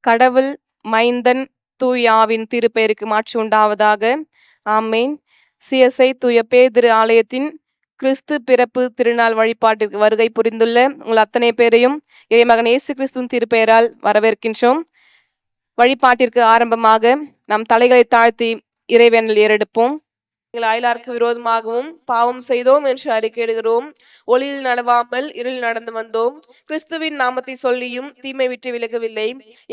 கடவுள், மைந்தன், தூயாவின் திருப்பெயருக்கு மாட்சி உண்டாவதாக. ஆமேன். சிஎஸ்ஐ தூய பேதிரு ஆலயத்தின் கிறிஸ்து பிறப்பு திருநாள் வழிபாட்டிற்கு வருகை புரிந்துள்ள உங்கள் அத்தனை பேரையும் இறைமகன் இயேசு கிறிஸ்துவின் திருப்பெயரால் வரவேற்கின்றோம். வழிபாட்டிற்கு ஆரம்பமாக நம் தலைகளை தாழ்த்தி இறைவேண்டல் ஏறெடுப்போம். அயலாருக்கு விரோதமாகவும் பாவம் செய்தோம் என்று அறிக்கையிடுகிறோம். ஒளியில் நடவாமல் இருள் நடந்து வந்தோம். கிறிஸ்துவின் நாமத்தை சொல்லியும் தீமை விட்டு விலகவில்லை.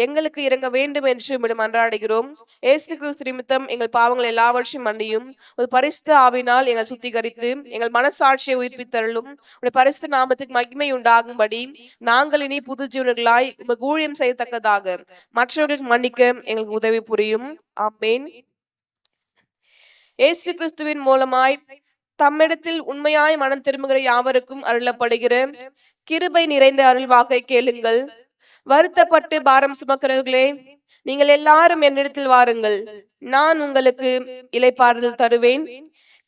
எங்களுக்கு இறங்க வேண்டும் என்று உம்மிடம் மன்றாடுகிறோம். இயேசு கிறிஸ்து நிமித்தம் எங்கள் பாவங்கள் எல்லாவற்றையும் மன்னியும். ஒரு பரிசுத்த ஆவினால் எங்களை சுத்திகரித்து எங்கள் மனசாட்சியை உயிர்ப்பித்தருளும். உடைய பரிசுத்த நாமத்துக்கு மகிமை உண்டாகும்படி நாங்கள் இனி புது ஜீவன்களாய் உமக்கு ஊழியம் செய்யத்தக்கதாக மற்றவர்களுக்கு மன்னிக்க எங்களுக்கு உதவி புரியும். ஆமேன். இயேசு கிறிஸ்துவின் மூலமாய் தம்மிடத்தில் உண்மையாய் மனம் திரும்புகிற யாவருக்கும் அருளப்படுகிற கிருபை நிறைந்த அருள் வாக்கை கேளுங்கள். வருத்தப்பட்டு பாரம் சுமக்கிறவர்களே, நீங்கள் எல்லாரும் என்னிடத்தில் வாருங்கள், நான் உங்களுக்கு இளைப்பாறுதல் தருவேன்.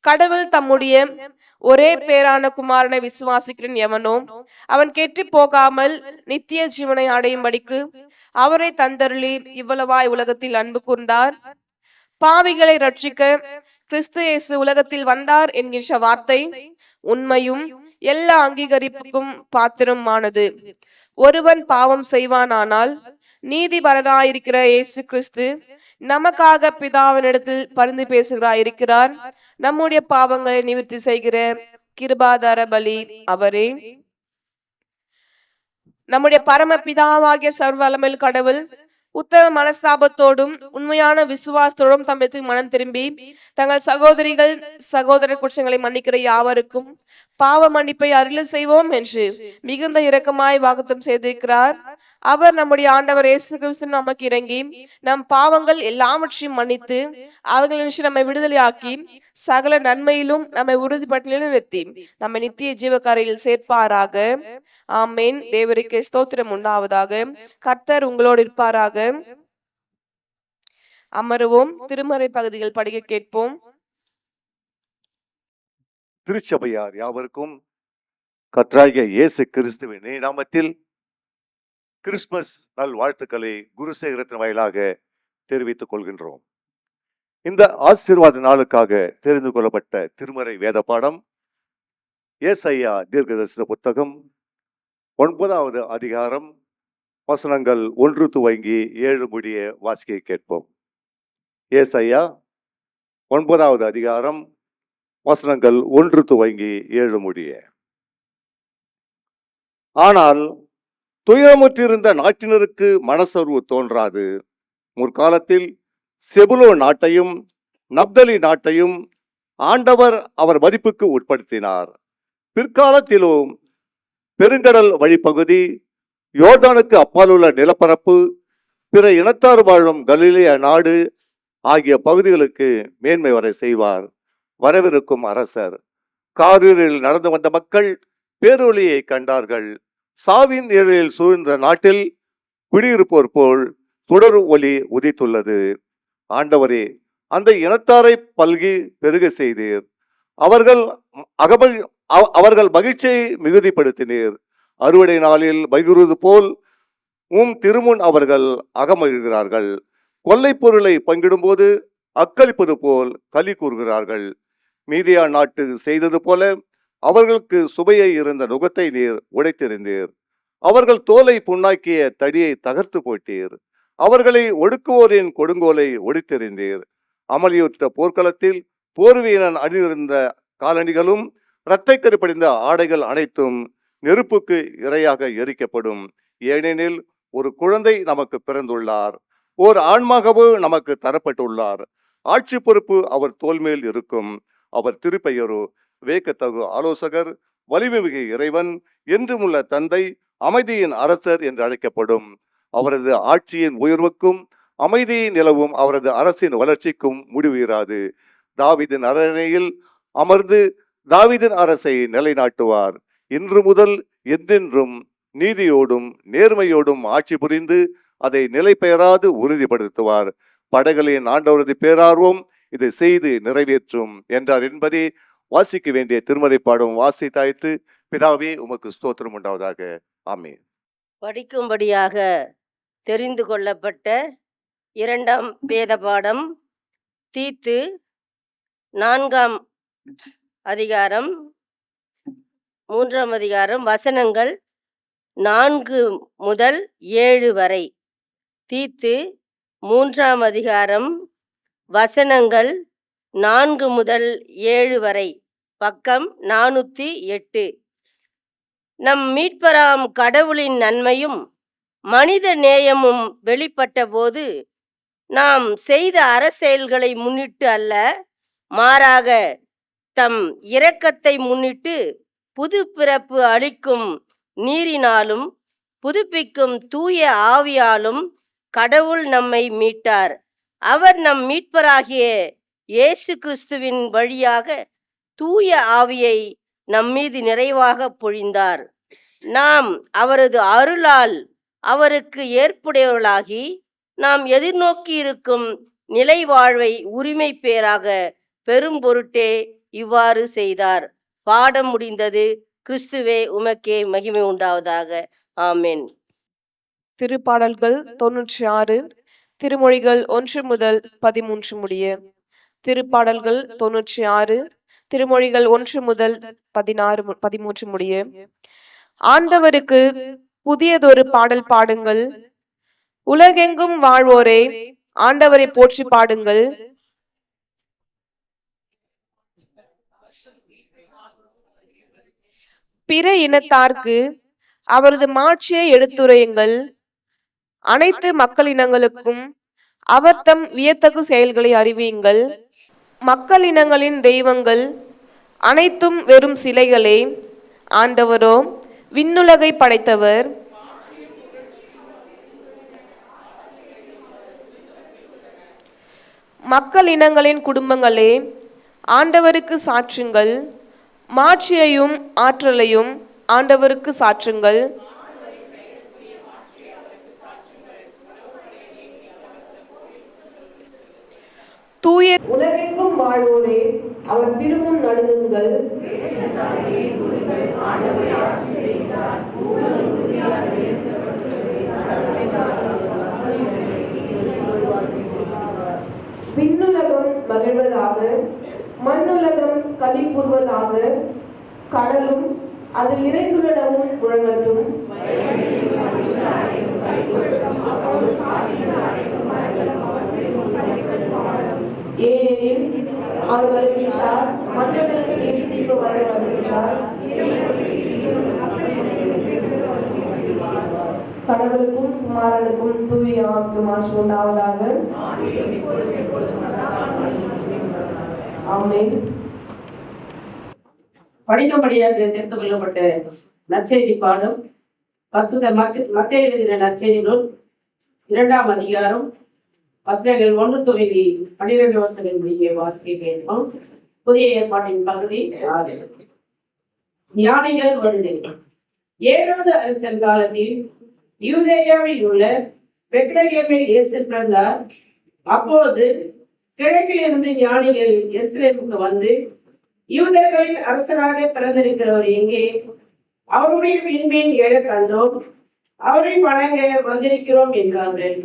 கடவுள் தம்முடைய ஒரே பேரான குமாரனை விசுவாசிக்கிறேன் எவனோ அவன் கெட்டு போகாமல் நித்திய ஜீவனை அடையும்படிக்கு அவரை தந்தருளி இவ்வளவாய் உலகத்தில் அன்பு கூர்ந்தார். பாவிகளை ரட்சிக்க கிறிஸ்து இயேசு உலகத்தில் வந்தார் என்கின்ற வார்த்தை உண்மையும் எல்லா அங்கீகரிப்புக்கும் பாத்திரமானது. ஒருவன் பாவம் செய்வானானால் நீதிபரனாயிருக்கிற இயேசு கிறிஸ்து நமக்காக பிதாவினிடத்தில் பரிந்து பேசுகிறாயிருக்கிறார். நம்முடைய பாவங்களை நிவர்த்தி செய்கிற கிருபாதார பலி அவரே. நம்முடைய பரம பிதாவாகிய சர்வ வல்லமையுள்ள கடவுள் உத்தம மனஸ்தாபத்தோடும் உண்மையான விசுவாசத்தோடும் தம்மிடத்தில் மனம் திரும்பி தங்கள் சகோதரிகள் சகோதர குற்றங்களை மன்னிக்கிற யாவருக்கும் பாவ மன்னிப்பை அருள் செய்வோம் என்று மிகுந்த இரக்கமாய் வாக்குத்தம் செய்திருக்கிறார். அவர் நம்முடைய ஆண்டவர் இயேசு கிறிஸ்து நமக்கு இறங்கி நம் பாவங்கள் எல்லாவற்றையும் மன்னித்து அவர்கள் நம்மை விடுதலையாக்கி சகல நன்மையிலும் நம்மை உறுதிப்பட்டு நிறுத்தி நம்மை நித்திய ஜீவக்காரையில் சேர்ப்பாராக. ஆமேன். தேவருக்கு ஸ்தோத்திரம் உண்டாவதாக. கர்த்தர் உங்களோடு இருப்பாராக. அமருவோம். திருமறை பகுதிகள் படிக்க கேட்போம். திருச்சபையார் யாவருக்கும் கர்த்தராகிய இயேசு கிறிஸ்துவின் நாமத்தில் கிறிஸ்துமஸ் நல் வாழ்த்துக்களை குருசேகரத்தின் வாயிலாக தெரிவித்துக் கொள்கின்றோம். இந்த ஆசீர்வாத நாளுக்காக தெரிந்து கொள்ளப்பட்ட திருமறை வேத பாடம் ஏசாயா தீர்க்கதரிசன புத்தகம் 9வது அதிகாரம் வசனங்கள் 1 துவங்கி 7 முடிய வாசிக்க கேட்போம். ஏசாயா 9வது அதிகாரம் வசனங்கள் 1 துவங்கி 7 முடிய. ஆனால் துயரமுற்றிருந்த நாட்டினருக்கு மனசோர்வு தோன்றாது. முற்காலத்தில் செபுலோ நாட்டையும் நப்தலி நாட்டையும் ஆண்டவர் அவர் மதிப்புக்கு உட்படுத்தினார். பிற்காலத்திலும் பெருங்கடல் வழிப்பகுதி, யோர்தானுக்கு அப்பாலுள்ள நிலப்பரப்பு, பிற இனத்தார் வாழும் கலிலேய நாடு ஆகிய பகுதிகளுக்கு மேன்மை வரை செய்வார். வரவிருக்கும் அரசர். காரில் நடந்து வந்த மக்கள் பேரொளியை கண்டார்கள். சாவின் ஏழில் சூழ்ந்த நாட்டில் குடியிருப்போர் போல் தொடர் ஒளி உதித்துள்ளது. ஆண்டவரே, அந்த இனத்தாரை பல்கி பெருக செய்தீர். அவர்கள் மகிழ்ச்சியை மிகுதிப்படுத்தினீர். அறுவடை நாளில் மகிழ்வது போல் திருமுன் அவர்கள் அகமகிழ்கிறார்கள். கொள்ளை பொருளை பங்கிடும் போது அக்களிப்பது போல் களி கூறுகிறார்கள். மீதியா நாட்டு செய்தது போல அவர்களுக்கு சுவையை இருந்த நுகத்தை நீர் உடைத்தெறிந்தீர். அவர்கள் தோலை புண்ணாக்கிய தடியை தகர்த்து போட்டீர். அவர்களை ஒடுக்குவோரின் கொடுங்கோலை ஒடித்தெறிந்தீர். அமளியுற்ற போர்க்களத்தில் போர்வீரன் அணிந்திருந்த காலணிகளும் இரத்தை கருப்படைந்த ஆடைகள் அனைத்தும் நெருப்புக்கு இரையாக எரிக்கப்படும். ஏனெனில் ஒரு குழந்தை நமக்கு பிறந்துள்ளார், ஓர் ஆண்மகவு நமக்கு தரப்பட்டுள்ளார். ஆட்சி பொறுப்பு அவர் தோல்மேல் இருக்கும். அவர் திருப்பெயரோ வேக்கத்தகு ஆலோசகர், வலிமைமிகு இறைவன், என்றுமுள்ள தந்தை, அமைதியின் அரசர் என்று அழைக்கப்படும். அவரது ஆட்சியின் உயர்வுக்கும் அமைதி நிலவும் அவரது அரசின் வளர்ச்சிக்கும் முடிவு இராது. தாவீதின் அரண்மனையில் அமர்ந்து தாவீதின் அரசை நிலைநாட்டுவார். இன்று முதல் என்றென்றும் நீதியோடும் நேர்மையோடும் ஆட்சி புரிந்து அதை நிலை பெயராது உறுதிப்படுத்துவார். படைகளின் ஆண்டவரது பேரார்வம் இதை செய்து நிறைவேற்றும் என்றார் என்பதை வாசிக்க வேண்டிய திருமறை பாடம் வாசித்தாய்த்து. பிதாவே, உமக்கு ஸ்தோத்திரம் உண்டாவதாக. ஆமென். படிக்கும்படியாக தெரிந்து கொள்ளப்பட்ட இரண்டாம் வேத பாடம் தீத்து 4ஆம் அதிகாரம் 3ஆம் அதிகாரம் வசனங்கள் 4 முதல் 7 வரை. தீத்து 3ஆம் அதிகாரம் வசனங்கள் 4 முதல் 7 வரை. பக்கம் 408. நம் மீட்பராம் கடவுளின் நன்மையும் மனித நேயமும் வெளிப்பட்ட போது நாம் செய்த அறச்செயல்களை முன்னிட்டு அல்ல, மாறாக தம் இரக்கத்தை முன்னிட்டு புது பிறப்பு அளிக்கும் நீரினாலும் புதுப்பிக்கும் தூய ஆவியாலும் கடவுள் நம்மை மீட்டார். அவர் நம் மீட்பராகிய இயேசு கிறிஸ்துவின் வழியாக தூய ஆவியை நம்மீது நிறைவாக பொழிந்தார். நாம் அவரது அருளால் அவருக்கு ஏற்புடையவர்களாகி நாம் எதிர்நோக்கி இருக்கும் நிலை வாழ்வை உரிமை பேராக பெரும் பொருட்டே இவ்வாறு செய்தார். பாடம் முடிந்தது. கிறிஸ்துவே உமக்கே மகிமை உண்டாவதாக. ஆமென். திருப்பாடல்கள் 96, திருமொழிகள் 1 முதல் 13 முடிய. திருப்பாடல்கள் 96, திருமொழிகள் 1 முதல் 13 முடிய. ஆண்டவருக்கு புதியதொரு பாடல் பாடுங்கள், உலகெங்கும் வாழ்வோரே ஆண்டவரை போற்றி பாடுங்கள். பிற இனத்தார்க்கு அவரது மாட்சியை எடுத்துரையுங்கள். அனைத்து மக்களினங்களுக்கும் அவர் தம் வியத்தகு செயல்களை அறிவியுங்கள். மக்களினங்களின் தெய்வங்கள் அனைத்தும் வெறும் சிலைகளே, ஆண்டவரோ விண்ணுலகை படைத்தவர். மக்களினங்களின் குடும்பங்களே, ஆண்டவருக்கு சாற்றுங்கள். மாட்சியையும் ஆற்றலையும் ஆண்டவருக்கு சாற்றுங்கள். தூய உலகெங்கும் வாழ்வோரே அவர் திருமுன் நடுங்குங்கள். விண்ணுலகம் மகிழ்வதாக, மண்ணுலகம் களி கூறுவதாக, கடலும் அதில் நிறைந்துள்ளனவும் முழங்கட்டும். ஏனெனில் அவர் வருகின்றார், மன்னனுக்கு நீதி தீர்ப்பு வழங்க வருகின்றார். கடவுளுக்கும் குமாரனுக்கும் தூய ஆவிக்கும் ஆட்சி உண்டாவதாக. ஆமென். படிக்கும்படியாக தெரிந்து கொள்ளப்பட்ட நற்செய்தி பாடம் பசுத்த மத்தேயு எழுதின நற்செய்தி நூல் 2ஆம் அதிகாரம் வசனங்கள் 1 துவங்கி 12 வசனங்கள் முடிய வாசிக்க கேட்போம். புதிய ஏற்பாட்டின் பகுதி 6. ஞானிகள் வருகை. ஏரோது அரசன் காலத்தில் யூதேயாவில் உள்ள பெத்லகேமில் இயேசு பிறந்தார். அப்போது கிழக்கிலிருந்து ஞானிகள் எருசலேமுக்கு வந்து, யூதர்களின் அரசராக பிறந்திருக்கிறவர் எங்கே? அவருடைய விண்மீன் எழக் கண்டோம், அவரை வணங்க வந்திருக்கிறோம் என்றார்கள்.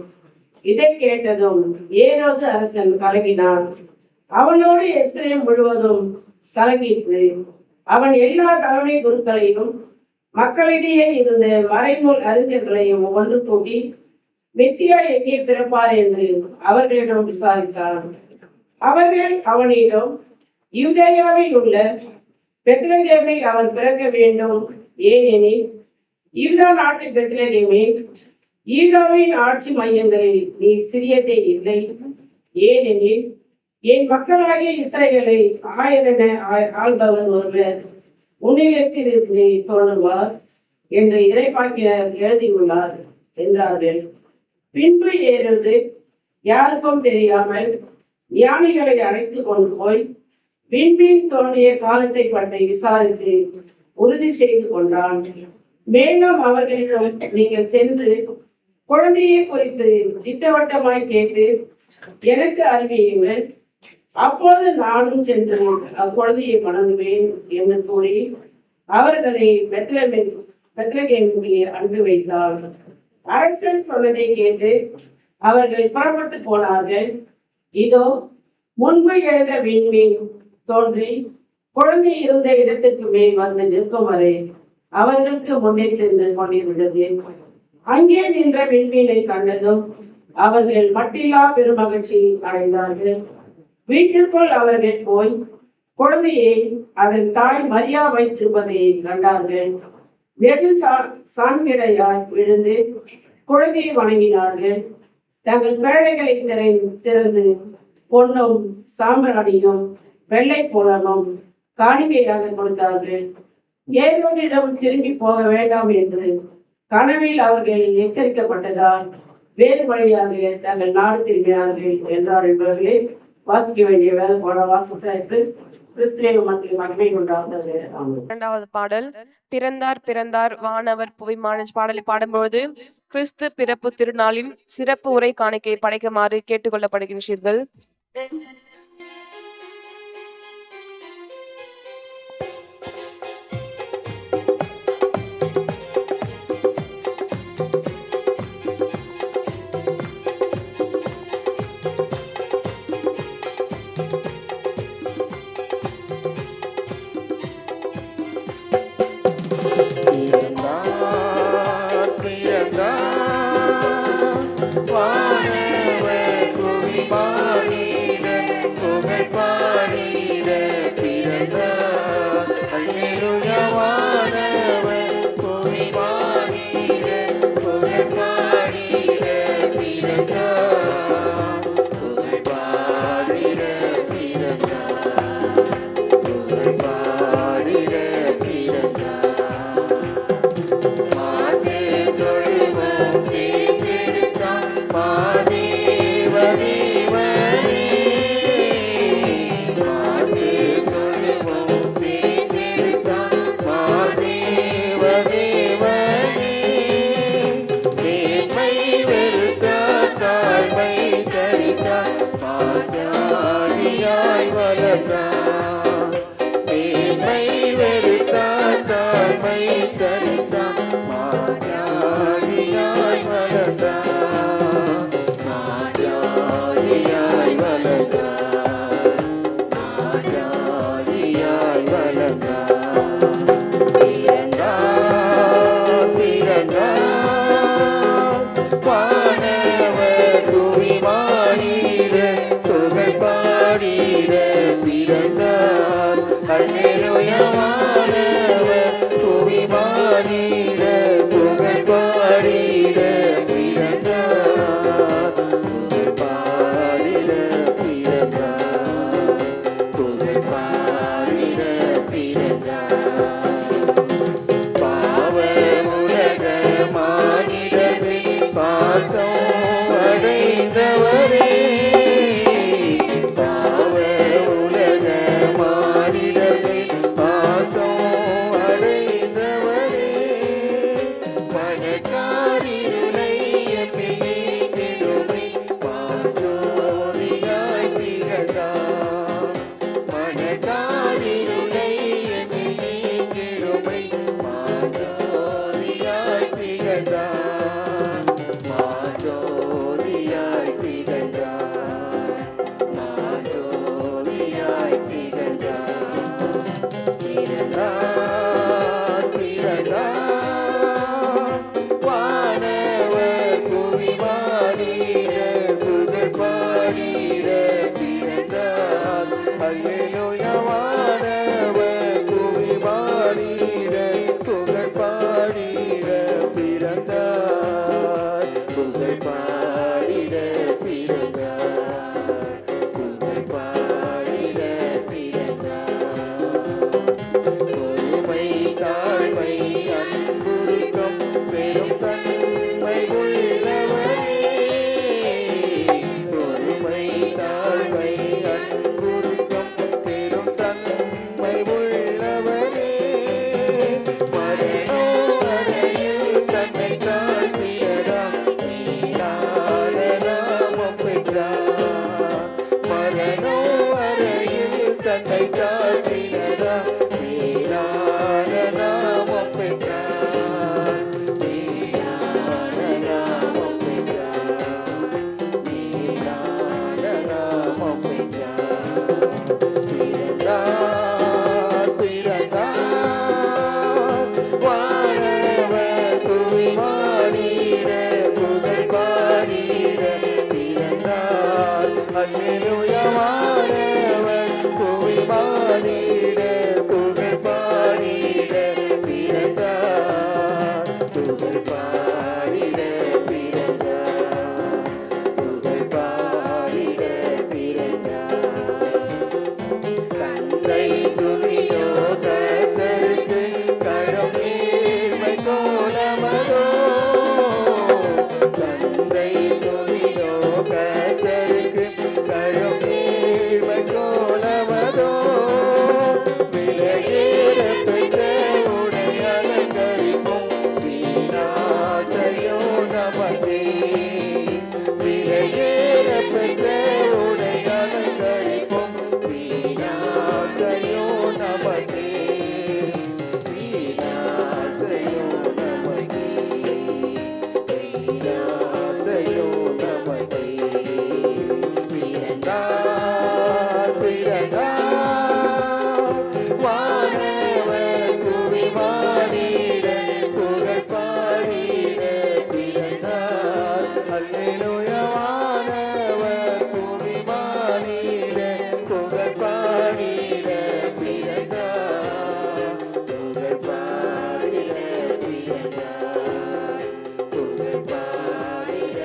இதை கேட்டதும் ஏரோது அரசன் கலங்கினான். அவனோடு எருசலேம் முழுவதும் கலங்கிற்று. அவன் எல்லா தலைமை குருக்களையும் மக்களிடையே இருந்த மறைநூல் அறிஞர்களையும் ஒன்று கூட்டி மெசியா எங்கே பிறப்பார் என்று அவர்களிடம் விசாரித்தார். அவர்கள் அவனிடம், யூதேயாவில் உள்ள பெத்லகேமில் அவர் பிறக்க வேண்டும். ஏனெனில் யூதா நாட்டு பெத்லகேமில் யூதாவின் ஆட்சி மையங்களில் நீ சிறியதே இல்லை. ஏனெனில் என் மக்களாகிய இஸ்ரவேலை ஆயரென ஆள்பவர் ஒருவர் உன்னிடத்திலிருந்து தோன்றுவார் என்று இறைவாக்கினர் எழுதியுள்ளார் என்றார்கள். பின்பு ஏரோது யாருக்கும் தெரியாமல் ஞானிகளை அழைத்து கொண்டு போய் விண்மீன் தோன்றிய காலத்தை பற்றி விசாரித்து உறுதி செய்து கொண்டான். மேலும் அவர்களிடம், நீங்கள் சென்று குழந்தையை குறித்து திட்டவட்டமாய் கேட்டு எனக்கு அறிவியுங்கள், அப்போது நானும் சென்று அக்குழந்தையை வணங்குவேன் என்று கூறி அவர்களை பெத்லகேமுக்கு அனுப்பி வைத்தார். அரசன் சொன்னதை கேட்டு அவர்கள் புறப்பட்டு போனார்கள். இதோ முன்பு எழுந்த விண்மீன் தோன்றி குழந்தை இருந்த இடத்துக்கு மேல் வந்து நிற்கும் வரை அவர்களுக்கு முன்னே சென்று கொண்டிருந்தது. அங்கே நின்ற விண்மீனை கண்டதும் அவர்கள் மட்டில்லா பெருமகிழ்ச்சி அடைந்தார்கள். வீட்டிற்குள் அவர்கள் போய் குழந்தையை அதன் தாய் மரியா வைத்திருப்பதை கண்டார்கள். வெகு சான்கிடையாய் விழுந்து குழந்தையை வணங்கினார்கள். தங்கள் பேழைகளை திறந்து பொன்னும் சாம்பிராணியும் வெள்ளை புலனும் காணிக்கையாக கொடுத்தார்கள். ஏரோதிடம் திரும்பி போக வேண்டாம் என்று கனவில் அவர்கள் எச்சரிக்கப்பட்டதால் வேறு வழியாக தங்கள் நாடு திரும்பினார்கள் என்றார் என்பவர்களே. வாசிக்க வேண்டிய வேலை போட வாசித்து கிறிஸ்துவ மக்கள் மகிமை கொண்டாடுறது. இரண்டாவது பாடல் பிறந்தார் பிறந்தார் வானவர் புவிமான பாடலை பாடும்பொழுது கிறிஸ்து பிறப்பு திருநாளின் சிறப்பு உரை காணிக்கை படைக்குமாறு கேட்டுக்கொள்ளப்படுகின்றீர்கள். புகழ் பாடிட பிறந்தார். புகழ் பாடிட பிறந்தார். புகழ் பாடிட பிறந்தார். தந்தை துணியோ கர்த்தருக்கு கரம் ஏழ்மை கோலமதோ. தந்தை துணியோ கர்த்தருக்கு கரம் ஏழ்மை கோலமதோ. விலையேற பெற்ற உடை அலங்கரிக்கும் வீணாசையோ நமக்கே. விலையேற பெற்ற உடை அலங்கரிக்கும் வீணாசையோ நமக்கே. வீணாசையோ நமக்கே. வீணாசையோ நமக்கே. பிறந்தார் பிறந்தார் வானவர் குவிமானிட புகழ் பாடிட பிறந்தார். அல்லேலூயா. வானவர் குவிமானிட புகழ் பாடிட பிறந்தார். புகழ் பாடிட பிறந்தார். புகழ் பாடிட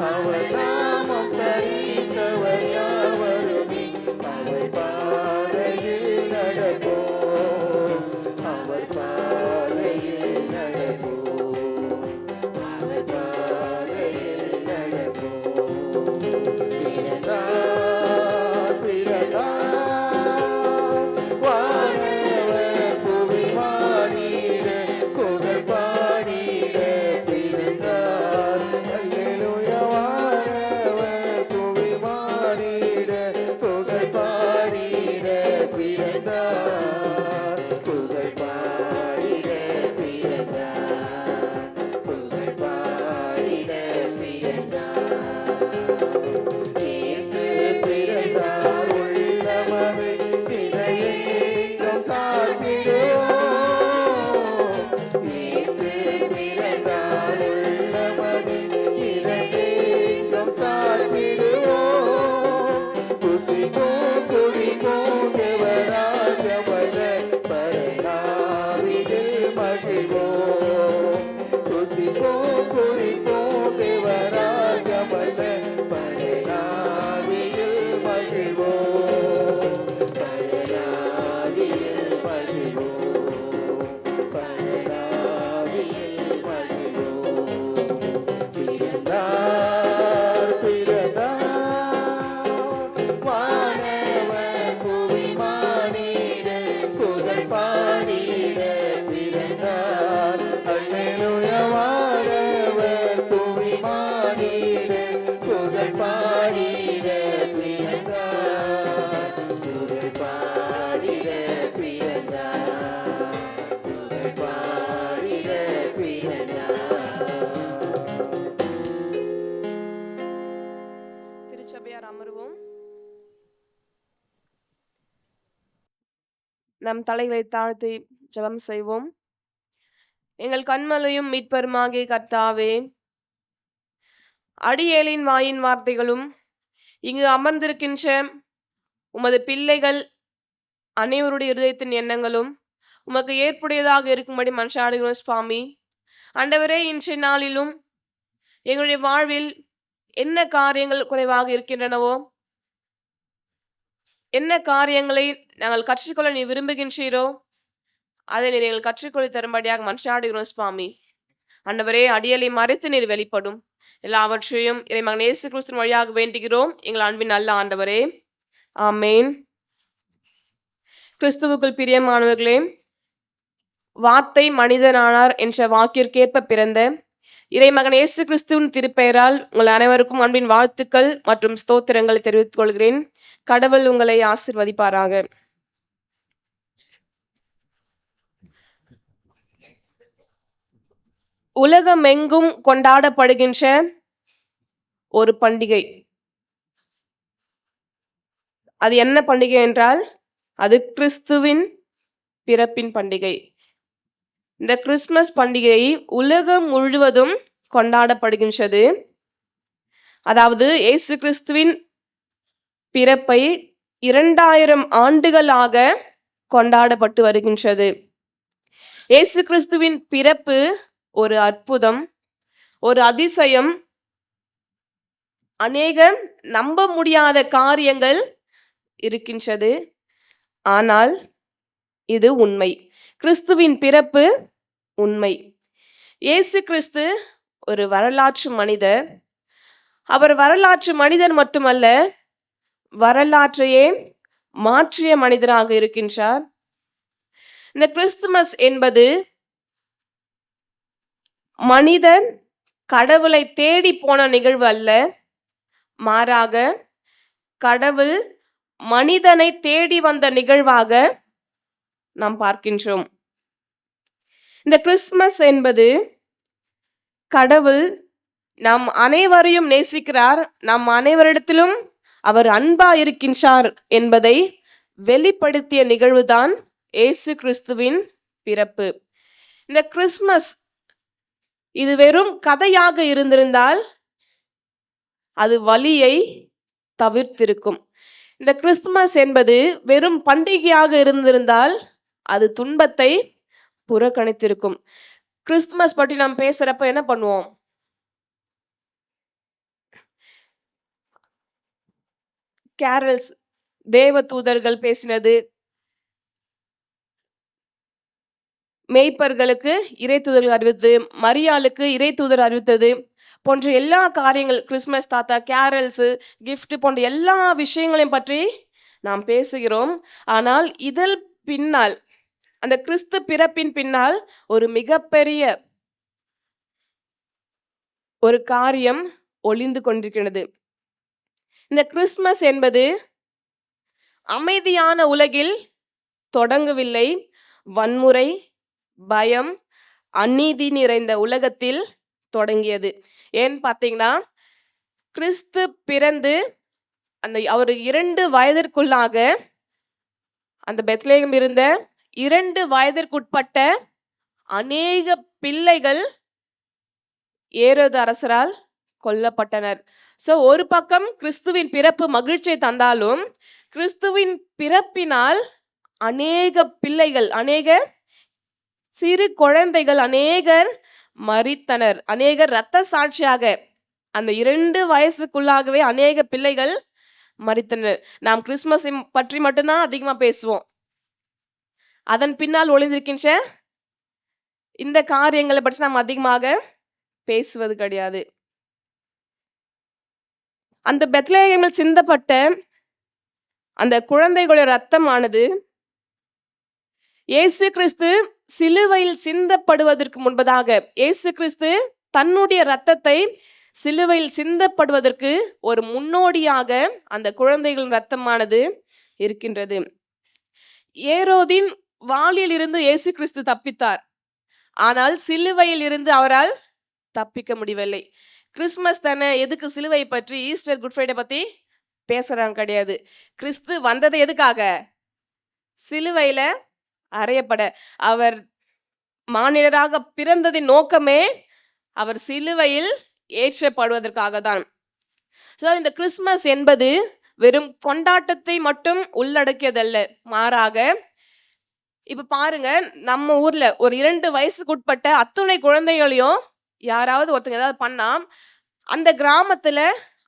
அவர் நாமம் தரித்தவர் யாவருமே அவர் பாதையில் நடப்போம். அவர் பாதையில் நடப்போம். அவர் பாதையில் நடப்போம். பிறந்தார் பிறந்தார் வானவர் புவிமானிட புகழ் பாடிட பிறந்தார். அல்லேலூயா. வானவர் புவிமானிட புகழ் பாடிட பிறந்தார். புகழ் பாடிட பிறந்தார். புகழ் பாடிட பிறந்தார். இயேசு பிறந்தார் உள்ளமது திரையெங்கும் சாத்திடுவோம். இயேசு பிறந்தார் உள்ளமது திரையெங்கும் சாத்திடுவோம். புசிப்போம் குடிப்போம் தேவராஜமல பரநாவினில் மகிழ்வோம். புசிப்போம் குடிப்போம் தேவராஜமல பரநாவினில் மகிழ்வோம். பரநாவினில் மகிழ்வோம். பரநாவினில் மகிழ்வோம். பிறந்தார் பிறந்தார் வானவர் புவிமானிட புகழ் பாடிட பிறந்தார். அல்லேலூயா. வானவர் புவிமானிட புகழ் பாடிட பிறந்தார். புகழ் பாடிட பிறந்தார். புகழ் பாடிட பிறந்தார். திருச்சபையார் அமர்வோம். நம் தலைகளை தாழ்த்தி ஜெபம் செய்வோம். எங்கள் கண்மலையும் மீட்பருமாகிய கர்த்தாவே, அடியேலின் வாயின் வார்த்தைகளும் இங்கு அமர்ந்திருக்கின்ற உமது பிள்ளைகள் அனைவருடைய இருதயத்தின் எண்ணங்களும் உமக்கு ஏற்புடையதாக இருக்கும்படி மன்றாடுகிறோம் சுவாமி. ஆண்டவரே, இன்றைய நாளிலும் எங்களுடைய வாழ்வில் என்ன காரியங்கள் குறைவாக இருக்கின்றனவோ, என்ன காரியங்களை நாங்கள் கற்றுக்கொள்ள நீ விரும்புகின்றீரோ அதை நீர் எங்கள் கற்றுக்கொள்ள தரும்படியாக மன்றாடுகிறோம் சுவாமி. ஆண்டவரே, அடியலை மறைத்து நீர் வெளிப்படும். எல்லாவற்றையும் இறைமகன் இயேசு கிறிஸ்துவின் வழியாக வேண்டுகிறோம் எங்கள் அன்பின் நல்ல ஆண்டவரே. ஆமேன். கிறிஸ்துவுக்குள் பிரியமானவர்களே, வார்த்தை மனிதனானார் என்ற வாக்கிற்கேற்ப பிறந்த இறைமகன் இயேசு கிறிஸ்துவின் திருப்பெயரால் உங்கள் அனைவருக்கும் அன்பின் வாழ்த்துக்கள் மற்றும் ஸ்தோத்திரங்களை தெரிவித்துக் கொள்கிறேன். கடவுள் உங்களை ஆசீர்வதிப்பாராக. உலகமெங்கும் கொண்டாடப்படுகின்ற ஒரு பண்டிகை. அது என்ன பண்டிகை என்றால் அது கிறிஸ்துவின் பிறப்பின் பண்டிகை. இந்த கிறிஸ்துமஸ் பண்டிகை உலகம் முழுவதும் கொண்டாடப்படுகின்றது. அதாவது இயேசு கிறிஸ்துவின் பிறப்பை 2000 ஆண்டுகளாக கொண்டாடப்பட்டு வருகின்றது. இயேசு கிறிஸ்துவின் பிறப்பு ஒரு அற்புதம், ஒரு அதிசயம். அநேக நம்ப முடியாத காரியங்கள் இருக்கின்றது. ஆனால் இது உண்மை. கிறிஸ்துவின் பிறப்பு உண்மை. இயேசு கிறிஸ்து ஒரு வரலாற்று மனிதர். அவர் வரலாற்று மனிதர் மட்டுமல்ல, வரலாற்றையே மாற்றிய மனிதராக இருக்கின்றார். இந்த கிறிஸ்துமஸ் என்பது மனிதன் கடவுளை தேடி போன நிகழ்வு அல்ல, மாறாக கடவுள் மனிதனை தேடி வந்த நிகழ்வாக நாம் பார்க்கின்றோம். இந்த கிறிஸ்துமஸ் என்பது கடவுள் நம் அனைவரையும் நேசிக்கிறார், நம் அனைவரிடத்திலும் அவர் அன்பா இருக்கின்றார் என்பதை வெளிப்படுத்திய நிகழ்வுதான் இயேசு கிறிஸ்துவின் பிறப்பு. இந்த கிறிஸ்துமஸ் இது வெறும் கதையாக இருந்திருந்தால் அது வலியை தவிர்த்திருக்கும். இந்த கிறிஸ்துமஸ் என்பது வெறும் பண்டிகையாக இருந்திருந்தால் அது துன்பத்தை புறக்கணித்திருக்கும். கிறிஸ்துமஸ் பற்றி நாம் பேசுறப்ப என்ன பண்ணுவோம்? கேரல்ஸ், தேவ தூதர்கள் பேசினது, மேய்ப்பர்களுக்கு இறை தூதர்கள் அறிவித்தது, மரியாளுக்கு இறை தூதர் அறிவித்தது போன்ற எல்லா காரியங்கள், கிறிஸ்துமஸ் தாத்தா, கேரல்ஸ், கிஃப்ட் போன்ற எல்லா விஷயங்களையும் பற்றி நாம் பேசுகிறோம். ஆனால் இதில் பின்னால், அந்த கிறிஸ்து பிறப்பின் பின்னால் ஒரு மிகப்பெரிய ஒரு காரியம் ஒளிந்து கொண்டிருக்கிறது. இந்த கிறிஸ்துமஸ் என்பது அமைதியான உலகில் தொடங்கவில்லை, வன்முறை, பயம், அநீதி நிறைந்த உலகத்தில் தொடங்கியது. ஏன்னு பார்த்தீங்கன்னா, கிறிஸ்து பிறந்து அந்த அவர் 2 வயதிற்குள்ளாக அந்த பெத்லகேம் இருந்த 2 வயதிற்குட்பட்ட அநேக பிள்ளைகள் ஏரோது அரசரால் கொல்லப்பட்டனர். ஸோ ஒரு பக்கம் கிறிஸ்துவின் பிறப்பு மகிழ்ச்சியை தந்தாலும், கிறிஸ்துவின் பிறப்பினால் அநேக பிள்ளைகள், அநேக சிறு குழந்தைகள் அநேகர் மரித்தனர். அநேகர் இரத்த சாட்சியாக அந்த 2 வயசுக்குள்ளாகவே அநேக பிள்ளைகள் மரித்தனர். நாம் கிறிஸ்துமஸ் பற்றி மட்டும்தான் அதிகமா பேசுவோம். அதன் பின்னால் ஒளிந்திருக்கின்ற இந்த காரியங்களை பற்றி நாம் அதிகமாக பேசுவது கிடையாது. அந்த பெத்லகேமில் சிந்தப்பட்ட அந்த குழந்தைகளுடைய இரத்தமானது இயேசு கிறிஸ்து சிலுவையில் சிந்தப்படுவதற்கு முன்பதாக, இயேசு கிறிஸ்து தன்னுடைய இரத்தத்தை சிலுவையில் சிந்தப்படுவதற்கு ஒரு முன்னோடியாக அந்த குழந்தைகளின் இரத்தமானது இருக்கின்றது. ஏரோதின் வாளில் இருந்து இயேசு கிறிஸ்து தப்பித்தார். ஆனால் சிலுவையில் இருந்து அவரால் தப்பிக்க முடியவில்லை. கிறிஸ்துமஸ் தானே, எதுக்கு சிலுவை பற்றி, ஈஸ்டர், குட் ஃப்ரைடே பற்றி பேசுகிறாங்க கிடையாது. கிறிஸ்து வந்தது எதுக்காக? சிலுவையில் அறையப்பட. அவர் மானிடராக பிறந்ததின் நோக்கமே அவர் சிலுவையில் ஏற்றப்படுவதற்காக தான். ஸோ இந்த கிறிஸ்துமஸ் என்பது வெறும் கொண்டாட்டத்தை மட்டும் உள்ளடக்கியதல்ல, மாறாக இப்ப பாருங்க, நம்ம ஊர்ல ஒரு 2 வயசுக்குட்பட்ட அத்துணை குழந்தைகளையும் யாராவது ஒருத்தங்க ஏதாவது பண்ணா, அந்த கிராமத்துல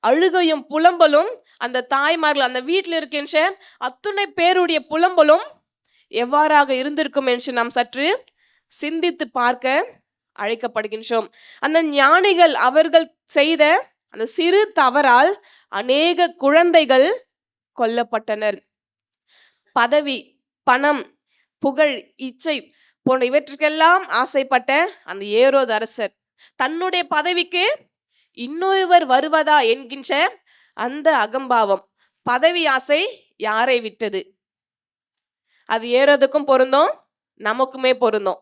அழுகையும் புலம்பலும், அந்த தாய்மார்கள் அந்த வீட்டில் இருக்கின்ற அத்துணை பேருடைய புலம்பலும் எவ்வாறாக இருந்திருக்கும் என்று நாம் சற்று சிந்தித்து பார்க்க அழைக்கப்படுகின்றோம். அந்த ஞானிகள் அவர்கள் செய்த அந்த சிறு தவறால் அநேக குழந்தைகள் கொல்லப்பட்டனர். பதவி, பணம், புகழ், இச்சை போன்ற இவற்றுக்கெல்லாம் ஆசைப்பட்ட அந்த ஏரோது அரசர் தன்னுடைய பதவிக்கு இன்னொருவர் வருவதா என்கின்ற அந்த அகம்பாவம், பதவி ஆசை யாரை விட்டது? அது ஏரோதுக்கும் பொருந்தும், நமக்குமே பொருந்தும்.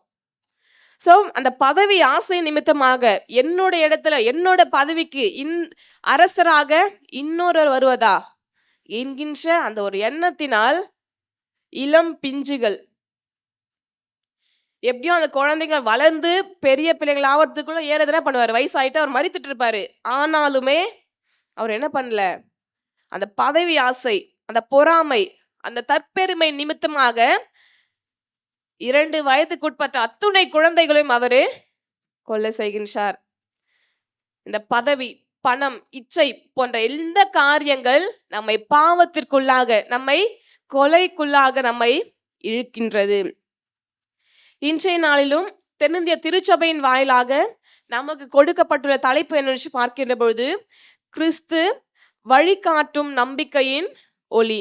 ஸோ அந்த பதவி ஆசை நிமித்தமாக என்னோட இடத்துல என்னோட பதவிக்கு அரசராக இன்னொருவர் வருவதா என்கின்ற அந்த ஒரு எண்ணத்தினால் இளம் பிஞ்சுகள் எப்படியும் அந்த குழந்தைங்க வளர்ந்து பெரிய பிள்ளைகள் ஆவறதுக்குள்ள ஏறதுனா பண்ணுவார், வயசாயிட்டு அவர் மறித்துட்டு இருப்பாரு. ஆனாலுமே அவர் என்ன பண்ணல, அந்த பதவி ஆசை, அந்த பொறாமை, அந்த தற்பெருமை நிமித்தமாக 2 வயதுக்குட்பட்ட அத்துணை குழந்தைகளையும் அவரு கொலை செய்கின்றார். இந்த பதவி, பணம், இச்சை போன்ற எந்த காரியங்கள் நம்மை பாவத்திற்குள்ளாக, நம்மை கொலைக்குள்ளாக நம்மை இழுக்கின்றது. இன்றைய நாளிலும் தென்னிந்திய திருச்சபையின் வாயிலாக நமக்கு கொடுக்கப்பட்டுள்ள தலைப்பு என்னன்னு பார்க்கின்ற பொழுது, கிறிஸ்து வழிகாட்டும் நம்பிக்கையின் ஒளி.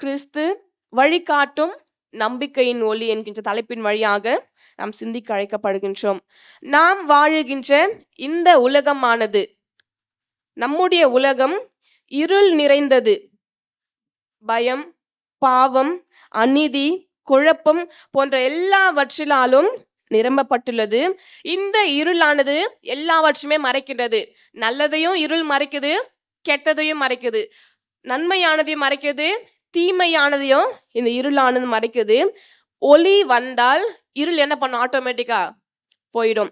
கிறிஸ்து வழிகாட்டும் நம்பிக்கையின் ஒளி என்கின்ற தலைப்பின் வழியாக நாம் சிந்திக்க அழைக்கப்படுகின்றோம். நாம் வாழுகின்ற இந்த உலகமானது, நம்முடைய உலகம் இருள் நிறைந்தது. பயம், பாவம், அநீதி, குழப்பம் போன்ற எல்லாவற்றிலாலும் நிரம்பப்பட்டுள்ளது. இந்த இருளானது எல்லாவற்றுமே மறைக்கின்றது. நல்லதையும் இருள் மறைக்குது, கெட்டதையும் மறைக்குது. நன்மையானதையும் மறைக்குது, தீமையானதையும் இந்த இருளானது மறைக்குது. ஒளி வந்தால் இருள் என்ன பண்ணும், ஆட்டோமேட்டிக்கா போயிடும்.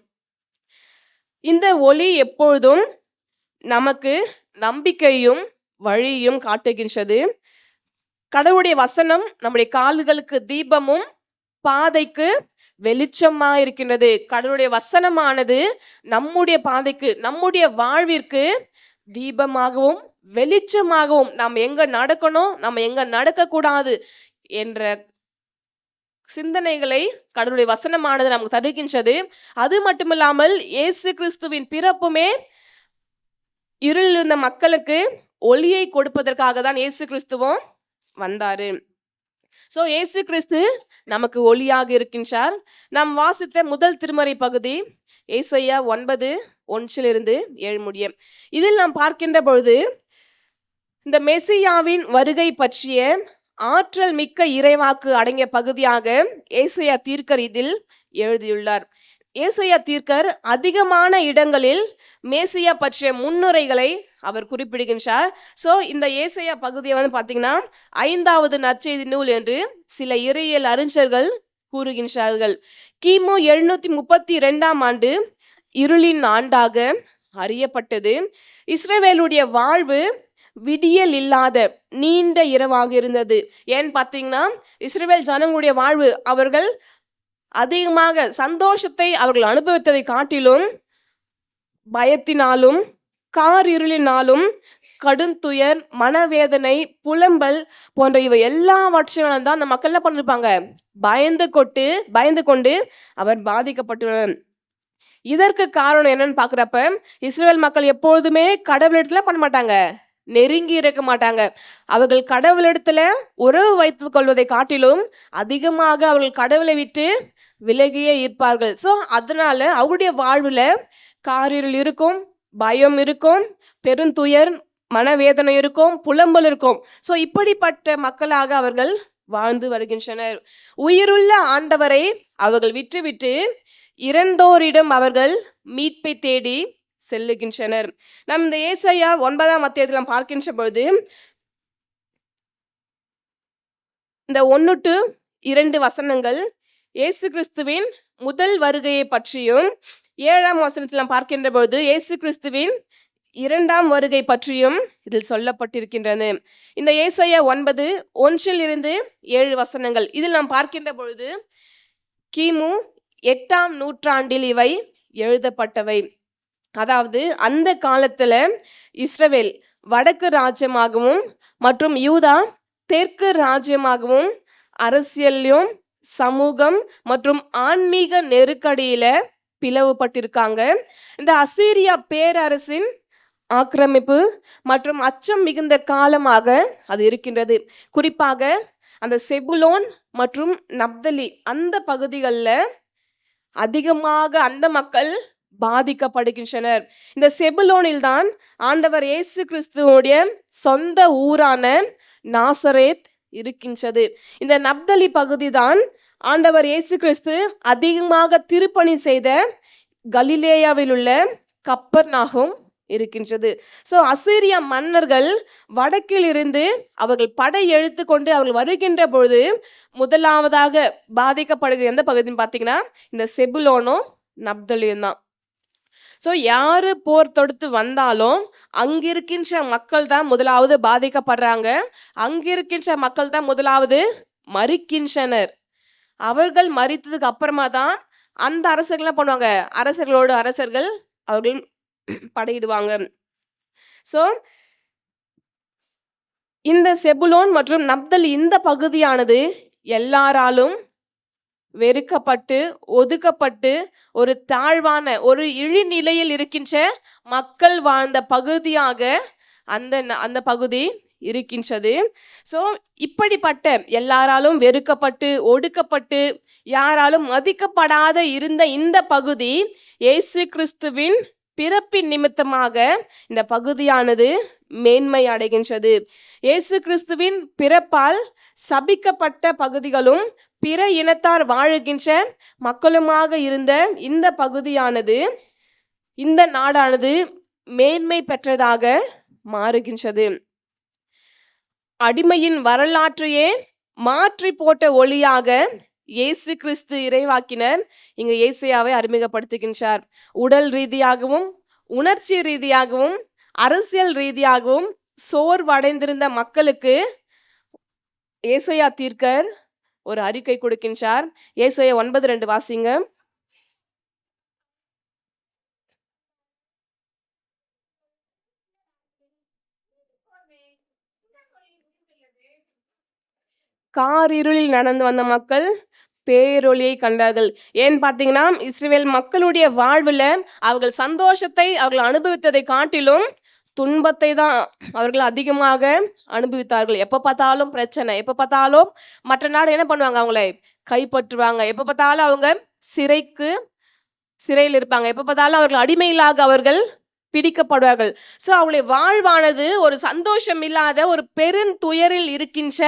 இந்த ஒளி எப்பொழுதும் நமக்கு நம்பிக்கையும் வழியும் காட்டுகின்றது. கடவுளுடைய வசனம் நம்முடைய கால்களுக்கு தீபமும் பாதைக்கு வெளிச்சமா இருக்கின்றது. கடவுளுடைய வசனமானது நம்முடைய பாதைக்கு, நம்முடைய வாழ்விற்கு தீபமாகவும் வெளிச்சமாகவும், நாம் எங்க நடக்கணும், நம்ம எங்க நடக்க கூடாது என்ற சிந்தனைகளை கடவுளுடைய வசனமானது நமக்கு தருகின்றது. அது மட்டுமில்லாமல் இயேசு கிறிஸ்துவின் பிறப்புமே இருளில் இருந்த மக்களுக்கு ஒளியை கொடுப்பதற்காக தான் இயேசு கிறிஸ்துவும் வந்தாரு. சோ இயேசு கிறிஸ்து நமக்கு ஒளியாக இருக்கின்றார். நாம் வாசித்த முதல் திருமறை பகுதி ஏசாயா 9:1-7 முடிய. இதில் நாம் பார்க்கின்ற பொழுது இந்த மெசியாவின் வருகை பற்றிய ஆற்றல் மிக்க இறைவாக்கு அடங்கிய பகுதியாக ஏசாயா தீர்க்கர் இதில் எழுதியுள்ளார். ஏசாயா தீர்க்கர் அதிகமான இடங்களில் மேசியா பற்றிய முன்னுரைகளை அவர் குறிப்பிடுகின்றார். ஸோ இந்த ஏசாயா பகுதியை பார்த்தீங்கன்னா 5வது நற்செய்தி நூல் என்று சில இறையியல் அறிஞர்கள் கூறுகின்றார்கள். கிமு 732ஆம் ஆண்டு இருளின் ஆண்டாக அறியப்பட்டது. இஸ்ரவேலுடைய வாழ்வு விடியல் இல்லாத நீண்ட இரவாக இருந்தது. ஏன்னு பார்த்தீங்கன்னா இஸ்ரவேல் ஜனங்களுடைய வாழ்வு, அவர்கள் அதிகமாக சந்தோஷத்தை அவர்கள் அனுபவித்ததை காட்டிலும் பயத்தினாலும் காரிருளினாலும் கடுந்துயர், மனவேதனை, புலம்பல் போன்ற இவை எல்லாவற்றினாலும் தான் அந்த மக்கள் என்ன பண்ணிருப்பாங்க, பயந்து கொண்டு அவர் பாதிக்கப்பட்டுள்ளனர். இதற்கு காரணம் என்னன்னு பாக்குறப்ப இஸ்ரவேல் மக்கள் எப்பொழுதுமே கடவுளிடத்துல பண்ண மாட்டாங்க, நெருங்கி இருக்க மாட்டாங்க. அவர்கள் கடவுளிடத்துல உறவு வைத்துக் கொள்வதை காட்டிலும் அதிகமாக அவர்கள் கடவுளை விட்டு விலகியே இருப்பார்கள். ஸோ அதனால அவருடைய வாழ்வுல காரிருள் இருக்கும், பயம் இருக்கும், பெருந்துயர், மனவேதனை இருக்கும், புலம்பல் இருக்கும். ஸோ இப்படிப்பட்ட மக்களாக அவர்கள் வாழ்ந்து வருகின்றனர். உயிருள்ள ஆண்டவரை அவர்கள் விட்டுவிட்டு இறந்தோரிடம் அவர்கள் மீட்பை தேடி செல்லுகின்றனர். நம் இந்த ஏசாயா 9ஆம் அத்தியாயத்தில் பார்க்கின்ற பொழுது இந்த 1-2 வசனங்கள் இயேசு கிறிஸ்துவின் முதல் வருகையை பற்றியும், 7ஆம் வசனத்தில் பார்க்கின்ற பொழுது இயேசு கிறிஸ்துவின் 2ஆம் வருகை பற்றியும் இதில் சொல்லப்பட்டிருக்கின்றது. இந்த ஏசாயா 9:1-7 வசனங்கள் இதில் நாம் பார்க்கின்ற பொழுது கிமு 8ஆம் நூற்றாண்டில் இவை எழுதப்பட்டவை. அதாவது அந்த காலத்துல இஸ்ரவேல் வடக்கு ராஜ்யமாகவும் மற்றும் யூதா தெற்கு ராஜ்யமாகவும் அரசியலையும் சமூகம் மற்றும் ஆன்மீக நெருக்கடியில பிளவுபட்டிருக்காங்க. இந்த அசீரியா பேரரசின் ஆக்கிரமிப்பு மற்றும் அச்சம் மிகுந்த காலமாக அது இருக்கின்றது. குறிப்பாக அந்த செபுலோன் மற்றும் நப்தலி அந்த பகுதிகளில் அதிகமாக அந்த மக்கள் பாதிக்கப்படுகின்றனர். இந்த செபுலோனில் தான் ஆண்டவர் இயேசு கிறிஸ்துவோடைய சொந்த ஊரான நாசரேத் இருக்கின்றது. இந்த நப்தலி பகுதி தான் ஆண்டவர் இயேசு கிறிஸ்து அதிகமாக திருப்பணி செய்த கலிலேயாவில் உள்ள கப்பர்நாகும் இருக்கின்றது. ஸோ அசீரிய மன்னர்கள் வடக்கில் இருந்து அவர்கள் படை எழுத்து கொண்டு அவர்கள் வருகின்ற பொழுது முதலாவதாக பாதிக்கப்படுகிற எந்த பகுதின்னு பார்த்தீங்கன்னா இந்த செபுலோனும் நப்தலியும் தான். ஸோ யாரு போர் தொடுத்து வந்தாலும் அங்கிருக்கின்ற மக்கள் தான் முதலாவது பாதிக்கப்படுறாங்க. அங்கிருக்கின்ற மக்கள் தான் முதலாவது மறிக்கின்றனர். அவர்கள் மறித்ததுக்கு அப்புறமா தான் அந்த அரசர்கள்லாம் பண்ணுவாங்க, அரசர்களோடு அரசர்கள் அவர்கள் படையிடுவாங்க. ஸோ இந்த செபுலோன் மற்றும் நப்தலி இந்த பகுதியானது எல்லாராலும் வெறுக்கப்பட்டு ஒதுக்கப்பட்டு ஒரு தாழ்வான ஒரு இழிநிலையில் இருக்கின்ற மக்கள் வாழ்ந்த பகுதியாக அந்த பகுதி இருக்கின்றது. ஸோ இப்படிப்பட்ட எல்லாராலும் வெறுக்கப்பட்டு ஒடுக்கப்பட்டு யாராலும் மதிக்கப்படாத இருந்த இந்த பகுதி இயேசு கிறிஸ்துவின் பிறப்பின் நிமித்தமாக இந்த பகுதியானது மேன்மை அடைகின்றது. இயேசு கிறிஸ்துவின் பிறப்பால் சபிக்கப்பட்ட பகுதிகளும் பிற இனத்தார் வாழுகின்ற மக்களுமாக இருந்த இந்த பகுதியானது இந்த நாடானது மேன்மை பெற்றதாக மாறுகின்றது. அடிமையின் வரலாற்றையே மாற்றி போட்ட ஒளியாக இயேசு கிறிஸ்து இறைவாக்கினர் இங்கு ஏசாயாவை அறிமுகப்படுத்துகின்றார். உடல் ரீதியாகவும் உணர்ச்சி ரீதியாகவும் அரசியல் ரீதியாகவும் சோர்வடைந்திருந்த மக்களுக்கு ஏசாயா தீர்க்கர் ஒரு அறிக்கை கொடுக்கின்றார். ஏசாயா 9:2 வாசிங்க. காரிருளில் நடந்து வந்த மக்கள் பேரொளியை கண்டார்கள். ஏன்னு பார்த்தீங்கன்னா இஸ்ரவேல் மக்களுடைய வாழ்வில் அவர்கள் சந்தோஷத்தை அவர்கள் அனுபவித்ததை காட்டிலும் துன்பத்தை தான் அவர்கள் அதிகமாக அனுபவித்தார்கள். எப்போ பார்த்தாலும் பிரச்சனை, எப்போ பார்த்தாலும் மற்ற நாடு என்ன பண்ணுவாங்க, அவங்களை கைப்பற்றுவாங்க. எப்போ பார்த்தாலும் அவங்க சிறையில் இருப்பாங்க. எப்போ பார்த்தாலும் அவர்கள் அடிமையிலாக அவர்கள் பிடிக்கப்படுவார்கள். ஸோ அவங்களுடைய வாழ்வானது ஒரு சந்தோஷம் இல்லாத ஒரு பெருந்துயரில் இருக்கின்ற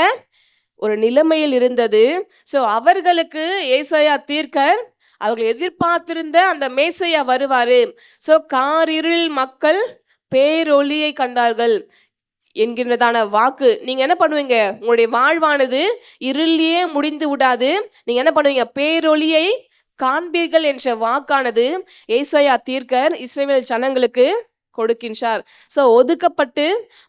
ஒரு நிலைமையில் இருந்தது. ஸோ அவர்களுக்கு ஏசாயா தீர்க்கர் அவர்கள் எதிர்பார்த்திருந்த அந்த மேசையா வருவாரு. ஸோ காரிருள் மக்கள் பேரொளியை கண்டார்கள் என்கின்றதான வாக்கு. நீங்க என்ன பண்ணுவீங்க, உங்களுடைய வாழ்வானது இருளியே முடிந்து விடாது, நீங்க என்ன பண்ணுவீங்க, பேரொளியை காண்பீர்கள் என்ற வாக்கானது ஏசாயா தீர்க்கர் இஸ்ரவேல் ஜனங்களுக்கு கொடுக்கின்றார். ஸோ ஒதுக்கப்பட்டு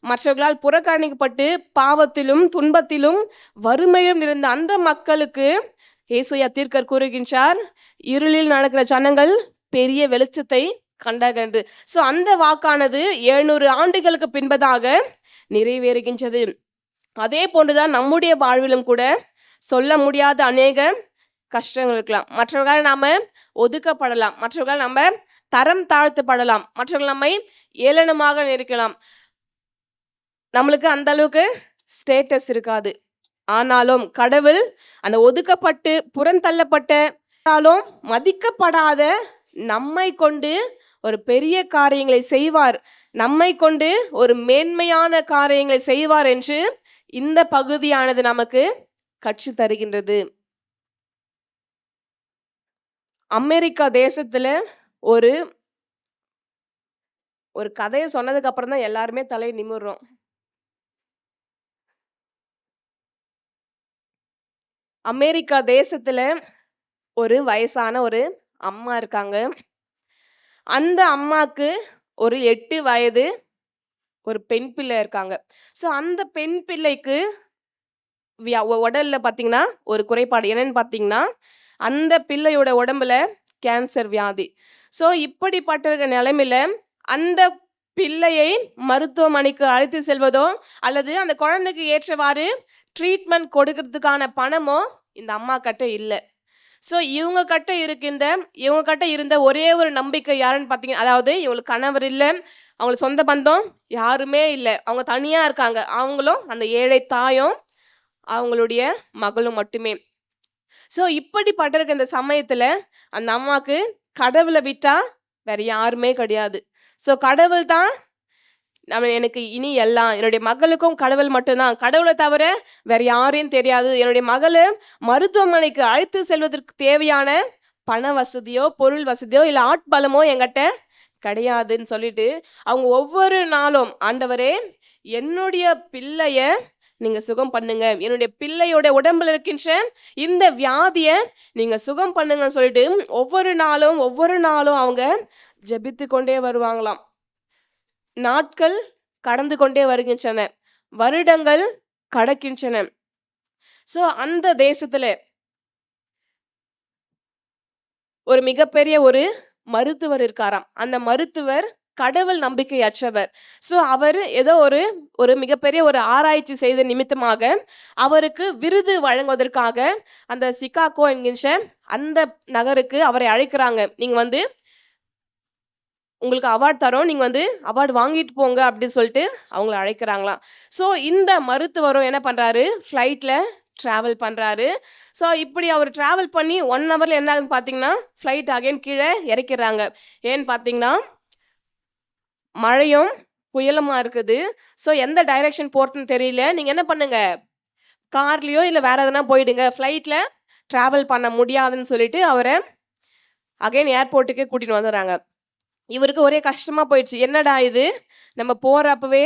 மற்றவர்களால் புறக்கணிக்கப்பட்டு பாவத்திலும் துன்பத்திலும் வறுமையும் இருந்த அந்த மக்களுக்கு ஏசாயா தீர்க்கர் கூறுகின்றார், இருளில் நடக்கிற ஜனங்கள் பெரிய வெளிச்சத்தை கண்டார்கள் என்று. ஸோ அந்த வாக்கானது 700 ஆண்டுகளுக்கு பின்பதாக நிறைவேறுகின்றது. அதே போன்றுதான் நம்முடைய வாழ்விலும் கூட சொல்ல முடியாத அநேக கஷ்டங்கள் இருக்கலாம். மற்றவர்களால் நாம ஒதுக்கப்படலாம், மற்றவர்களால் நம்ம தரம் தாழ்த்தப்படலாம், மற்றவர்கள் நம்மை ஏளனமாக நினைக்கலாம், நம்மளுக்கு அந்த அளவுக்கு ஸ்டேட்டஸ் இருக்காது. ஆனாலும் கடவுள் அந்த ஒதுக்கப்பட்டு புறந்தள்ளப்பட்டாலும் மதிக்கப்படாத நம்மை கொண்டு ஒரு பெரிய காரியங்களை செய்வார், நம்மை கொண்டு ஒரு மேன்மையான காரியங்களை செய்வார் என்று இந்த பகுதியானது நமக்கு கற்று தருகின்றது. அமெரிக்கா தேசத்துல ஒரு கதையை சொன்னதுக்கு அப்புறம் தான் எல்லாருமே தலை நிமிர்றோம். அமெரிக்கா தேசத்துல ஒரு வயசான ஒரு அம்மா இருக்காங்க. அந்த அம்மாக்கு ஒரு 8 வயது ஒரு பெண் பிள்ளை இருக்காங்க. ஸோ அந்த பெண் பிள்ளைக்கு உடல்ல பார்த்தீங்கன்னா ஒரு குறைபாடு. என்னன்னு பார்த்தீங்கன்னா அந்த பிள்ளையோட உடம்புல கேன்சர் வியாதி. ஸோ இப்படிப்பட்ட நிலைமையில அந்த பிள்ளையை மருத்துவமனைக்கு அழைத்து செல்வதோ அல்லது அந்த குழந்தைக்கு ஏற்றவாறு ட்ரீட்மெண்ட் கொடுக்கறதுக்கான பணமோ இந்த அம்மா கிட்ட இல்லை. ஸோ இவங்க கிட்ட இருந்த ஒரே ஒரு நம்பிக்கை யாருன்னு பார்த்தீங்கன்னா, அதாவது இவங்களுக்கு கணவர் இல்லை, அவங்களுக்கு சொந்த பந்தம் யாருமே இல்லை, அவங்க தனியாக இருக்காங்க. அவங்களும் அந்த ஏழை தாயும் அவங்களுடைய மகளும் மட்டுமே. ஸோ இப்படிப்பட்டிருக்க இந்த சமயத்தில் அந்த அம்மாவுக்கு கடவுளை விட்டா வேற யாருமே கிடையாது. ஸோ கடவுள் தான் எனக்கு இனி எல்லாம் என்னுடைய மகளுக்கும் கடவுள் மட்டும்தான், கடவுளை தவிர வேற யாரையும் தெரியாது. என்னுடைய மகளை மருத்துவமனைக்கு அழைத்து செல்வதற்கு தேவையான பண வசதியோ பொருள் வசதியோ இல்லை ஆட்பலமோ என்கிட்ட கிடையாதுன்னு சொல்லிட்டு அவங்க ஒவ்வொரு நாளும், ஆண்டவரே என்னுடைய பிள்ளைய நீங்க சுகம் பண்ணுங்க, என்னுடைய பிள்ளையோட உடம்புல இருக்கின்ற இந்த வியாதியை நீங்க சுகம் பண்ணுங்கன்னு சொல்லிட்டு ஒவ்வொரு நாளும் அவங்க ஜெபித்து கொண்டே வருவாங்களாம். நாட்கள் கடந்து கொண்டே வருகின்றன, வருடங்கள் கடக்கின்றன. சோ அந்த தேசத்துல ஒரு மிகப்பெரிய ஒரு மருத்துவர் இருக்காராம். அந்த மருத்துவர் கடவுள் நம்பிக்கையற்றவர். ஸோ அவர் ஏதோ ஒரு மிகப்பெரிய ஒரு ஆராய்ச்சி செய்த நிமித்தமாக அவருக்கு விருது வழங்குவதற்காக அந்த சிகாகோ என்கின்ற அந்த நகருக்கு அவரை அழைக்கிறாங்க. நீங்க வந்து உங்களுக்கு அவார்ட் தரோம், நீங்க வந்து அவார்டு வாங்கிட்டு போங்க அப்படின்னு சொல்லிட்டு அவங்கள அழைக்கிறாங்களாம். ஸோ இந்த மருத்துவரும் என்ன பண்றாரு, ஃப்ளைட்ல ட்ராவல் பண்றாரு. ஸோ இப்படி அவர் ட்ராவல் பண்ணி 1 ஹவர்ல என்ன ஆகுதுன்னு பார்த்தீங்கன்னா ஃப்ளைட் அகைன் கீழே இறக்கிறாங்க. ஏன்னு பார்த்தீங்கன்னா மழையும் புயலுமா இருக்குது. ஸோ எந்த டைரக்ஷன் போறதுன்னு தெரியல. நீங்க என்ன பண்ணுங்க, கார்லயோ இல்லை வேற எதனா போயிடுங்க, ஃப்ளைட்ல ட்ராவல் பண்ண முடியாதுன்னு சொல்லிட்டு அவரை அகைன் ஏர்போர்ட்டுக்கு கூட்டிட்டு வந்துடுறாங்க. இவருக்கு ஒரே கஷ்டமா போயிடுச்சு, என்னடா இது நம்ம போறப்பவே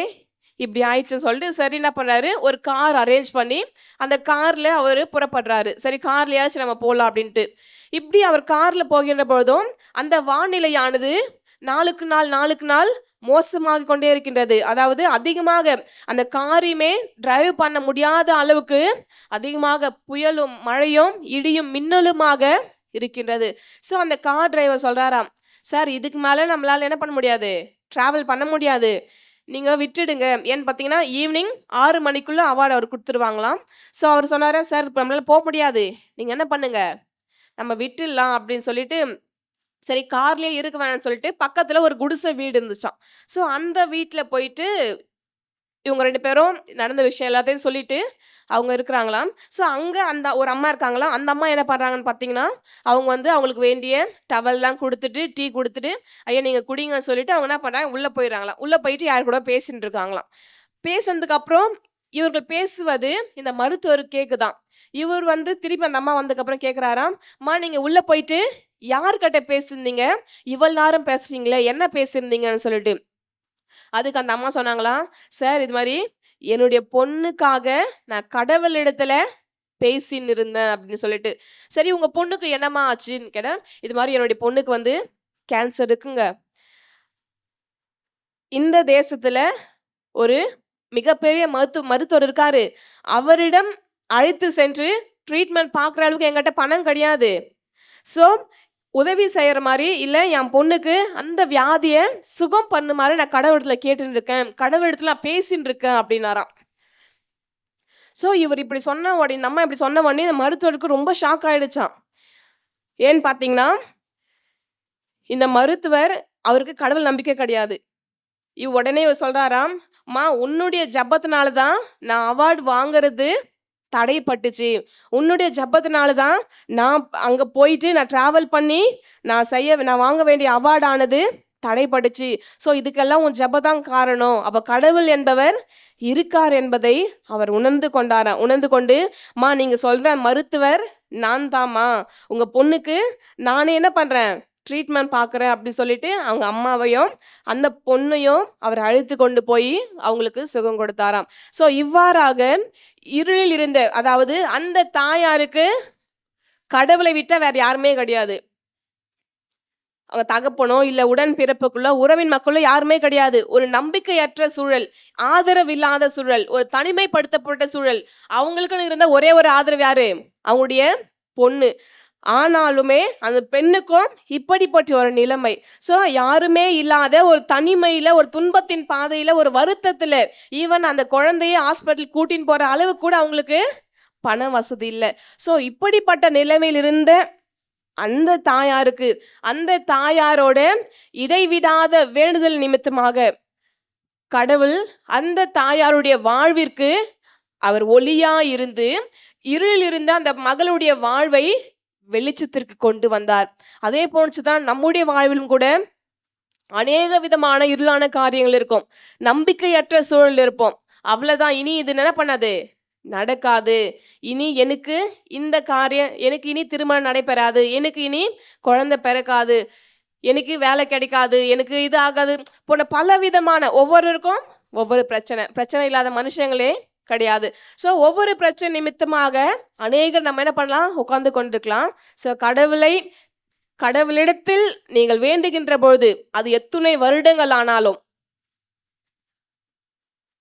இப்படி ஆயிடுச்சுன்னு சொல்லிட்டு சரி என்ன பண்றாரு, ஒரு கார் அரேஞ்ச் பண்ணி அந்த கார்ல அவர் புறப்படுறாரு. சரி கார்லயாச்சும் நம்ம போகலாம் அப்படின்ட்டு. இப்படி அவர் கார்ல போகின்ற பொழுதும் அந்த வானிலையானது நாளுக்கு நாள் மோசமாக கொண்டே இருக்கின்றது. அதாவது அதிகமாக அந்த காரையுமே டிரைவ் பண்ண முடியாத அளவுக்கு அதிகமாக புயலும் மழையும் இடியும் மின்னலுமாக இருக்கின்றது. ஸோ அந்த கார் டிரைவர் சொல்றாராம், சார் இதுக்கு மேலே நம்மளால என்ன பண்ண முடியாது, ட்ராவல் பண்ண முடியாது, நீங்கள் விட்டுடுங்க. ஏன்னு பார்த்தீங்கன்னா ஈவினிங் 6 மணிக்குள்ளே அவார்டு அவர் கொடுத்துருவாங்களாம். ஸோ அவர் சொன்னாரா, சார் இப்போ நம்மளால போக முடியாது, நீங்கள் என்ன பண்ணுங்க நம்ம விட்டுடலாம் அப்படின்னு சொல்லிட்டு சரி கார்லேயே இருக்க வேணாம்னு சொல்லிட்டு பக்கத்தில் ஒரு குடிசை வீடு இருந்துச்சான். ஸோ அந்த வீட்டில் போயிட்டு இவங்க 2 பேரும் நடந்த விஷயம் எல்லாத்தையும் சொல்லிட்டு அவங்க இருக்கிறாங்களாம். ஸோ அங்கே அந்த ஒரு அம்மா இருக்காங்களாம். அந்த அம்மா என்ன பண்ணுறாங்கன்னு பார்த்தீங்கன்னா அவங்க வந்து அவங்களுக்கு வேண்டிய டவல்லாம் கொடுத்துட்டு டீ கொடுத்துட்டு ஐயா நீங்கள் குடிங்கன்னு சொல்லிட்டு அவங்க என்ன பண்ணுறாங்க, உள்ளே போயிடறாங்களாம். உள்ளே போயிட்டு யார் கூட பேசிட்டு இருக்காங்களாம். பேசுனதுக்கு அப்புறம் இவர்கள் பேசுவது இந்த மருத்துவருக்கு கேட்குதான். இவர் வந்து திருப்பி அந்த அம்மா வந்ததுக்கப்புறம் கேட்குறாராம், அம்மா நீங்கள் உள்ளே போயிட்டு யார்கிட்ட பேசியிருந்தீங்க, இவ்வளவு நேரம் பேசுறீங்களே என்ன பேசியிருந்தீங்கன்னு சொல்லிட்டு. அதுக்கு அந்த அம்மா சொன்னாங்களாம், சார் இது மாதிரி என்னுடைய பொண்ணுக்காக நான் கடவுளிடத்துல பேசின்னு இருந்தேன் அப்படின்னு சொல்லிட்டு. சரி உங்க பொண்ணுக்கு என்னம்மா ஆச்சுன்னு கேட்டேன். இது மாதிரி என்னுடைய பொண்ணுக்கு வந்து கேன்சர் இருக்குங்க, இந்த தேசத்துல ஒரு மிகப்பெரிய மருத்துவர் இருக்காரு, அவரிடம் அழைத்து சென்று ட்ரீட்மெண்ட் பார்க்குற அளவுக்கு என்கிட்ட பணம் கிடையாது. ஸோ உதவி செய்கிற மாதிரி இல்லை, என் பொண்ணுக்கு அந்த வியாதியை சுகம் பண்ணு மாதிரி நான் கடவுளத்தில் கேட்டுன்னு இருக்கேன், கடவுளத்தில் நான் பேசின்னு இருக்கேன் அப்படின்னாராம். ஸோ இவர் இப்படி சொன்ன உடனே நம்ம இப்படி சொன்ன உடனே இந்த மருத்துவருக்கு ரொம்ப ஷாக் ஆகிடுச்சான். ஏன்னு பார்த்தீங்கன்னா இந்த மருத்துவர் அவருக்கு கடவுள் நம்பிக்கை கிடையாது. உடனே இவர் சொல்கிறாராம், அம்மா உன்னுடைய ஜபத்தினால தான் நான் அவார்டு வாங்கிறது தடைப்பட்டுச்சு, உன்னுடைய ஜபத்தினால தான் நான் அங்கே போயிட்டு நான் ட்ராவல் பண்ணி நான் வாங்க வேண்டிய அவார்டானது தடைப்பட்டுச்சு. ஸோ இதுக்கெல்லாம் உன் ஜபதான் காரணம். அப்போ கடவுள் என்பவர் இருக்கார் என்பதை அவர் உணர்ந்து கொண்டு மா நீங்கள் சொல்கிற மருத்துவர் நான் தாம்மா, உங்கள் பொண்ணுக்கு நானே என்ன பண்ணுறேன் ட்ரீட்மெண்ட் பார்க்குறேன் அப்படி சொல்லிட்டு அவங்க அம்மாவையும் அந்த பொண்ணையும் அவர் அழைத்து கொண்டு போய் அவங்களுக்கு சுகம் கொடுத்தாராம். ஸோ இவ்வாறாக இருளில் இருந்த, அதாவது அந்த தாயாருக்கு கடவுளை விட்டால் வேற யாருமே கிடையாது, அவங்க தகப்பனோ இல்லை உடன் பிறப்புக்குள்ள உறவின் மக்களோ யாருமே கிடையாது. ஒரு நம்பிக்கையற்ற சூழல், ஆதரவில்லாத சூழல், ஒரு தனிமைப்படுத்தப்பட்ட சூழல். அவங்களுக்குன்னு இருந்த ஒரே ஒரு ஆதரவு யாரு, அவங்களுடைய பொண்ணு. ஆனாலுமே அந்த பெண்ணுக்கும் இப்படிப்பட்ட ஒரு நிலைமை. ஸோ யாருமே இல்லாத ஒரு தனிமையில, ஒரு துன்பத்தின் பாதையில, ஒரு வருத்தத்துல, ஈவன் அந்த குழந்தைய ஹாஸ்பிட்டல் கூட்டின்னு போற அளவு கூட அவங்களுக்கு பண வசதி இல்லை. ஸோ இப்படிப்பட்ட நிலைமையில் இருந்த அந்த தாயாருக்கு, அந்த தாயாரோட இடைவிடாத வேண்டுதல் நிமித்தமாக கடவுள் அந்த தாயாருடைய வாழ்விற்கு அவர் ஒளியா இருந்து இருளில் இருந்த அந்த மகளுடைய வாழ்வை வெளிச்சத்திற்கு கொண்டு வந்தார். அதே போன்றுதான் நம்முடைய வாழ்விலும் கூட அநேக விதமான இருளான காரியங்கள் இருக்கும். நம்பிக்கையற்ற சூழல் இருப்போம். அவ்வளவுதான், இனி இது என்ன பண்ணாது, நடக்காது. இனி எனக்கு இந்த காரியம், எனக்கு இனி திருமணம் நடைபெறாது, எனக்கு இனி குழந்தை பிறக்காது, எனக்கு வேலை கிடைக்காது, எனக்கு இது ஆகாது போன்ற பல விதமான, ஒவ்வொருவருக்கும் ஒவ்வொரு பிரச்சனை. பிரச்சனை இல்லாத மனுஷங்களே கிடையாது. ஸோ ஒவ்வொரு பிரச்சனை நிமித்தமாக அநேகர் நம்ம என்ன பண்ணலாம், உட்கார்ந்து கொண்டிருக்கலாம். ஸோ கடவுளிடத்தில் நீங்கள் வேண்டுகின்ற பொழுது, அது எத்துணை வருடங்கள் ஆனாலும்,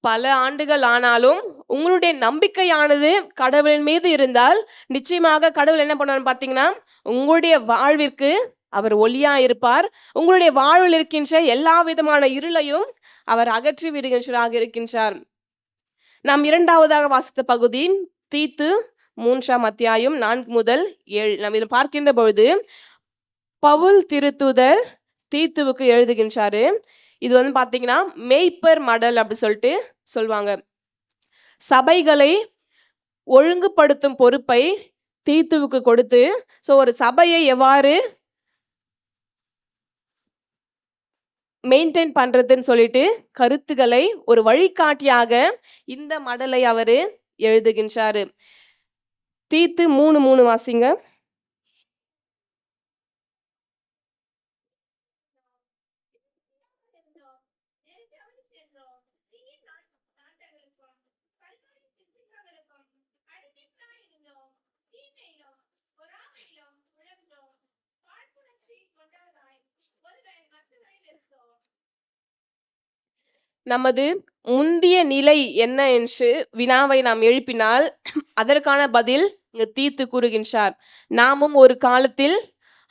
பல ஆண்டுகள் ஆனாலும், உங்களுடைய நம்பிக்கையானது கடவுளின் மீது இருந்தால் நிச்சயமாக கடவுள் என்ன பண்ணுவார் பார்த்தீங்கன்னா, உங்களுடைய வாழ்விற்கு அவர் ஒளியா இருப்பார். உங்களுடைய வாழ்வில் இருக்கின்ற எல்லா விதமான இருளையும் அவர் அகற்றி விடுகின்றாராக இருக்கின்றார். நாம் இரண்டாவதாக வாசித்த பகுதி தீத்து 3ஆம் அத்தியாயம் 4 முதல் 7. நாம் இதில் பார்க்கின்ற பொழுது பவுல் திருத்தூதர் தீத்துவுக்கு எழுதுகின்றாரு. இது வந்து பார்த்தீங்கன்னா மேய்ப்பர் மடல் அப்படி சொல்லிட்டு சொல்லுவாங்க. சபைகளை ஒழுங்குபடுத்தும் பொறுப்பை தீத்துவுக்கு கொடுத்து, ஸோ ஒரு சபையை எவ்வாறு மெயின்டைன் பண்றதுன்னு சொல்லிட்டு கருத்துக்களை ஒரு வழிகாட்டியாக இந்த மடலை அவரு எழுதுகின்றாரு. தீத்து 3:3 வாசிங்க. நமது முந்திய நிலை என்ன என்று வினாவை நாம் எழுப்பினால் அதற்கான பதில் இங்கு தீத்து கூறுகின்றார். நாமும் ஒரு காலத்தில்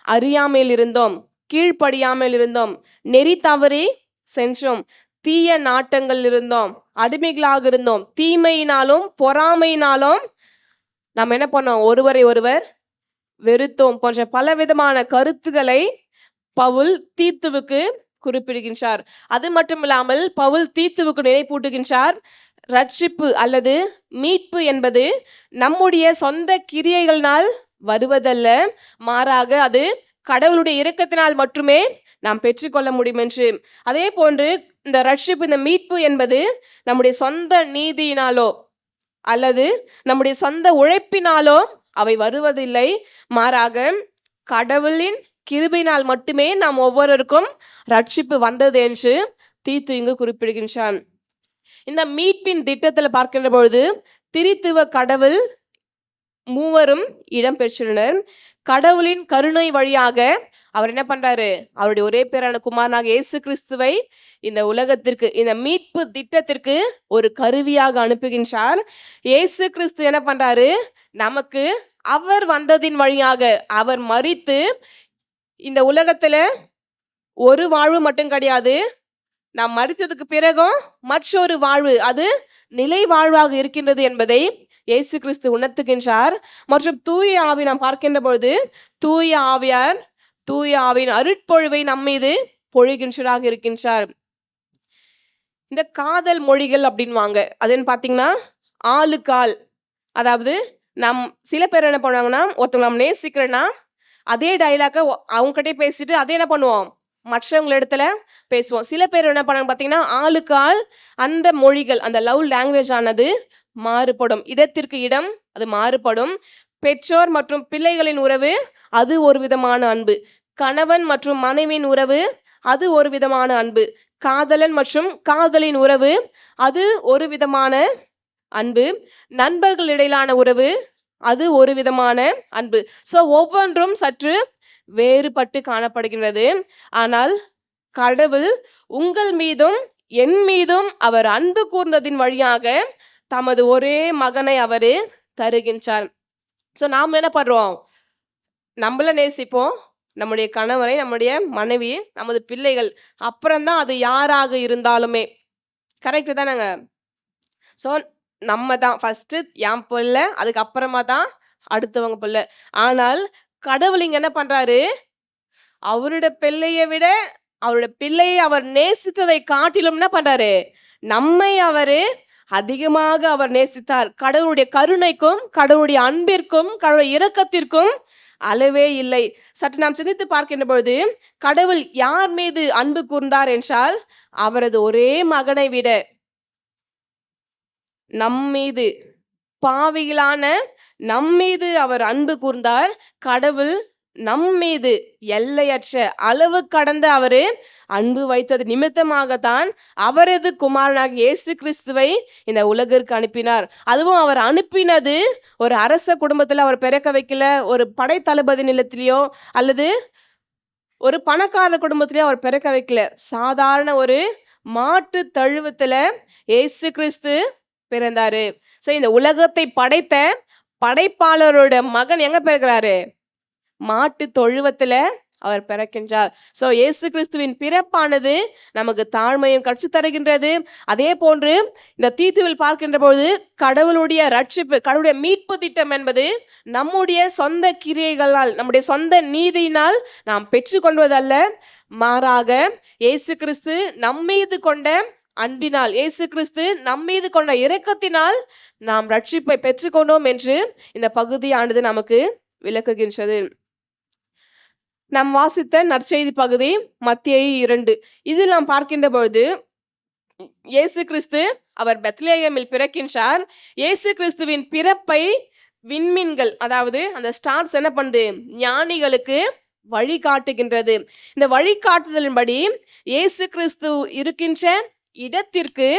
அறியாமையில் இருந்தோம், கீழ்ப்படியாமல் இருந்தோம், நெறி தவறி சென்றோம், தீய நாட்டங்கள் இருந்தோம், அடிமைகளாக இருந்தோம், தீமையினாலும் பொறாமையினாலும் நாம் என்ன பண்ணோம், ஒருவரை ஒருவர் வெறுத்தோம் போன்ற பலவிதமான கருத்துக்களை பவுல் தீத்துவுக்கு குறிப்பிடுகின்றார். அது மட்டுமில்லாமல் பவுல் தீத்துவுக்கு நினைப்பூட்டுகின்றார், ரட்சிப்பு அல்லது மீட்பு என்பது நம்முடைய சொந்த கிரியைகளினால் வருவதல்ல, மாறாக அது கடவுளுடைய இரக்கத்தினால் மட்டுமே நாம் பெற்றுக்கொள்ள முடியும் என்று. அதே போன்று இந்த ரட்சிப்பு, இந்த மீட்பு என்பது நம்முடைய சொந்த நீதியினாலோ அல்லது நம்முடைய சொந்த உழைப்பினாலோ அவை வருவதில்லை, மாறாக கடவுளின் கிருபையினால் மட்டுமே நாம் ஒவ்வொருவருக்கும் ரட்சிப்பு வந்தது என்று தீத்து இங்கு குறிப்பிடுகின்றான். இந்த மீட்பின் திட்டத்தில் பார்க்கின்ற பொழுது திரித்துவ கடவுள் மூவரும் இடம் பெற்றுள்ளனர். கடவுளின் கருணை வழியாக அவர் என்ன பண்றாரு, அவருடைய ஒரே பேரான குமாரனாக இயேசு கிறிஸ்துவை இந்த உலகத்திற்கு, இந்த மீட்பு திட்டத்திற்கு ஒரு கருவியாக அனுப்புகின்றார். இயேசு கிறிஸ்து என்ன பண்றாரு, நமக்கு அவர் வந்ததின் வழியாக அவர் மரித்து இந்த உலகத்துல ஒரு வாழ்வு மட்டும் கிடையாது, நாம் மரித்ததுக்கு பிறகும் மற்றொரு வாழ்வு, அது நிலை வாழ்வாக இருக்கின்றது என்பதை இயேசு கிறிஸ்து உணர்த்துகின்றார். மற்றும் தூய ஆவி நாம் பார்க்கின்ற பொழுது தூய ஆவியார் தூய ஆவியின் அருட்பொழிவை நம்மீது பொழிகின்றாராக இருக்கின்றார். இந்த காதல் மொழிகள் அப்படின்வாங்க, அதுன்னு பார்த்தீங்கன்னா ஆளுக்கால், அதாவது நம் சில பேர் என்ன பண்ணுவாங்கன்னா, ஒருத்தவங்க நம்ம நேசிக்கிறேன்னா அதே டைலாக அவங்ககிட்டே பேசிட்டு அதே என்ன பண்ணுவோம், மற்றவங்க இடத்துல பேசுவோம். சில பேர் என்ன பண்ணாங்க பார்த்தீங்கன்னா, ஆளுக்கு ஆள் அந்த மொழிகள், அந்த லவ் லாங்குவேஜ் ஆனது மாறுபடும், இடத்திற்கு இடம் அது மாறுபடும். பெற்றோர் மற்றும் பிள்ளைகளின் உறவு அது ஒரு விதமான அன்பு, கணவன் மற்றும் மனைவியின் உறவு அது ஒரு விதமான அன்பு, காதலன் மற்றும் காதலின் உறவு அது ஒரு விதமான அன்பு, நண்பர்கள் இடையிலான உறவு அது ஒரு விதமான அன்பு. ஸோ ஒவ்வொன்றும் சற்று வேறுபட்டு காணப்படுகின்றது. ஆனால் கடவுள் உங்கள் மீதும் என் மீதும் அவர் அன்பு கூர்ந்ததின் வழியாக தமது ஒரே மகனை அவர் தருகின்றார். ஸோ நாம் என்ன பண்றோம், நம்மள நேசிப்போம், நம்முடைய கணவரை, நம்முடைய மனைவி, நமது பிள்ளைகள், அப்புறம்தான் அது யாராக இருந்தாலுமே. கரெக்டு தானேங்க? ஸோ நம்ம தான் ஃபர்ஸ்ட் என் பிள்ளை, அதுக்கப்புறமா தான் அடுத்தவங்க பிள்ளை. ஆனால் கடவுள் இங்க என்ன பண்றாரு, அவருடைய பிள்ளையை விட அவருடைய பிள்ளையை அவர் நேசித்ததை காட்டிலும் என்ன பண்றாரு, நம்மை அவரு அதிகமாக அவர் நேசித்தார். கடவுளுடைய கருணைக்கும் கடவுளுடைய அன்பிற்கும் கடவுளுடைய இரக்கத்திற்கும் அளவே இல்லை. சற்று நாம் சிந்தித்து பார்க்கின்ற பொழுது கடவுள் யார் மீது அன்பு கூர்ந்தார் என்றால் அவரது ஒரே மகனை விட நம்மீது, பாவிகளான நம்மீது அவர் அன்பு கூர்ந்தார். கடவுள் நம்மீது எல்லையற்ற அளவு கடந்த அவரு அன்பு வைத்தது நிமித்தமாகத்தான் அவரது குமாரனாக இயேசு கிறிஸ்துவை இந்த உலகிற்கு அனுப்பினார். அதுவும் அவர் அனுப்பினது ஒரு அரச குடும்பத்துல அவர் பிறக்க வைக்கல, ஒரு படை தளபதி நிலத்திலேயோ அல்லது ஒரு பணக்கார குடும்பத்திலேயோ அவர் பிறக்க வைக்கல. சாதாரண ஒரு மாட்டு தழுவத்துல இயேசு கிறிஸ்து பிறந்தாரு. சோ இந்த உலகத்தை படைத்த படைப்பாளரோட மகன் எங்க பிறக்கிறாரு? மாட்டு தொழுவத்துல அவர் பிறக்கின்றார். சோ இயேசு கிறிஸ்துவின் பிறப்பானது நமக்கு தாழ்மையும் கற்றுத் தருகின்றது. அதே போன்று இந்த தீத்துவில் பார்க்கின்ற பொழுது கடவுளுடைய ரட்சிப்பு, கடவுளுடைய மீட்பு திட்டம் என்பது நம்முடைய சொந்த கிரியைகளால், நம்முடைய சொந்த நீதியினால் நாம் பெற்றுக்கொள்வதல்ல, மாறாக இயேசு கிறிஸ்து நம்மீது கொண்ட அன்பினால், இயேசு கிறிஸ்து நம்மீது கொண்ட இரக்கத்தினால் நாம் ரட்சிப்பை பெற்றுக்கொண்டோம் என்று இந்த பகுதியானது நமக்கு விளக்குகின்றது. நாம் வாசித்த நற்செய்தி பகுதி மத்தேயு 2. இதில் நாம் பார்க்கின்ற பொழுது இயேசு கிறிஸ்து அவர் பெத்லகேமில் பிறக்கின்றார். இயேசு கிறிஸ்துவின் பிறப்பை விண்மீன்கள், அதாவது அந்த ஸ்டார்ஸ் என்ன பண்ணுது? ஞானிகளுக்கு வழிகாட்டுகின்றது. இந்த வழிகாட்டுதலின்படி இயேசு கிறிஸ்து இருக்கின்ற இடத்திற்கு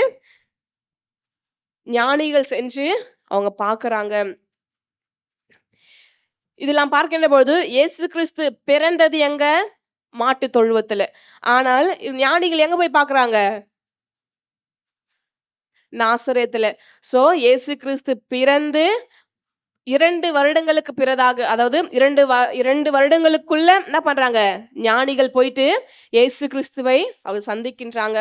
ஞானிகள் சென்று அவங்க பார்க்கறாங்க. இதெல்லாம் பார்க்கின்ற பொழுது இயேசு கிறிஸ்து பிறந்தது எங்க? மாட்டு தொழுவத்துல. ஆனால் ஞானிகள் எங்க போய் பார்க்கறாங்க? நாசரேத்துல. சோ இயேசு கிறிஸ்து பிறந்து 2 வருடங்களுக்கு பிறதாக, அதாவது 2 வருடங்களுக்குள்ள என்ன பண்றாங்க? ஞானிகள் போயிட்டு இயேசு கிறிஸ்துவை அவர் சந்திக்கின்றாங்க.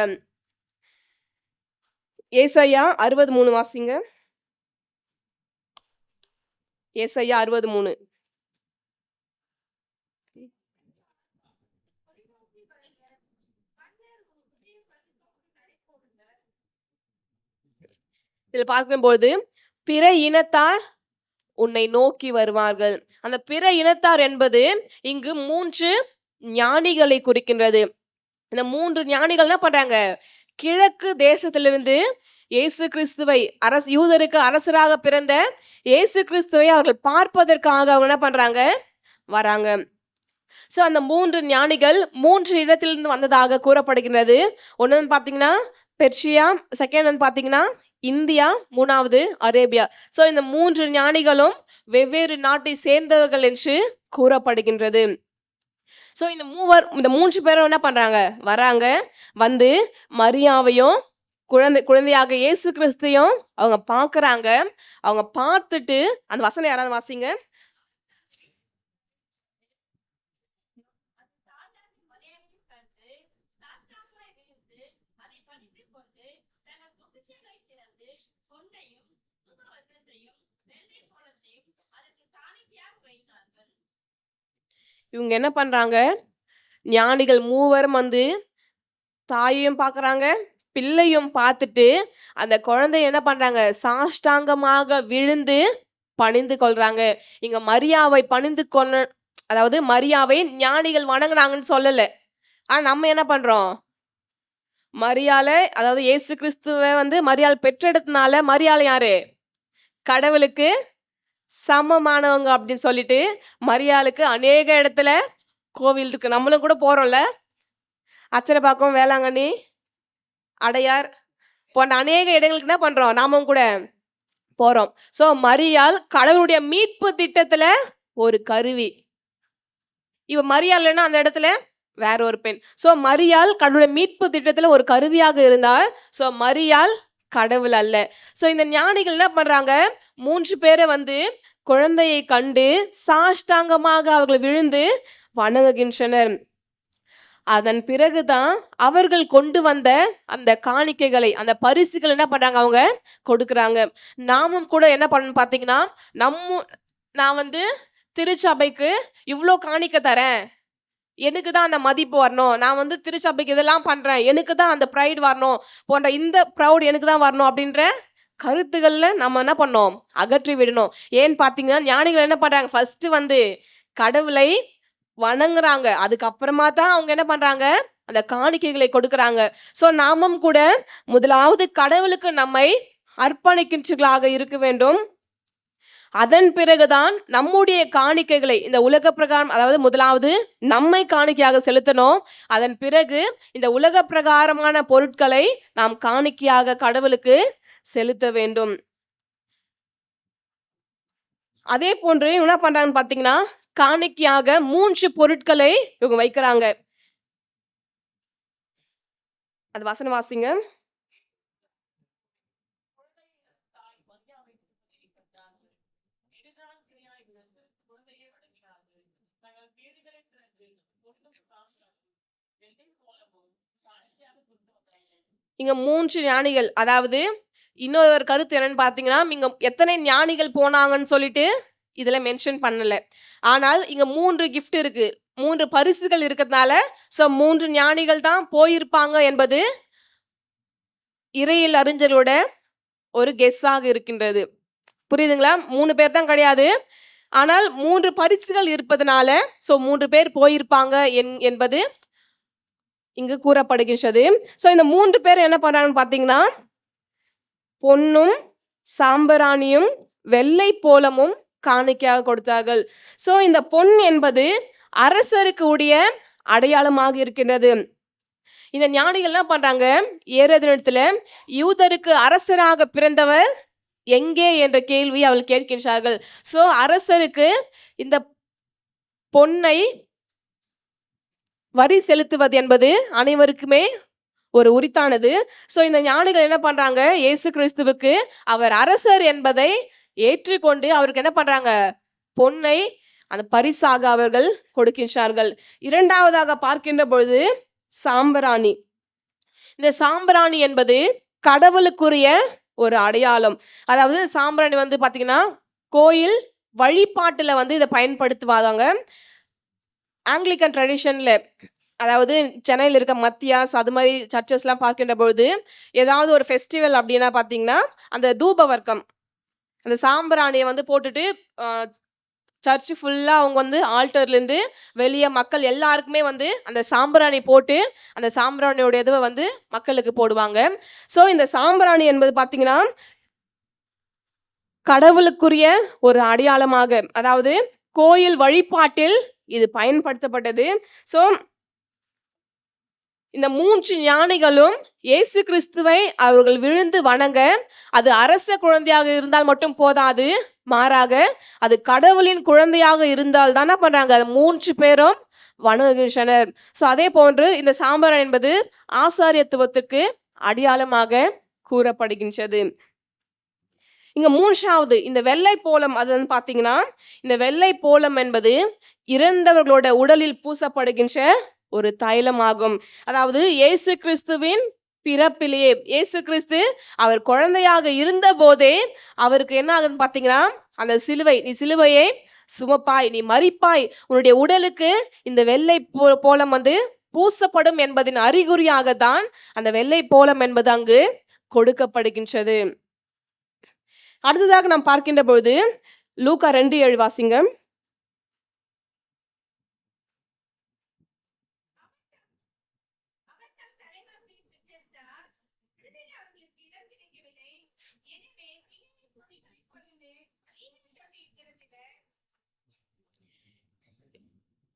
ஏசாயா 63 வாசிங்க. ஏசாயா 63. இதில் பார்க்கும்போது பிற இனத்தார் உன்னை நோக்கி வருவார்கள். அந்த பிற இனத்தார் என்பது இங்கு 3 ஞானிகளை குறிக்கின்றது. இந்த 3 ஞானிகள் என்ன பண்றாங்க? கிழக்கு தேசத்திலிருந்து இயேசு கிறிஸ்துவை, யூதருக்கு அரசராக பிறந்த இயேசு கிறிஸ்துவை அவர்கள் பார்ப்பதற்காக அவங்க என்ன பண்றாங்க? வராங்க. சோ அந்த 3 ஞானிகள் 3 இடத்திலிருந்து வந்ததாக கூறப்படுகின்றது. ஒன்னு பாத்தீங்கன்னா பெர்ஷியா, செகண்ட் வந்து பாத்தீங்கன்னா இந்தியா, 3வது அரேபியா. சோ இந்த 3 ஞானிகளும் வெவ்வேறு நாட்டை சேர்ந்தவர்கள் என்று கூறப்படுகின்றது. சோ இந்த 3 பேரும் என்ன பண்றாங்க? வராங்க. வந்து மரியாவையும் குழந்தையாக இயேசு கிறிஸ்தையும் அவங்க பார்க்கறாங்க. அவங்க பார்த்துட்டு அந்த வசனம் யாராவது வாசிங்க. இவங்க என்ன பண்றாங்க? ஞானிகள் 3 வந்து தாயையும் பார்க்கறாங்க, பிள்ளையும் பார்த்துட்டு அந்த குழந்தைய என்ன பண்றாங்க? சாஷ்டாங்கமாக விழுந்து பணிந்து கொள்றாங்க. இங்க மரியாவை பணிந்து கொள்ள, அதாவது மரியாவை ஞானிகள் வணங்குனாங்கன்னு சொல்லல. ஆனா நம்ம என்ன பண்றோம்? மரியாள, அதாவது இயேசு கிறிஸ்துவை வந்து மரியாள் பெற்றெடுத்தனால மரியாள் யாரு? கடவுளுக்கு சமமானவங்க அப்படின்னு சொல்லிட்டு மரியாளுக்கு அநேக இடத்துல கோவில் இருக்கு. நம்மளும் கூட போறோம்ல, அச்சரப்பாக்கம், வேளாங்கண்ணி, அடையார் போன்ற அநேக இடங்களுக்கு என்ன பண்றோம்? நாமும் கூட போறோம். சோ மரியாள் கடவுளுடைய மீட்பு திட்டத்துல ஒரு கருவி. இவ மரியாள்னா அந்த இடத்துல வேற ஒரு பெண். சோ மரியாள் கடவுளுடைய மீட்பு திட்டத்துல ஒரு கருவியாக இருந்தால், சோ மரியாள் கடவுள் அல்ல. சோ இந்த ஞானிகள் என்ன பண்றாங்க? 3 பேரை வந்து குழந்தையை கண்டு சாஷ்டாங்கமாக அவர்கள் விழுந்து வணங்குகின்றனர். அதன் பிறகுதான் அவர்கள் கொண்டு வந்த அந்த காணிக்கைகளை, அந்த பரிசுகள் என்ன பண்றாங்க? அவங்க கொடுக்குறாங்க. நாமும் கூட என்ன பண்ணணும் பாத்தீங்கன்னா, நான் வந்து திருச்சபைக்கு இவ்வளோ காணிக்கை தரேன், எனக்கு தான் அந்த மதிப்பு வரணும், நான் வந்து திருச்சபைக்கு இதெல்லாம் பண்றேன், எனக்கு தான் அந்த ப்ரைட் வரணும், போன்ற இந்த ப்ரௌட் எனக்கு தான் வரணும் அப்படின்ற கருத்துக்கள்ல நம்ம என்ன பண்ணோம்? அகற்றி விடணும். ஏன்னு பாத்தீங்கன்னா ஞானிகள் என்ன பண்றாங்க? ஃபர்ஸ்ட் வந்து கடவுளை வணங்குறாங்க. அதுக்கப்புறமா தான் அவங்க என்ன பண்றாங்க, அந்த காணிக்கைகளை கொடுக்கறாங்க. ஸோ நாமும் கூட முதலாவது கடவுளுக்கு நம்மை அர்ப்பணிக்கின்றவர்களாக இருக்க வேண்டும். அதன் பிறகுதான் நம்முடைய காணிக்கைகளை இந்த உலக பிரகாரம், அதாவது முதலாவது நம்மை காணிக்கையாக செலுத்தணும். அதன் பிறகு இந்த உலக பிரகாரமான பொருட்களை நாம் காணிக்கையாக கடவுளுக்கு செலுத்த வேண்டும். அதே போன்று என்ன பண்றாங்கன்னு பாத்தீங்கன்னா, காணிக்கையாக 3 பொருட்களை இவங்க வைக்கிறாங்க. அது வசனம் வாசிங்க. இங்க 3 ஞானிகள், அதாவது இன்னொரு கருத்து என்னன்னு பாத்தீங்கன்னா, இங்க எத்தனை ஞானிகள் போனாங்கன்னு சொல்லிட்டு இதுல மென்ஷன் பண்ணல. ஆனால் இங்க 3 கிஃப்ட் இருக்கு, 3 பரிசுகள் இருக்கிறதுனால சோ 3 ஞானிகள் தான் போயிருப்பாங்க என்பது இறையியல் அறிஞர்களோட ஒரு கெஸ்ஸாக இருக்கின்றது. புரியுதுங்களா? 3 பேர் தான் கிடையாது. ஆனால் 3 பரிசுகள் இருப்பதனால சோ 3 பேர் போயிருப்பாங்க என்பது இங்கு கூறப்படுகின்றது. சோ இந்த 3 பேர் என்ன பண்றாங்கன்னு பாத்தீங்கன்னா, பொன்னும் சாம்பிராணியும் வெள்ளை போலமும் காணிக்கையாக கொடுத்தார்கள். சோ இந்த பொன் என்பது அரசருக்கு உடைய அடையாளமாக இருக்கின்றது. இந்த ஞானிகள் என்ன பண்றாங்க, ஏரோது இடத்துல யூதருக்கு அரசராக பிறந்தவர் எங்கே என்ற கேள்வி அவள் கேட்கின்றார்கள். சோ அரசருக்கு இந்த பொன்னை வரி செலுத்துவது என்பது அனைவருக்குமே ஒரு உரித்தானது. சோ இந்த ஞானிகள் என்ன பண்றாங்க, இயேசு கிறிஸ்துவுக்கு அவர் அரசர் என்பதை ஏற்றுக்கொண்டு அவருக்கு என்ன பண்றாங்க, பொன்னை அந்த பரிசாக அவர்கள் கொடுக்கின்றார்கள். இரண்டாவதாக பார்க்கின்ற பொழுது சாம்பிராணி. இந்த சாம்பிராணி என்பது கடவுளுக்குரிய ஒரு அடையாளம். அதாவது சாம்பிராணி வந்து பாத்தீங்கன்னா கோயில் வழிபாட்டுல வந்து இதை பயன்படுத்துவாங்க. ஆங்கிலிக்கன் ட்ரெடிஷன்ல, அதாவது சென்னையில் இருக்க மத்தியாஸ் அது மாதிரி சர்ச்சஸ்லாம் பார்க்கின்ற பொழுது ஏதாவது ஒரு ஃபெஸ்டிவல் அப்படின்னா பார்த்தீங்கன்னா அந்த தூப வர்க்கம், அந்த சாம்பிராணியை வந்து போட்டுட்டு சர்ச் ஃபுல்லாக அவங்க வந்து ஆல்டர்லேருந்து வெளியே மக்கள் எல்லாருக்குமே வந்து அந்த சாம்பிராணி போட்டு அந்த சாம்பிராணியோட இதுவை வந்து மக்களுக்கு போடுவாங்க. ஸோ இந்த சாம்பிராணி என்பது பார்த்தீங்கன்னா கடவுளுக்குரிய ஒரு அடையாளமாக, அதாவது கோயில் வழிபாட்டில் இது பயன்படுத்தப்பட்டது. ஸோ இந்த 3 ஞானிகளும் இயேசு கிறிஸ்துவை அவர்கள் விழுந்து வணங்க, அது அரச குழந்தையாக இருந்தால் மட்டும் போதாது, மாறாக அது கடவுளின் குழந்தையாக இருந்தால் தானே பண்றாங்க, அது 3 பேரும் வணங்குகின்றனர். ஸோ அதே போன்று இந்த சாம்பிராணி என்பது ஆசாரியத்துவத்துக்கு அடையாளமாக கூறப்படுகின்றது. இங்க 3வது இந்த வெள்ளை போலம், அது வந்து பாத்தீங்கன்னா இந்த வெள்ளை போலம் என்பது இறந்தவர்களோட உடலில் பூசப்படுகின்ற ஒரு தைலமாகும். அதாவது இயேசு கிறிஸ்துவின் பிறப்பிலேயே, இயேசு கிறிஸ்து அவர் குழந்தையாக இருந்த போதே அவருக்கு என்ன ஆகுதுன்னு பாத்தீங்கன்னா, அந்த சிலுவை, நீ சிலுவையை சுமப்பாய், நீ மரிப்பாய், உன்னுடைய உடலுக்கு இந்த வெள்ளை போலம் வந்து பூசப்படும் என்பதின் அறிகுறியாக தான் அந்த வெள்ளை போலம் என்பது அங்கு கொடுக்கப்படுகின்றது. அடுத்ததாக நாம் பார்க்கின்ற பொழுது லூக்கா 2:7 வாசிங்க.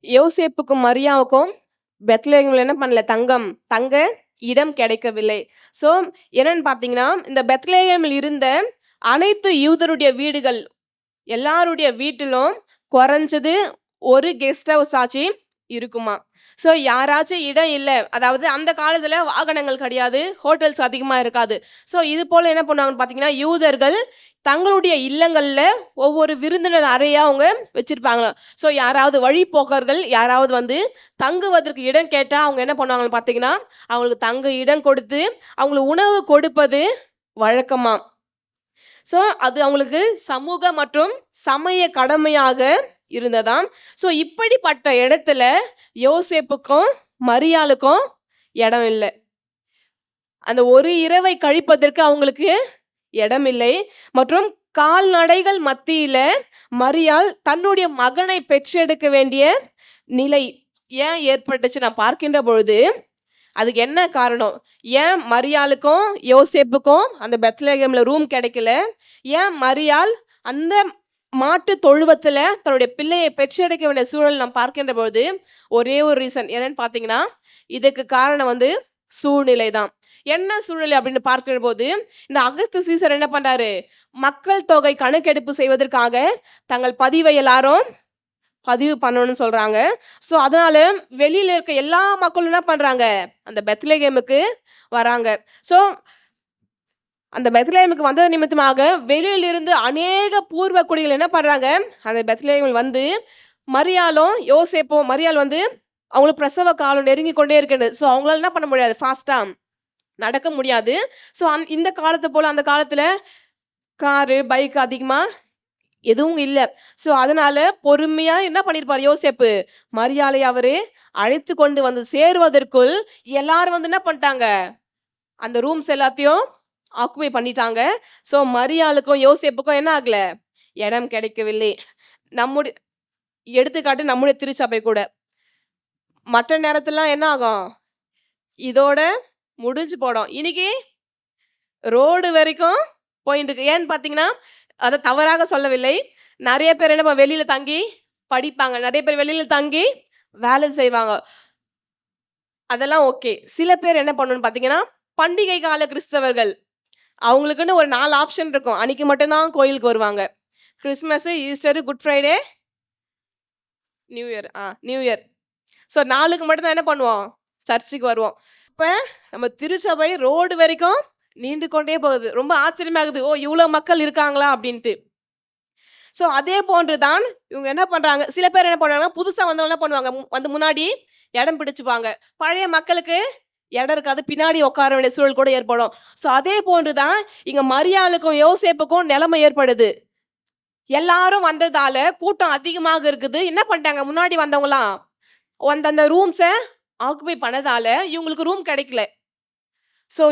யோசேப்புக்கும் மரியாவுக்கும் பெத்லகேமில் என்ன பண்ணல, தங்க இடம் கிடைக்கவில்லை. ஸோ என்னன்னு பார்த்தீங்கன்னா, இந்த பெத்லகேமில் இருந்த அனைத்து யூதருடைய வீடுகள் எல்லாருடைய வீட்டிலும் குறைஞ்சது ஒரு கெஸ்ட் ஹவுஸ் ஆச்சு இருக்குமா. ஸோ யாராச்சும் இடம் இல்லை, அதாவது அந்த காலத்தில் வாகனங்கள் கிடையாது, ஹோட்டல்ஸ் அதிகமாக இருக்காது. ஸோ இது போல் என்ன பண்ணுவாங்கன்னு பார்த்தீங்கன்னா, யூதர்கள் தங்களுடைய இல்லங்களில் ஒவ்வொரு விருந்தினர் அறையா அவங்க வச்சிருப்பாங்க. ஸோ யாராவது வழிபோக்கர்கள் யாராவது வந்து தங்குவதற்கு இடம் கேட்டால் அவங்க என்ன பண்ணுவாங்கன்னு பார்த்தீங்கன்னா, அவங்களுக்கு தங்க இடம் கொடுத்து அவங்களுக்கு உணவு கொடுப்பது வழக்கமா. ஸோ அது அவங்களுக்கு சமூக மற்றும் சமய கடமையாக இருந்ததாம். ஸோ இப்படிப்பட்ட இடத்துல யோசேப்புக்கும் மரியாளுக்கும் இடம் இல்லை, அந்த ஒரு இரவை கழிப்பதற்கு அவங்களுக்கு இடம் இல்லை. மற்றும் கால்நடைகள் மத்தியில மரியாள் தன்னுடைய மகனை பெற்றெடுக்க வேண்டிய நிலை ஏன் ஏற்பட்டுச்சு நான் பார்க்கின்ற பொழுது அதுக்கு என்ன காரணம்? ஏன் மரியாளுக்கும் யோசேப்புக்கும் அந்த பெத்லகேம்ல ரூம் கிடைக்கல? ஏன் மரியாள் அந்த மாட்டு தொழுவத்துல தன்னுடைய பிள்ளையை பெற்றெடுக்க வேண்டிய சூழல் நாம் பார்க்கின்ற பொழுது ஒரே ஒரு ரீசன் என்னன்னு பார்த்தீங்கன்னா, இதுக்கு காரணம் சூழ்நிலை தான். என்ன சூழ்நிலை அப்படின்னு பார்க்கிற போது இந்த அகஸ்து சீசர் என்ன பண்றாரு? மக்கள் தொகை கணக்கெடுப்பு செய்வதற்காக தங்கள் பதிவை எல்லாரும் பதிவு பண்ணணும்னு சொல்றாங்க. ஸோ அதனால வெளியில இருக்க எல்லா மக்களும் என்ன பண்றாங்க? அந்த பெத்லகேமுக்கு வராங்க. ஸோ அந்த பெத்லகேமுக்கு வந்தது நிமித்தமாக வெளியிலிருந்து அநேக பூர்வ குடிகள் என்ன பண்றாங்க? அந்த பெத்லகேமில் வந்து மரியாளும் யோசேப்பும் மரியாள் அவங்களுக்கு பிரசவ காலம் நெருங்கி கொண்டே இருக்கிறது. ஸோ அவங்களால என்ன பண்ண முடியாது? ஃபாஸ்டா நடக்க முடியாது. ஸோ இந்த காலத்தை போல அந்த காலத்துல காரு பைக் அதிகமா எதுவும் இல்லை. ஸோ அதனால பொறுமையா என்ன பண்ணியிருப்பார் யோசேப்பு? மரியாளை அவரு அழைத்து கொண்டு வந்து சேருவதற்குள் எல்லாரும் என்ன பண்ணிட்டாங்க? அந்த ரூம்ஸ் எல்லாத்தையும் ஆக்குபை பண்ணிட்டாங்க. ஸோ மரியாளுக்கும் யோசேப்புக்கும் என்ன ஆகல? இடம் கிடைக்கவில்லை. நம்முடைய எடுத்துக்காட்டு நம்முடைய திருச்சபை கூட மற்ற நேரத்துலாம் என்ன ஆகும்? இதோட முடிஞ்சு போடும். இன்னைக்கு ரோடு வரைக்கும் போயிட்டு இருக்கு. ஏன்னு பார்த்தீங்கன்னா, அதை தவறாக சொல்லவில்லை. நிறைய பேர் என்ன வெளியில தங்கி படிப்பாங்க, நிறைய பேர் வெளியில தங்கி வேலை செய்வாங்க, அதெல்லாம் ஓகே. சில பேர் என்ன பண்ணணும்னு பார்த்தீங்கன்னா, பண்டிகை கால கிறிஸ்தவர்கள் அவங்களுக்குன்னு ஒரு 4 ஆப்ஷன் இருக்கும். அன்னைக்கு மட்டும்தான் கோயிலுக்கு வருவாங்க. Christmas, Easter, Good Friday, New Year. So 4க்கு மட்டும்தான் என்ன பண்ணுவோம்? சர்ச்சுக்கு வருவோம். இப்போ நம்ம திருச்சபை ரோடு வரைக்கும் நீண்டு கொண்டே போகுது. ரொம்ப ஆச்சரியமாகுது. ஓ, இவ்வளோ மக்கள் இருக்காங்களா அப்படின்ட்டு. ஸோ அதே போன்று தான் இவங்க என்ன பண்ணுறாங்க? சில பேர் என்ன பண்ணுவாங்க? புதுசாக வந்தவங்க என்ன பண்ணுவாங்க? முன்னாடி இடம் பிடிச்சுப்பாங்க. பழைய மக்களுக்கு இடம் இருக்காது, பின்னாடி உட்கார வேண்டிய சூழல் கூட ஏற்படும். ஸோ அதே போன்று தான் இங்கே மரியாளுக்கும் யோசேப்புக்கும் நிலைமை ஏற்படுது. எல்லாரும் வந்ததால கூட்டம் அதிகமாக இருக்குது. என்ன பண்ணிட்டாங்க? முன்னாடி வந்தவங்களாம் அந்த ரூம்ஸை ஆக்குபை பண்ணதால இவங்களுக்கு ரூம் கிடைக்கல. ஸோ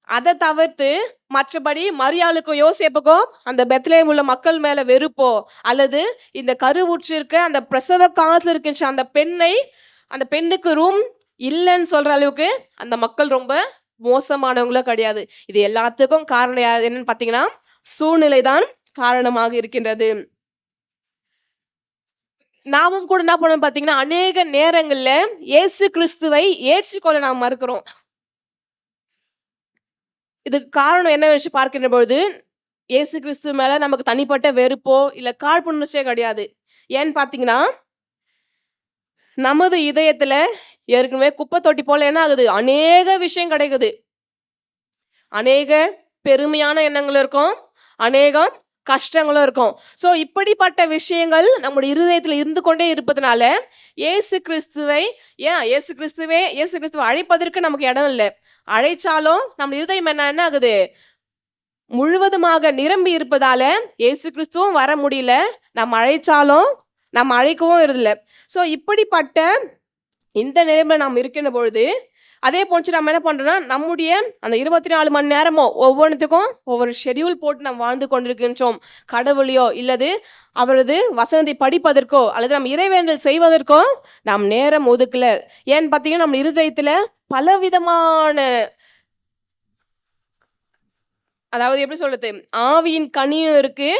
அதை தவிர்த்து மற்றபடி மரியாளுக்கும் யோசேப்புக்கும் அந்த பெத்லகேம் உள்ள மக்கள் மேல வெறுப்போ அல்லது இந்த கருவுற்றிருக்க அந்த பிரசவ காலத்தில் இருக்கின்ற அந்த பெண்ணுக்கு ரூம் இல்லைன்னு சொல்ற அளவுக்கு அந்த மக்கள் ரொம்ப மோசமானவங்களும் கிடையாது. இது எல்லாத்துக்கும் காரணம் என்னன்னு பார்த்தீங்கன்னா, சூழ்நிலை தான் காரணமாக இருக்கின்றது. நாமும் கூட என்ன பண்ணணும் பார்த்தீங்கன்னா, அநேக நேரங்கள்ல இயேசு கிறிஸ்துவை ஏற்றுக்கொள்ள நாம் மறுக்கிறோம். இதுக்கு காரணம் என்ன வச்சு பார்க்கின்ற பொழுது, இயேசு கிறிஸ்து மேல நமக்கு தனிப்பட்ட வெறுப்போ இல்ல காழ்ப்புணர்ச்சியே கிடையாது. ஏன்னு பார்த்தீங்கன்னா, நமது இதயத்துல ஏற்கனவே குப்பை தொட்டி போல என்ன ஆகுது? அநேக விஷயம் கிடைக்குது. அநேக பெருமையான எண்ணங்கள் இருக்கும், அநேகம் கஷ்டங்களும் இருக்கும். ஸோ இப்படிப்பட்ட விஷயங்கள் நம்முடைய இருதயத்துல இருந்து கொண்டே இருப்பதனால இயேசு கிறிஸ்துவை அழைப்பதற்கு நமக்கு இடம் இல்லை. அழைச்சாலும் நம்ம இருதயம் என்ன ஆகுது? முழுவதுமாக நிரம்பி இருப்பதால இயேசு கிறிஸ்துவும் வர முடியல, நம்ம அழைச்சாலும் நம்ம அழைக்கவும் இல்லை. ஸோ இப்படிப்பட்ட இந்த நிலைமையில நாம் இருக்கின்ற பொழுது அதே போன்று நம்ம என்ன பண்றோம்னா, நம்முடைய அந்த 24 மணி நேரமும் ஒவ்வொன்றுத்துக்கும் ஒவ்வொரு ஷெடியூல் போட்டு நம்ம வாழ்ந்து கொண்டிருக்கின்றோம். கடவுளையோ இல்லது அவரது வசனத்தை படிப்பதற்கோ அல்லது நம்ம இறைவேண்டல் செய்வதற்கோ நாம் நேரம் ஒதுக்கல. ஏன்னு பார்த்தீங்கன்னா, நம்ம இருதயத்துல பலவிதமான, அதாவது எப்படி சொல்றது, ஆவியின் கனியும் இருக்கு,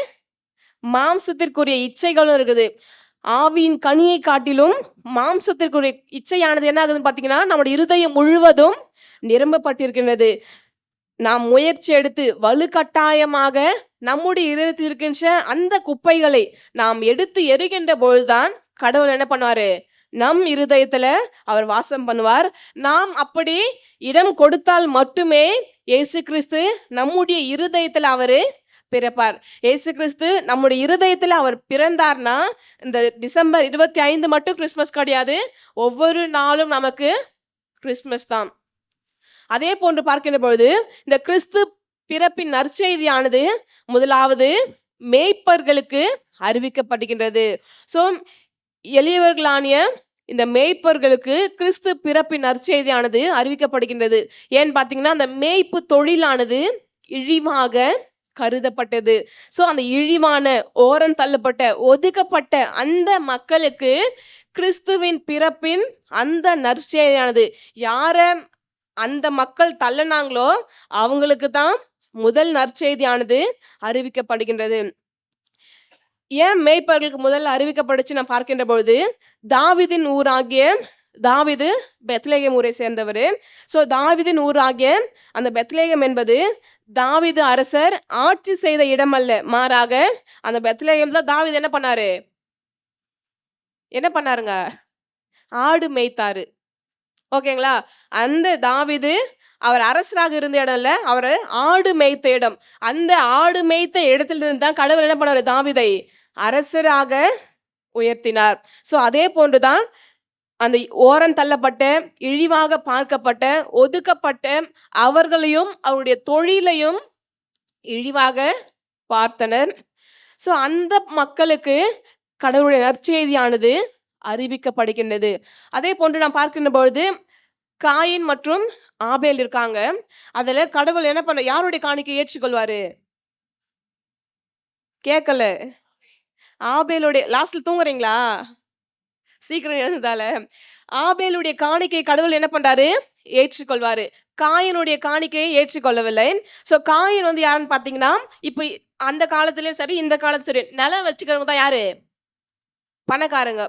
மாம்சத்திற்குரிய இச்சைகளும் இருக்குது. ஆவியின் கனியை காட்டிலும் மாம்சத்திற்குரிய இச்சையானது என்ன ஆகுதுன்னு பார்த்தீங்கன்னா, நம்முடைய இருதயம் முழுவதும் நிரம்பப்பட்டிருக்கின்றது. நாம் முயற்சி எடுத்து வலுக்கட்டாயமாக நம்முடைய இருதயத்தில் இருக்கின்ற அந்த குப்பைகளை நாம் எடுத்து எறிகின்ற பொழுதுதான் கடவுள் என்ன பண்ணுவாரு? நம் இருதயத்துல அவர் வாசம் பண்ணுவார். நாம் அப்படி இடம் கொடுத்தால் மட்டுமே இயேசு கிறிஸ்து நம்முடைய இருதயத்துல அவரு பிறப்பார். இயேசு கிறிஸ்து நம்முடைய இருதயத்துல அவர் பிறந்தார்னா, இந்த டிசம்பர் 25 மட்டும் கிறிஸ்மஸ் கிடையாது, ஒவ்வொரு நாளும் நமக்கு கிறிஸ்மஸ் தான். அதே போன்று பார்க்கின்ற பொழுது இந்த கிறிஸ்து பிறப்பின் நற்செய்தியானது முதலாவது மேய்ப்பர்களுக்கு அறிவிக்கப்படுகின்றது. ஸோ எளியவர்களானிய இந்த மேய்ப்பர்களுக்கு கிறிஸ்து பிறப்பின் நற்செய்தியானது அறிவிக்கப்படுகின்றது. ஏன்னு பார்த்தீங்கன்னா, அந்த மேய்ப்பு தொழிலானது இழிவாக கருதப்பட்டது. ஸோ அந்த இழிவான, ஓரம் தள்ளப்பட்ட, ஒதுக்கப்பட்ட அந்த மக்களுக்கு கிறிஸ்துவின் பிறப்பின் அந்த நற்செய்தியானது யார அந்த மக்கள் தள்ளனாங்களோ அவங்களுக்கு தான் முதல் நற்செய்தியானது அறிவிக்கப்படுகின்றது. ஏன் மேய்ப்பர்களுக்கு முதல்ல அறிவிக்கப்படுச்சு நான் பார்க்கின்ற பொழுது, தாவீதின் ஊராகிய தாவீது பெத்லெகேம் ஊரை சேர்ந்தவர். ஸோ தாவீதின் ஊராகிய அந்த பெத்லெகேம் என்பது தாவீது அரசர் ஆட்சி செய்த இடம் அல்ல, மாறாக அந்த பெத்லெகேம் தான் தாவீது என்ன பண்ணாருங்க, ஆடு மேய்த்தாரு. ஓகேங்களா? அந்த தாவீது அவர் அரசராக இருந்த இடம் இல்ல, அவர் ஆடு மேய்த்த இடம். அந்த ஆடு மேய்த்த இடத்துல இருந்து தான் கடவுள் என்ன பண்ணாரு, தாவீதை அரசராக உயர்த்தினார். ஸோ அதே போன்றுதான் அந்த ஓரம் தள்ளப்பட்ட, இழிவாக பார்க்கப்பட்ட, ஒதுக்கப்பட்ட அவர்களையும் அவருடைய தொழிலையும் இழிவாக பார்த்தனர். ஸோ அந்த மக்களுக்கு கடவுளுடைய நற்செய்தியானது அறிவிக்கப்படுகின்றது. அதே போன்று நாம் பார்க்கின்ற பொழுது காயின் மற்றும் ஆபேல் இருக்காங்க. அதுல கடவுள் என்ன பண்ண, யாருடைய காணிக்கை ஏற்றுக்கொள்வாரு? கேட்கல. ஆபேலுடைய, லாஸ்ட்ல தூங்குறீங்களா? சீக்கிரம் எழுந்ததால. ஆபேலுடைய காணிக்கை கடவுள் என்ன பண்றாரு, ஏற்றுக்கொள்வாரு. காயினுடைய காணிக்கையை ஏற்றுக்கொள்ளவில்லை. ஸோ காயின் வந்து யாருன்னு பார்த்தீங்கன்னா, இப்போ அந்த காலத்திலயும் சரி இந்த காலத்துல சரி நிலம் வச்சுக்கிறவங்க தான் யாரு, பணக்காரங்க.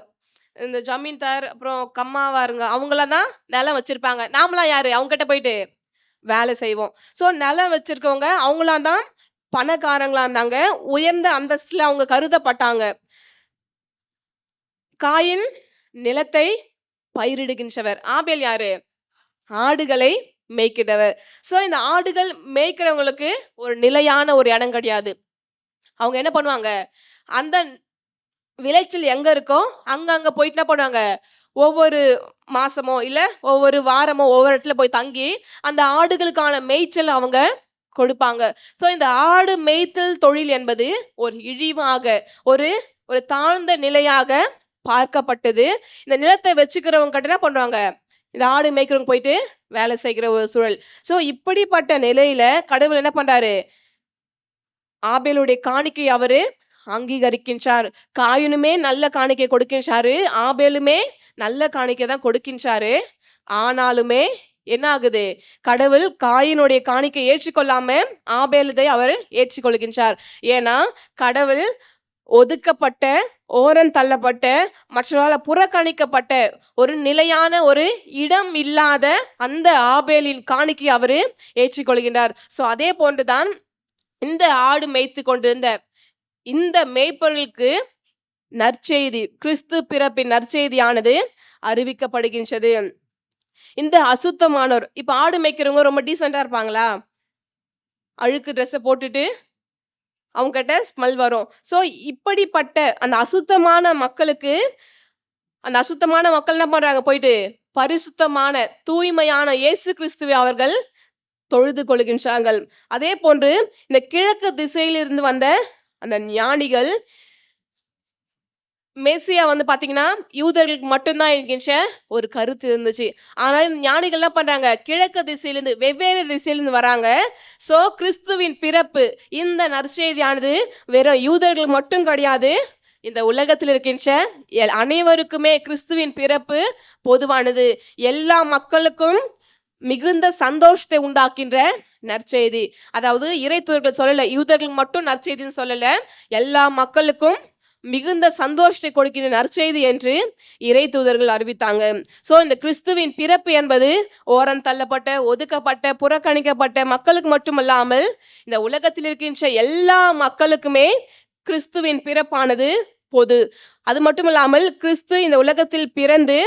இந்த ஜமீன்தார் அப்புறம் கம்மாவாருங்க அவங்களாம் தான் நிலம் வச்சிருப்பாங்க. நாமளாம் யாரு, அவங்க கிட்ட போயிட்டு வேலை செய்வோம். ஸோ நிலம் வச்சிருக்கவங்க அவங்களாம் தான் பணக்காரங்களா இருந்தாங்க, உயர்ந்த அந்தஸ்துல அவங்க கருதப்பட்டாங்க. காயின் நிலத்தை பயிரிடுகின்றவர், ஆபேல் யாரு, ஆடுகளை மேய்க்கிறவர். ஸோ இந்த ஆடுகள் மேய்க்கிறவங்களுக்கு ஒரு நிலையான ஒரு இடம் கிடையாது. அவங்க என்ன பண்ணுவாங்க, அந்த விளைச்சல் எங்க இருக்கோ அங்க போயிட்டு என்ன பண்ணுவாங்க, ஒவ்வொரு மாசமோ இல்ல ஒவ்வொரு வாரமோ ஒவ்வொரு இடத்துல போய் தங்கி அந்த ஆடுகளுக்கான மேய்ச்சல் அவங்க கொடுப்பாங்க. ஸோ இந்த ஆடு மேய்த்தல் தொழில் என்பது ஒரு இழிவாக, ஒரு ஒரு தாழ்ந்த நிலையாக பார்க்கப்பட்டது. இந்த நிலத்தை வச்சுக்கிறவங்க கிட்ட என்ன பண்ணுவாங்க, இந்த ஆடு மேய்க்கிறவங்க போயிட்டு வேலை செய்கிற ஒரு சூழல். ஸோ இப்படிப்பட்ட நிலையில கடவுள் என்ன பண்றாரு, ஆபேலுடைய காணிக்கை அவரு அங்கீகரிக்கின்றார். காயினுமே நல்ல காணிக்கை கொடுக்கின்றாரு, ஆபேலுமே நல்ல காணிக்கை தான் கொடுக்கின்றாரு. ஆனாலுமே என்ன ஆகுது, கடவுள் காயினுடைய காணிக்கை ஏற்றுக்கொள்ளாம ஆபேலுதை அவர் ஏற்றுக்கொள்கின்றார். ஏன்னா கடவுள் ஒதுக்கப்பட்ட, ஓரம் தள்ளப்பட்ட, மற்றவர்களால் புறக்கணிக்கப்பட்ட, ஒரு நிலையான ஒரு இடம் இல்லாத அந்த ஆபேலின் காணிக்கை அவரு ஏற்றுக்கொள்கின்றார். ஸோ அதே போன்றுதான் இந்த ஆடு மேய்த்து கொண்டிருந்த இந்த மேய்ப்பொருளுக்கு நற்செய்தி, கிறிஸ்து பிறப்பின் நற்செய்தியானது அறிவிக்கப்படுகின்றது. இந்த அசுத்தமானோர், இப்ப ஆடு மேய்க்கிறவங்க ரொம்ப டீசெண்டா இருப்பாங்களா? அழுக்கு ட்ரெஸ்ஸை போட்டுட்டு அவங்க கிட்ட ஸ்மெல் வரும். ஸோ இப்படிப்பட்ட அந்த அசுத்தமான மக்களுக்கு, அந்த அசுத்தமான மக்கள் என்ன பண்றாங்க, போயிட்டு பரிசுத்தமான தூய்மையான இயேசு கிறிஸ்துவை அவர்கள் தொழுது கொள்கின்றார்கள். அதே போன்று இந்த கிழக்கு திசையிலிருந்து வந்த அந்த ஞானிகள், மேசியா வந்து பாத்தீங்கன்னா யூதர்களுக்கு மட்டும்தான் இருக்கின்ற ஒரு கருத்து இருந்துச்சு. ஆனால் இந்த ஞானிகள் என்ன பண்றாங்க, கிழக்கு திசையிலிருந்து, வெவ்வேறு திசையிலிருந்து வராங்க. ஸோ கிறிஸ்துவின் பிறப்பு இந்த நற்செய்தியானது வெறும் யூதர்கள் மட்டும் கிடையாது, இந்த உலகத்தில் இருக்கின்ற அனைவருக்குமே கிறிஸ்துவின் பிறப்பு பொதுவானது. எல்லா மக்களுக்கும் மிகுந்த சந்தோஷத்தை உண்டாக்கின்ற நற்செய்தி. அதாவது இறை தூதர்கள் சொல்லல, யூதர்கள் மட்டும் நற்செய்தின்னு சொல்லல, எல்லா மக்களுக்கும் மிகுந்த சந்தோஷத்தை கொடுக்கின்ற நற்செய்தி என்று இறை தூதர்கள் அறிவித்தாங்க. ஸோ இந்த கிறிஸ்துவின் பிறப்பு என்பது ஓரம் தள்ளப்பட்ட, ஒதுக்கப்பட்ட, புறக்கணிக்கப்பட்ட மக்களுக்கு மட்டுமல்லாமல் இந்த உலகத்தில் இருக்கின்ற எல்லா மக்களுக்குமே கிறிஸ்துவின் பிறப்பானது பொது. அது மட்டுமல்லாமல் கிறிஸ்து இந்த உலகத்தில் பிறந்து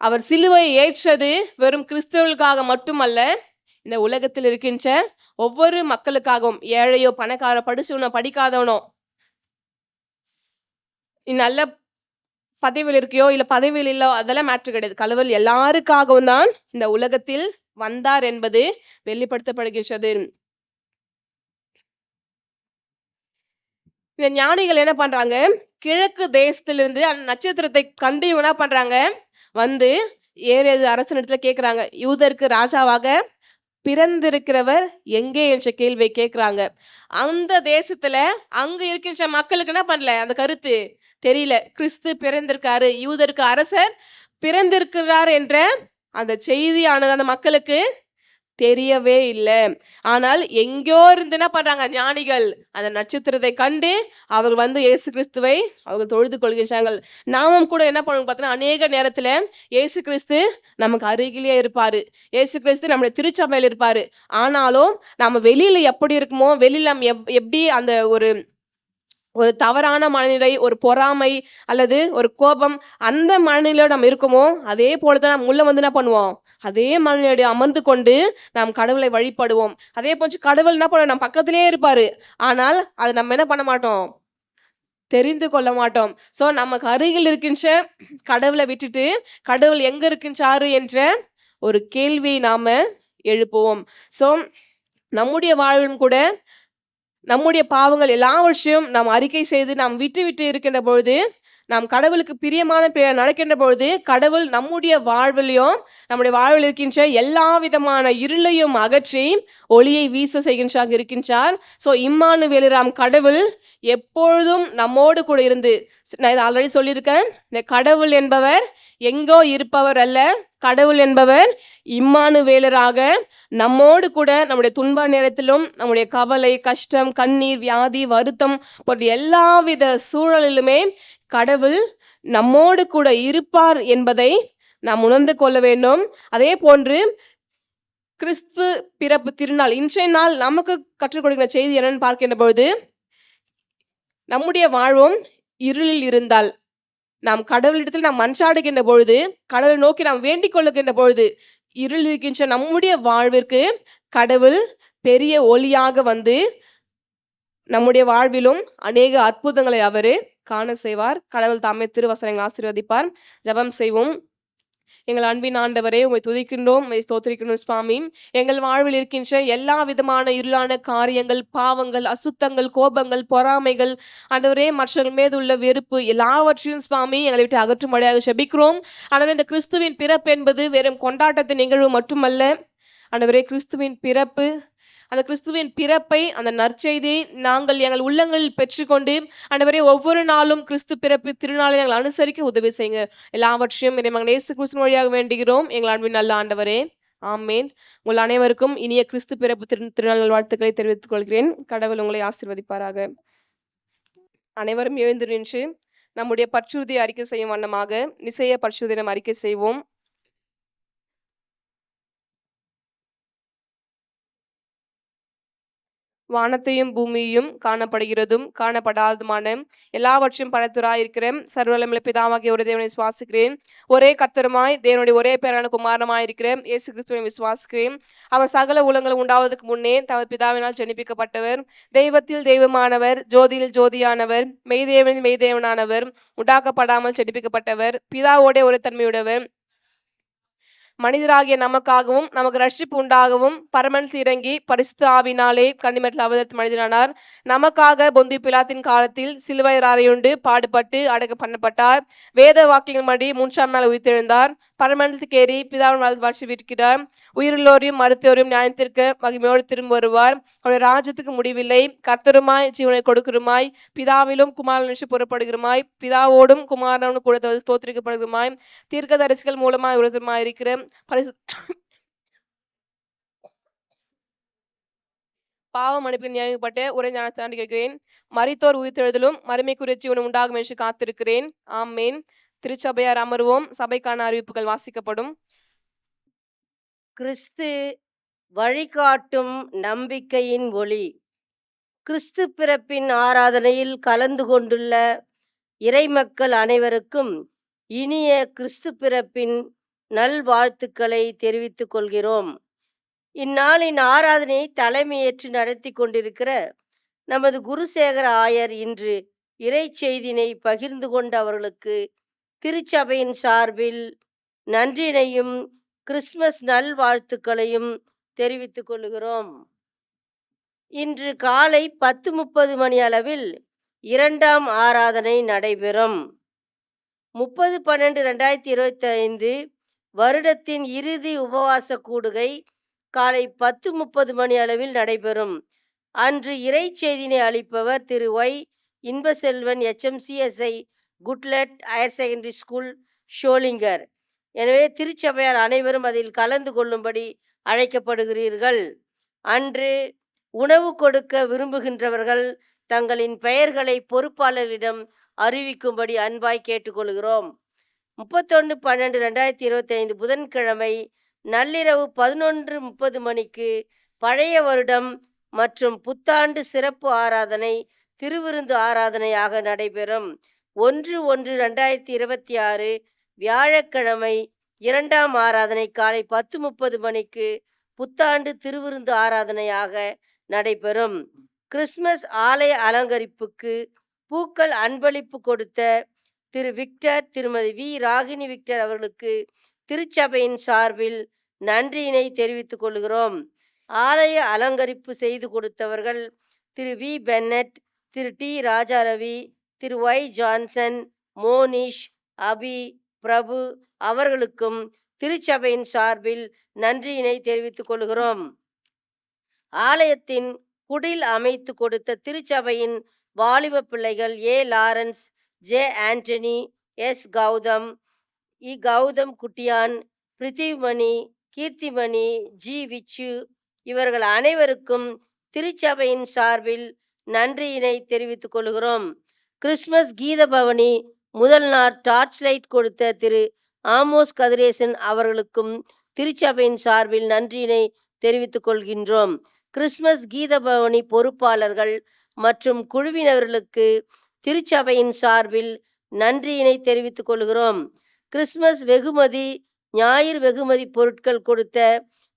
அவர் சிலுவையை ஏற்றது வெறும் கிறிஸ்தவர்களுக்காக மட்டுமல்ல, இந்த உலகத்தில் இருக்கின்ற ஒவ்வொரு மக்களுக்காகவும், ஏழையோ பணக்காரோ படிச்சவனோ படிக்காதவனோ, நீ நல்ல பதவியில் இருக்கியோ இல்ல பதவியில் இல்லோ அதெல்லாம் மேட்ரு கிடையாது. கடவுள் எல்லாருக்காகவும் தான் இந்த உலகத்தில் வந்தார் என்பது வெளிப்படுத்தப்படுகின்றது. இந்த ஞானிகள் என்ன பண்றாங்க, கிழக்கு தேசத்திலிருந்து அந்த நட்சத்திரத்தை கண்டு என்ன பண்றாங்க, வந்து ஏறேது அரசனிடத்துல கேட்குறாங்க, யூதருக்கு ராஜாவாக பிறந்திருக்கிறவர் எங்கே என்ற கேள்வியை கேட்குறாங்க. அந்த தேசத்துல அங்க இருக்கின்ற மக்களுக்கு என்ன பண்ணல, அந்த கருத்து தெரியல. கிறிஸ்து பிறந்திருக்காரு, யூதருக்கு அரசர் பிறந்திருக்கிறார் என்ற அந்த செய்தியானது அந்த மக்களுக்கு தெரியவே இல்லை. ஆனால் எங்கோ இருந்து என்ன பண்றாங்க, ஞானிகள் அந்த நட்சத்திரத்தை கண்டு அவர்கள் வந்து இயேசு கிறிஸ்துவை அவர்கள் தொழுது கொள்கின்றார்கள். நாமும் கூட என்ன பண்ணுவோம் பார்த்தீங்கன்னா, அநேக நேரத்துல இயேசு கிறிஸ்து நமக்கு அருகிலேயே இருப்பாரு, இயேசு கிறிஸ்து நம்முடைய திருச்சபையில் இருப்பாரு. ஆனாலும் நம்ம வெளியில எப்படி இருக்குமோ, வெளியில நம்ம எப்படி அந்த ஒரு தவறான மனநிலை, ஒரு பொறாமை அல்லது ஒரு கோபம், அந்த மனநிலையோட நம்ம இருக்குமோ, அதே போலதான் நம்ம உள்ள வந்து என்ன பண்ணுவோம், அதே மனநிலையோட அமர்ந்து கொண்டு நாம் கடவுளை வழிபடுவோம். அதே போச்சு கடவுள் என்ன பண்ணுவோம், நம்ம பக்கத்திலேயே இருப்பாரு. ஆனால் அது நம்ம என்ன பண்ண மாட்டோம், தெரிந்து கொள்ள மாட்டோம். ஸோ நமக்கு அருகில் இருக்கின்ற கடவுளை விட்டுட்டு கடவுள் எங்க இருக்கின்றாரு என்ற ஒரு கேள்வியை நாம எழுப்புவோம். ஸோ நம்முடைய வாழ்விலும் கூட நம்முடைய பாவங்கள் எல்லாவற்றையும் நாம் அறிக்கை செய்து நாம் விட்டு இருக்கின்ற பொழுது, நாம் கடவுளுக்கு பிரியமான நடக்கின்ற பொழுது, கடவுள் நம்முடைய வாழ்விலையும் நம்முடைய வாழ்வில் இருக்கின்ற எல்லா விதமான இருளையும் அகற்றி ஒளியை வீச செய்கின்றாங்க இருக்கின்றார். ஸோ இம்மானுவேலராம் கடவுள் எப்பொழுதும் நம்மோடு கூட இருந்து, நான் இதை ஆல்ரெடி சொல்லியிருக்கேன், இந்த கடவுள் என்பவர் எங்கோ இருப்பவர் அல்ல, கடவுள் என்பவர் இம்மானுவேலராக நம்மோடு கூட நம்முடைய துன்ப நேரத்திலும் நம்முடைய கவலை, கஷ்டம், கண்ணீர், வியாதி, வருத்தம் போன்ற எல்லாவித சூழலிலுமே கடவுள் நம்மோடு கூட இருப்பார் என்பதை நாம் உணர்ந்து கொள்ள வேண்டும். அதே போன்று கிறிஸ்து பிறப்பு திருநாள் இன்றைய நாள் நமக்கு கற்றுக் கொடுக்கிற செய்தி என்னன்னு பார்க்கின்ற பொழுது, நம்முடைய வாழ்வும் இருளில் இருந்தால், நாம் கடவுளிடத்தில் நாம் மன்றாடுகின்ற பொழுது, கடவுளை நோக்கி நாம் வேண்டிக் கொள்ளுகின்ற பொழுது, இருள் இருக்கின்ற நம்முடைய வாழ்விற்கு கடவுள் பெரிய ஒளியாக வந்து நம்முடைய வாழ்விலும் அநேக அற்புதங்களை அவரு காண செய்வார். கடவுள் தாமே திருவசனங்களை ஆசீர்வதிப்பார். ஜெபம் செய்வோம். எங்கள் அன்பின் ஆண்டவரே, உம்மை துதிக்கின்றோம், உம்மை ஸ்தோத்திரிக்கின்றோம் சுவாமி. எங்கள் வாழ்வில் இருக்கின்ற எல்லா விதமான இருளான காரியங்கள், பாவங்கள், அசுத்தங்கள், கோபங்கள், பொறாமைகள், ஆண்டவரே மற்றவர்கள் மீது உள்ள வெறுப்பு எல்லாவற்றையும் சுவாமி எங்களை விட்டு அகற்றும்படியாக ஜெபிக்கிறோம். ஆண்டவரே, இந்த கிறிஸ்துவின் பிறப்பு என்பது வெறும் கொண்டாட்டத்தின் நிகழ்வு மட்டுமல்ல. ஆண்டவரே, கிறிஸ்துவின் பிறப்பு, அந்த கிறிஸ்துவின் பிறப்பை, அந்த நற்செய்தியை நாங்கள் எங்கள் உள்ளங்களில் பெற்றுக்கொண்டு ஆண்டவரே ஒவ்வொரு நாளும் கிறிஸ்து பிறப்பு திருநாளை நாங்கள் அனுசரிக்க உதவி செய்யுங்க. எல்லாவற்றையும் இறைமகன் இயேசு கிறிஸ்து வழியாக வேண்டுகிறோம் எங்கள் அன்பின் நல்ல ஆண்டவரே, ஆமேன். உங்கள் அனைவருக்கும் இனிய கிறிஸ்து பிறப்பு திருநாள் வாழ்த்துக்களை தெரிவித்துக் கொள்கிறேன். கடவுள் உங்களை ஆசீர்வதிப்பாராக. அனைவரும் எழுந்து நின்று நம்முடைய பற்றுறுதியை அறிக்கை செய்யும் வண்ணமாக நிசைய பற்றுறுதியை நாம் அறிக்கை செய்வோம். வானத்தையும் பூமியையும் காணப்படுகிறதும் காணப்படாததுமான எல்லாவற்றையும் படைத்துராயிருக்கிற சர்வவல்லமையுள்ள பிதாவாகிய ஒரு தேவனை விசுவாசிக்கிறேன். ஒரே கர்த்தருமாய் தேவனுடைய ஒரே பேரான குமாரனாய் இருக்கிற இயேசு கிறிஸ்துவை விசுவாசிக்கிறேன். அவர் சகல உலகங்கள் உண்டாவதற்கு முன்னே தமது பிதாவினால் ஜெனிப்பிக்கப்பட்டவர், தெய்வத்தில் தெய்வமானவர், ஜோதியில் ஜோதியானவர், மெய்தேவனில் மெய்தேவனானவர், உண்டாக்கப்படாமல் ஜெனிப்பிக்கப்பட்டவர், பிதாவோட ஒரு தன்மையுடையவர், மனிதராகிய நமக்காகவும் நமக்கு ரட்சிப்பு உண்டாகவும் பரமனில் இறங்கி பரிசுத்த ஆவினாலே கன்னிமரில் அவதரித்து மனிதனானார். நமக்காக பொந்திய பிலாத்தின் காலத்தில் சிலுவையில் அறையுண்டு பாடுபட்டு அடக்க பண்ணப்பட்டார். வேத வாக்கியங்கள் படி 3ஆம் நாள் உயிர்த்தெழுந்தார். பரமனில் ஏறி பிதாவின் வளர்ச்சி விற்கிறார். உயிருள்ளோரையும் மருத்துவரையும் நியாயத்திற்கு மகிமையோடு திரும்ப வருவார். அவருடைய ராஜ்யத்துக்கு முடிவில்லை. கர்த்தருமாய் ஜீவனை கொடுக்கிறமாய் பிதாவிலும் குமாரன் நின்று புறப்படுகிறமாய் பிதாவோடும் குமாரனும் கூட ஸ்தோத்திரிக்கப்படுகிறமாய் தீர்க்கதரிசிகள் மூலமாய் உலகமாய் இருக்கிற பாவ மன்னிப்பு நியமிக்கப்பட்ட உரை ஞானத்தாண்டி கேட்கிறேன். மரித்தோர் உயிர்த்தெழுதலும் மறுமைக்குரிய ஜீவனும் உண்டாகும் என்று காத்திருக்கிறேன். ஆமேன். திருச்சபையார் அமர்வோம். சபைக்கான அறிவிப்புகள் வாசிக்கப்படும். கிறிஸ்து வழிகாட்டும் நம்பிக்கையின் ஒளி. கிறிஸ்து பிறப்பின் ஆராதனையில் கலந்து கொண்டுள்ள இறைமக்கள் அனைவருக்கும் இனிய கிறிஸ்து பிறப்பின் நல்வாழ்த்துக்களை தெரிவித்துக் கொள்கிறோம். இந்நாளின் ஆராதனையை தலைமையேற்று நடத்தி கொண்டிருக்கிற நமது குருசேகர ஆயர் இன்று இறை செய்தினை பகிர்ந்து கொண்ட அவர்களுக்கு திருச்சபையின் சார்பில் நன்றினையும் கிறிஸ்மஸ் நல்வாழ்த்துக்களையும் தெரிவித்துக் கொள்கிறோம். இன்று காலை 10:30 மணி அளவில் 2ஆம் ஆராதனை நடைபெறும். 30/12/2025 வருடத்தின் இறுதி உபவாச கூடுகை காலை 10:30 மணி அளவில் நடைபெறும். அன்று இறைச்செய்தினை அளிப்பவர் Thiru Y Inbaselvan, HMCSI Goodlet higher secondary school, Sholinghur. எனவே திருச்சபையார் அனைவரும் அதில் கலந்து கொள்ளும்படி அழைக்கப்படுகிறீர்கள். அன்று உணவு கொடுக்க விரும்புகின்றவர்கள் தங்களின் பெயர்களை பொறுப்பாளரிடம் அறிவிக்கும்படி அன்பாய் கேட்டுக்கொள்கிறோம். 31/12/2025 புதன்கிழமை நள்ளிரவு 11:30 மணிக்கு பழைய வருடம் மற்றும் புத்தாண்டு சிறப்பு ஆராதனை திருவிருந்து ஆராதனையாக நடைபெறும். 1/1/2026 வியாழக்கிழமை 2ஆம் ஆராதனை காலை 10:30 மணிக்கு புத்தாண்டு திருவிருந்து ஆராதனையாக நடைபெறும். கிறிஸ்மஸ் ஆலய அலங்கரிப்புக்கு பூக்கள் அன்பளிப்பு கொடுத்த திரு விக்டர், திருமதி வி ராகினி விக்டர் அவர்களுக்கு திருச்சபையின் சார்பில் நன்றியினை தெரிவித்துக் கொள்கிறோம். ஆலய அலங்கரிப்பு செய்து கொடுத்தவர்கள் Thiru V Bennett, Thiru T Rajaravi, Thiru Y Johnson, Monish, Abhi, Prabhu அவர்களுக்கும் திருச்சபையின் சார்பில் நன்றியினை தெரிவித்துக் கொள்கிறோம். ஆலயத்தின் குடில் அமைத்து கொடுத்த திருச்சபையின் வாலிப பிள்ளைகள் A Lawrence, J Antony, S Gautham, Gautham Kuttiyan, Prithivmani, Keerthimani, G Vichu இவர்கள் அனைவருக்கும் திருச்சபையின் சார்பில் நன்றியினை தெரிவித்துக் கொள்கிறோம். கிறிஸ்மஸ் கீத பவனி முதல் நாள் டார்ச் லைட் கொடுத்த திரு ஆமோஸ் கதிரேசன் அவர்களுக்கும் திருச்சபையின் சார்பில் நன்றியினை தெரிவித்துக் கொள்கின்றோம். கிறிஸ்மஸ் கீத பவனி பொறுப்பாளர்கள் மற்றும் குழுவினர்களுக்கு திருச்சபையின் சார்பில் நன்றியினை தெரிவித்துக் கொள்கிறோம். கிறிஸ்மஸ் வெகுமதி, ஞாயிறு வெகுமதி பொருட்கள் கொடுத்த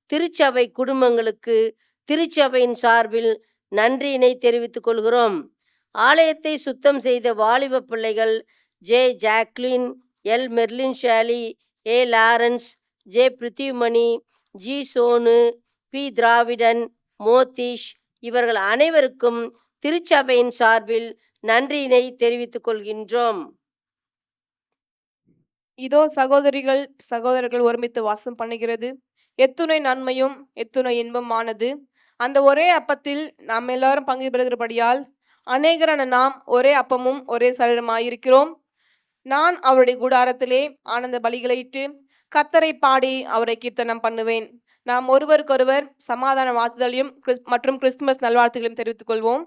திருச்சபை குடும்பங்களுக்கு திருச்சபையின் சார்பில் நன்றியினை தெரிவித்துக் கொள்கிறோம். ஆலயத்தை சுத்தம் செய்த வாலிப பிள்ளைகள் J Jacqueline, L Merlin Shali, A Lawrence, J Prithivmani, G Sonu, P Dravidan, Mothish இவர்கள் அனைவருக்கும் திருச்சபையின் சார்பில் நன்றியினை தெரிவித்துக் கொள்கின்றோம். இதோ சகோதரிகள் சகோதரர்கள் ஒருமித்து வாசம் பண்ணுகிறது. எத்துணை நன்மையும் எத்துணை இன்பமானது. அந்த ஒரே அப்பத்தில் நாம் எல்லாரும் பங்கு பெறுகிறபடியால் அநேகரான நாம் ஒரே அப்பமும் ஒரே சரீரமாயிருக்கிறோம். நான் அவருடைய கூடாரத்திலே ஆனந்த பலிகளையிட்டு கர்த்தரை பாடி அவரை கீர்த்தனம் பண்ணுவேன். நாம் ஒருவருக்கொருவர் சமாதான வாழ்த்துதலையும் மற்றும் கிறிஸ்துமஸ் நல்வாழ்த்துகளையும் தெரிவித்துக் கொள்வோம்.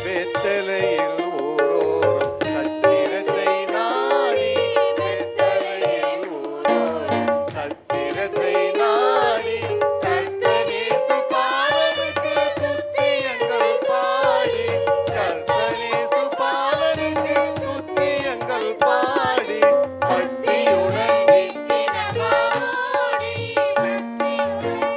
வெத்தலையில் ஓரோரும் சத்திரத்தை நாடி, வெத்தலையில் ஓரோரும் சத்திரத்தை நாடி, கர்த்தரேசு பாலனுக்கு துத்தியங்கள் பாடி, கர்த்தரேசு பாலனுக்கு துத்தியங்கள் பாடி, பக்தியுடன் நிற்கிறவாடி, பக்தியுடன்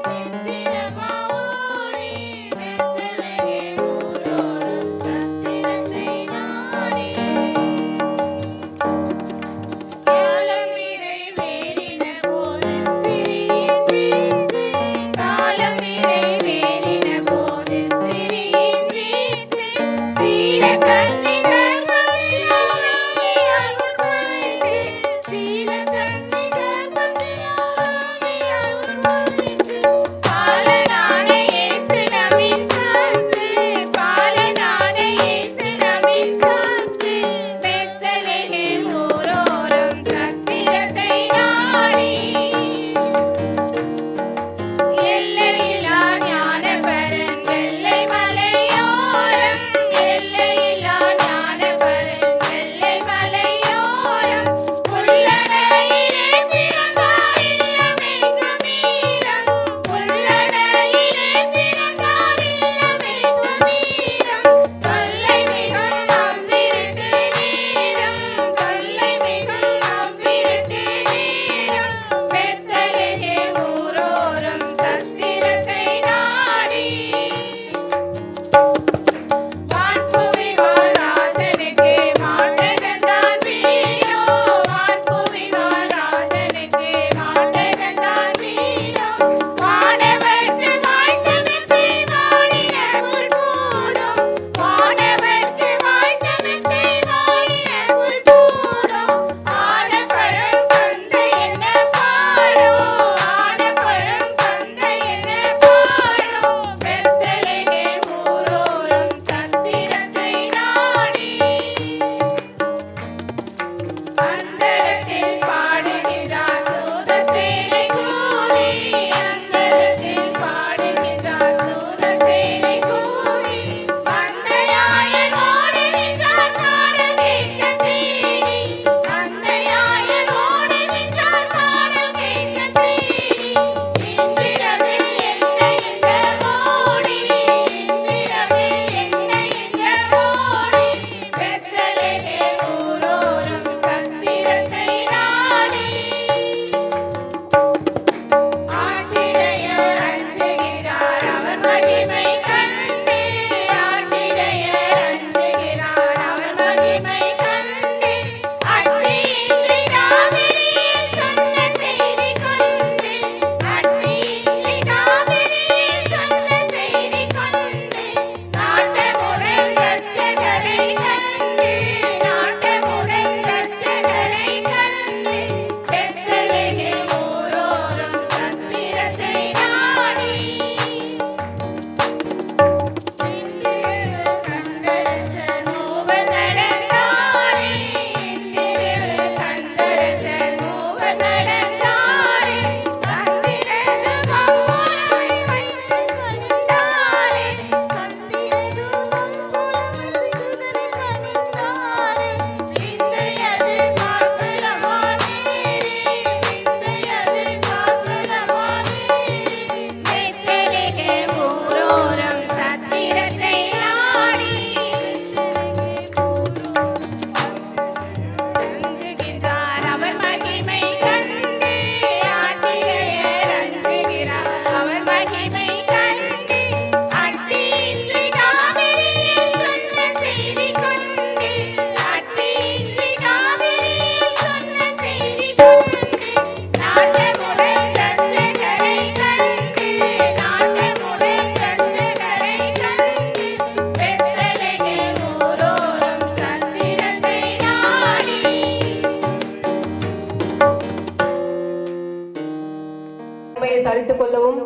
தரித்துக் கொள்ளவும்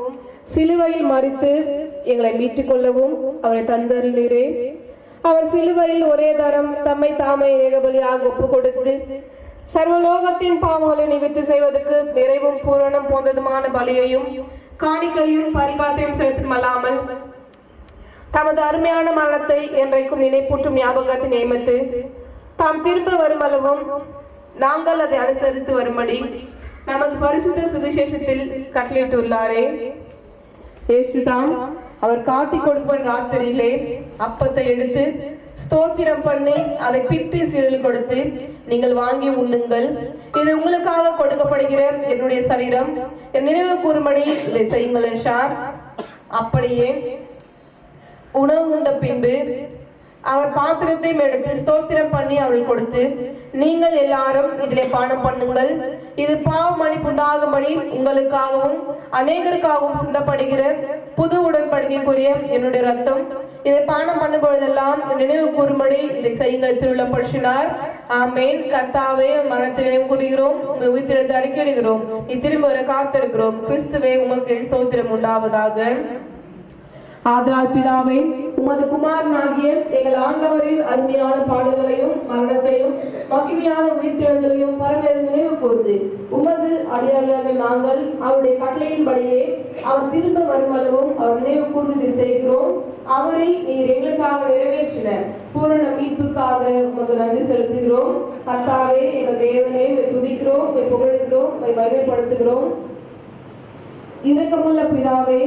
சிலுவையில் மரித்து எங்களை மீட்டுக் கொள்ளவும் அவரை தந்தருளீரே. அவர் சிலுவையில் ஒரே தரம் தம்மை தாமே ஏகபலியாக ஒப்பு கொடுத்து சர்வலோகத்தின் பாவங்களை நிவர்த்தி செய்வதற்கு நிறைவும் பூரணம் போன்றதுமான பலியையும் காணிக்கையும் பரிகாரத்தையும் செலுத்துமல்லாமல் தமது அருமையான மரணத்தை என்றைக்கும் நினைப்பூட்டும் ஞாபகத்தை நியமித்து தாம் திரும்ப வரும் அளவும் நாங்கள் அதை அனுசரித்து வரும்படி நமது பரிசுத்த சுவிசேஷத்தில் கட்டளையிட்டுள்ளாரே. இயேசுதான் அவர் காட்டி கொடுப்ப ராத்திரியிலே அப்பத்தை எடுத்து ஸ்தோத்திரம் பண்ணி அதை பிட்டு சீரில் கொடுத்து, நீங்கள் வாங்கி உண்ணுங்கள், இது உங்களுக்காக கொடுக்கப்படுகிற என்னுடைய சரீரம், என் நினைவு கூறும்படி இதை செய்யுங்கள் என்றார். அப்படியே உணவு உண்ட பின்பு அவர் பாத்திரத்தையும் எடுத்து ஸ்தோத்திரம் பண்ணி அவள் கொடுத்து, நீங்கள் எல்லாரும் இதிலே பானம் பண்ணுங்கள், இது பாவ மன்னிப்புண்டாகும்படி உங்களுக்காகவும் அநேகருக்காகவும் சிந்தப்படுகிற புது உடன்படிக்கைக்குரிய என்னுடைய ரத்தம், இதை பானம் பண்ணும் பொழுதெல்லாம் நினைவு கூறும்படி இதை செய்யுங்கள் திருவிழப்படுத்தினார். ஆமேன். கர்த்தாவே மரணத்திலே கூறுகிறோம், உங்கள் உயிர்த்தெழுந்து அறிக்கையிடுகிறோம், இத்திரும்ப வர காத்திருக்கிறோம். கிறிஸ்துவே உமக்கு ஸ்தோத்திரம் உண்டாவதாக. ஆதலால் பிதாவே, உமது குமாரனாகிய எங்கள் ஆண்டவரின் அருமையான பாடுகளையும் மரணத்தையும் மகிமையான உயிர்த்தெழுதலையும் பரமேறு நினைவு கூர்ந்து உமது அடியாளர்கள் நாங்கள் அவருடைய கட்டளையின்படியே அவர் திரும்ப வருமளவும் அவர் நினைவு கூர்ந்து இதை செய்கிறோம். அவரில் நீர் எங்களுக்காக நிறைவேற்றின பூரண மீட்புக்காக உமக்கு நன்றி செலுத்துகிறோம். கர்த்தாவே, எங்கள் தேவனே, துதிக்கிறோம், புகழுகிறோம், மகிமைப்படுத்துகிறோம். இரக்கமுள்ள பிதாவே,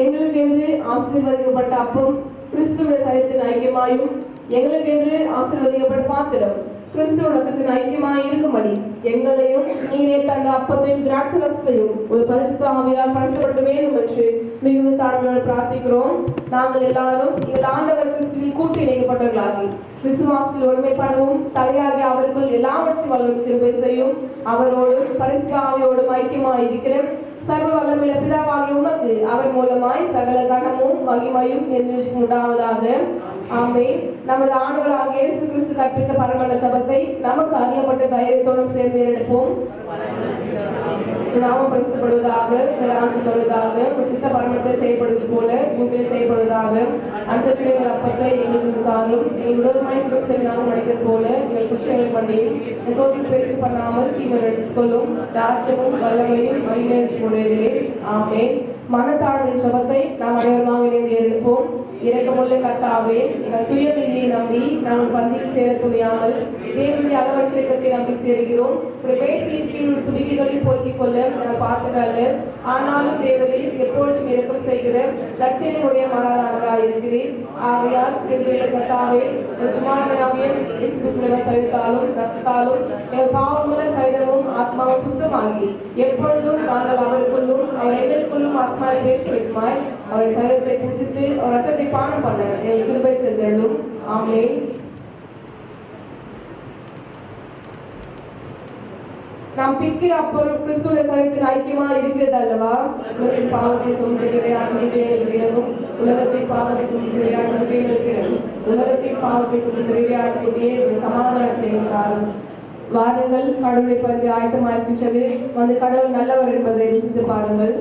எங்களுக்கென்று ஆசீர்வதிக்கப்பட்ட அப்பம் கிறிஸ்துவ சரீரத்தின் ஐக்கியமாயும் எங்களுக்கென்று ஆசீர்வதிக்கப்பட்ட பாத்திரம் கிறிஸ்துவ ரத்தத்தின் ஐக்கியமாய் இருக்கும்படி எங்களையும் நீரே தந்த அப்பத்தையும் திராட்சை ரசத்தையும் ஒரு பரிசுத்த ஆவியால் பரிசுப்படுத்த வேண்டும் என்று மிகுந்த தாழ்மையோடு பிரார்த்திக்கிறோம். நாங்கள் எல்லாரும் எங்கள் ஆண்டவர் கிறிஸ்துவில் கூட்டி இணைக்கப்பட்டவர்களாகி விசுவாசத்தில் ஒருமைப்படவும் தலையாகி அவருக்குள் எல்லாவற்றையும் வளரும் கிருபை செய்யும். அவரோடு பரிசுத்த ஆவியோடும் ஐக்கியமாய் இருக்கிற சர்வ வல்லமையுள்ள பிதாவாகிய உமக்கு அவர் மூலமாய் சகல கனமும் மகிமையும் என்றென்றும் உண்டாவதாக. ஆமென். நமது ஆண்டவராகிய இயேசு கிறிஸ்து கற்பித்த பரமண்ட சபத்தை நமக்கு அருளப்பட்ட தைரியத்தோடும் சேர்ந்து எடுப்போம். நாமம் பரிசுத்தப்படுவதாக, ஆசீர்வதிப்படுவதாக, சித்த பரமத்தை செய்யப்படுவது போல உங்களில் செய்யப்படுவதாக. அன்றத்தில் எங்கள் அப்பத்தை எங்களுக்கு தாரும், எங்கள் விரோதமாய் குற்றம் செய்ய நாங்கள் மனிதர் போல எங்கள் குற்றங்களை பண்ணியும் சோற்றில் பேசி பண்ணாமல் தீமை எடுத்துக்கொள்ளும். ராஜ்யமும் வல்லமையும் மகிமையும் உடையவர்களே. ஆமென். மனத்தாழ்வின் சபத்தை நாம் அனைவருமாக இணைந்து எடுப்போம். இரக்கமுள்ள கர்த்தாவே, எங்கள் சுயநிதியை நம்பி நாங்கள் பந்தியில் சேர துணியாமல் தேவனுடைய அளவற்ற இரக்கத்தை நம்பி சேருகிறோம். பேசியின் கீழ் துணிகைகளை போக்கிக் கொள்ள நாங்கள் பார்த்துக்கல்ல, ஆனாலும் தேவரீர் எப்பொழுதும் இரக்கம் செய்கிற லட்சணையுடைய மாறாதவராக இருக்கிறீர். ஆகையால் திருவிழா கர்த்தாவே, குமாரனாகிய இயேசு கிறிஸ்துவின் சரீரத்தாலும் ரத்தத்தாலும் எங்கள் பாவமுள்ள சரீரமும் ஆத்மாவும் சுத்தமாகி எப்பொழுதும் நாங்கள் அவருக்குள்ளும் அவர் எங்களுக்குள்ளும் ஆத்மாவை பேசுமாய் அவரை சரீரத்தை புசித்து அவர் ரத்தத்தை பானம் பண்ண எங்கள் கிருபை சென்றலும். ஆமென். நாம் பிற்கிற அப்பொழுது கிறிஸ்துவின் சரீரத்தின் ஐக்கியமா இருக்கிறது அல்லவா? உலகத்தின் பாவத்தை சுமந்துகிறே ஆட்டுக்குட்டியும் உலகத்தின் பாவத்தை சுமந்துகிறே ஆட்டுக்குட்டியும் உலகத்தின் பாவத்தை சுமந்துகிறே ஆட்டுக்குட்டியே சமாதானத்தை காரும். வாருங்கள், கடவுளை பற்றி ஆயத்தமாயிருக்கின்றது, வந்து கடவுள் நல்லவர் என்பதை ருசித்து பாருங்கள்.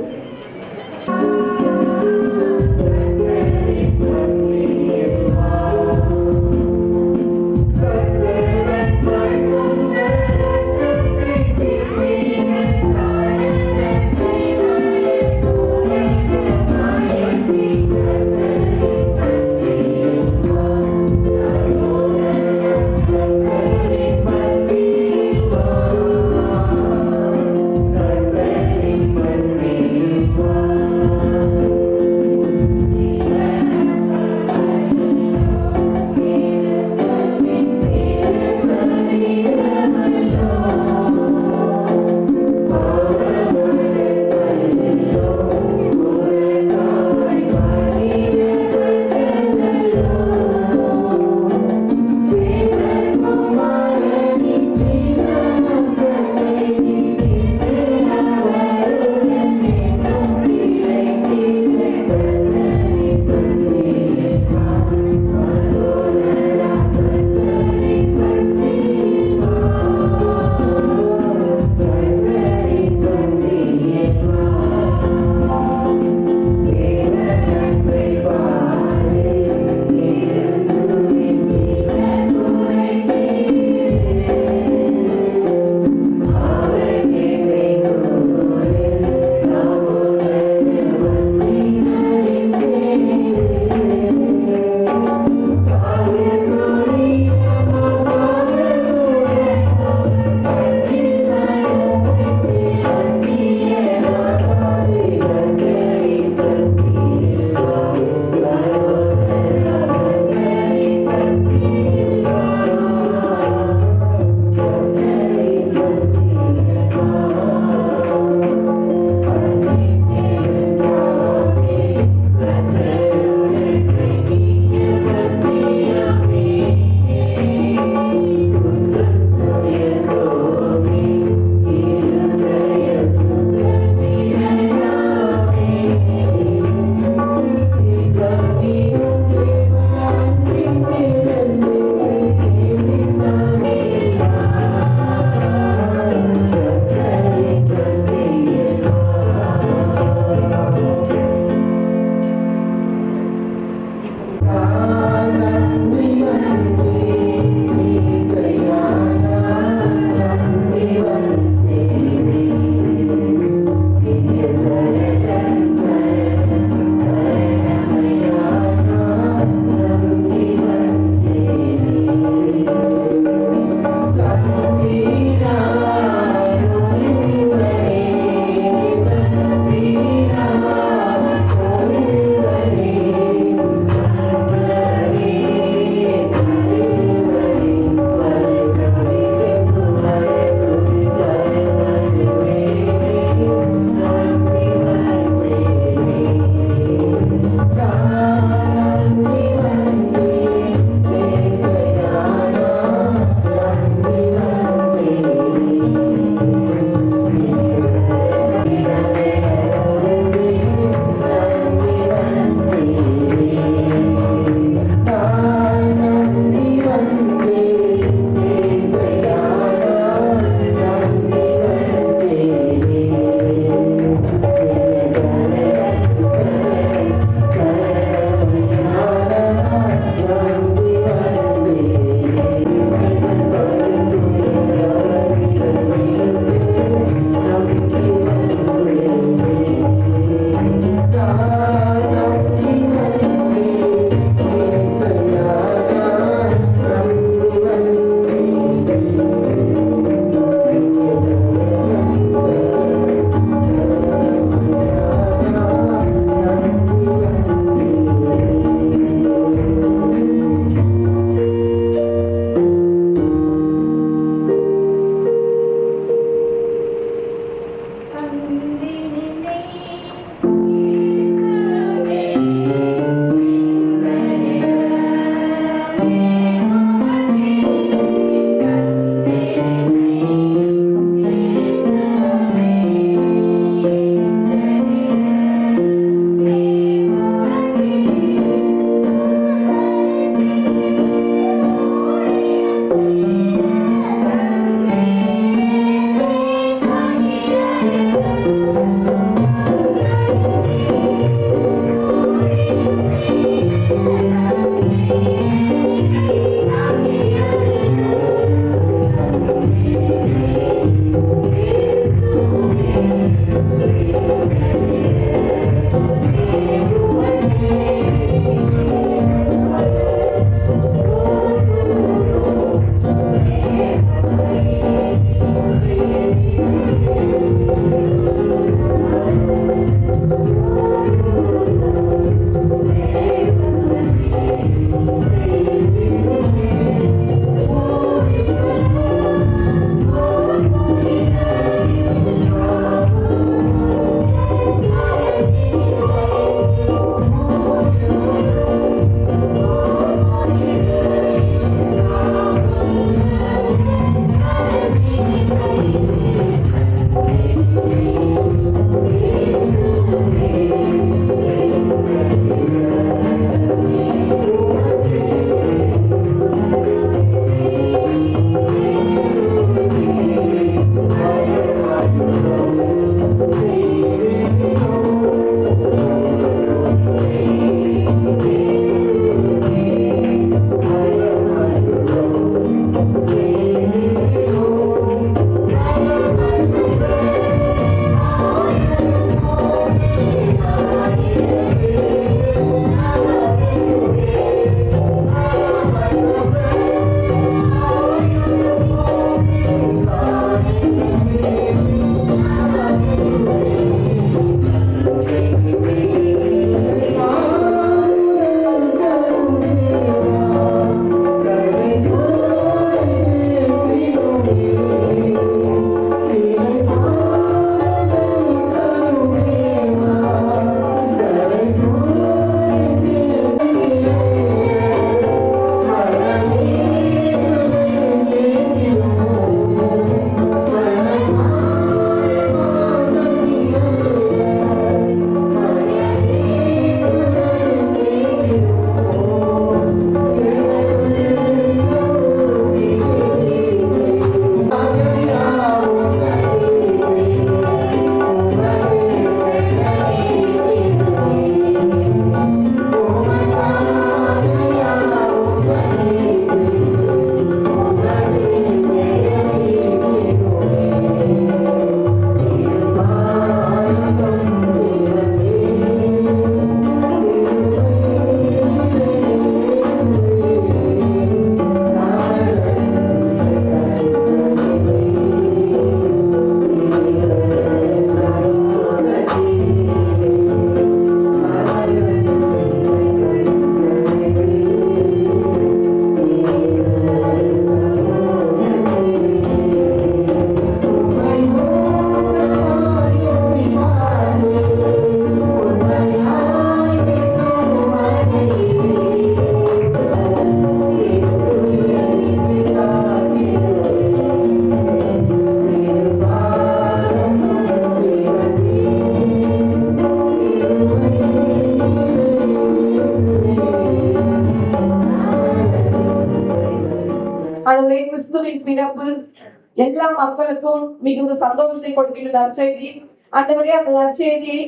மக்களுக்கும் மிகுந்த சந்தோஷத்தை கொடுக்கின்ற நற்செய்தி. ஆண்டவரே, அந்த நற்செய்தியை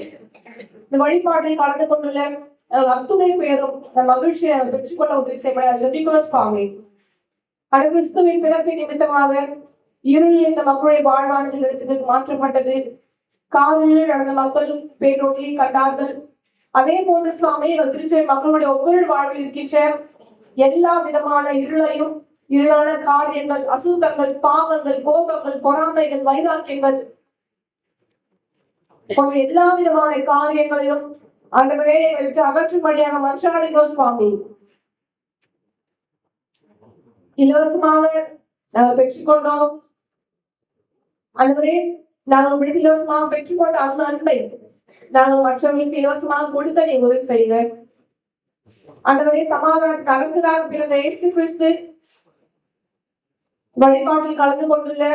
இந்த வழிபாட்டில் கலந்து கொண்டுள்ள அத்துணை பேரும் இந்த மகிழ்ச்சியை பெற்றுக்கொள்ள உதவி செய்ய ஜெபிக்கிறோம் சுவாமி. அந்த கிறிஸ்துவின் பிறப்பின் நிமித்தமாக இருளில் இந்த மக்களுடைய வாழ்வானது வெளிச்சத்திற்கு மாற்றப்பட்டது. காரில் நடந்த மக்கள் பேரொழியை கண்டார்கள். அதே போன்று சுவாமி, திருச்சபை மக்களுடைய ஒவ்வொரு வாழ்வில் இருக்கின்ற எல்லா விதமான இருளான காரியங்கள், அசுத்தங்கள், பாவங்கள், கோபங்கள், பொறாமைகள், வைராக்கியங்கள் போன்ற எல்லா விதமான காரியங்களையும் ஆண்டவரே அகற்றும்படியாக மன்றாடுகிறோம் சுவாமி. இலவசமாக நாங்கள் பெற்றுக்கொண்டோம். ஆண்டவரே, நாங்கள் உங்களுக்கு இலவசமாக பெற்றுக்கொண்ட அந்த அன்பை நாங்கள் மற்றவர்களுக்கு இலவசமாக கொடுக்க நீங்க உதவி செய்யுங்க. ஆண்டவரே, சமாதானத்தின் அரசராக பிறந்த இயேசு கிறிஸ்து வழிபாட்டில் கலந்து கொண்டுள்ள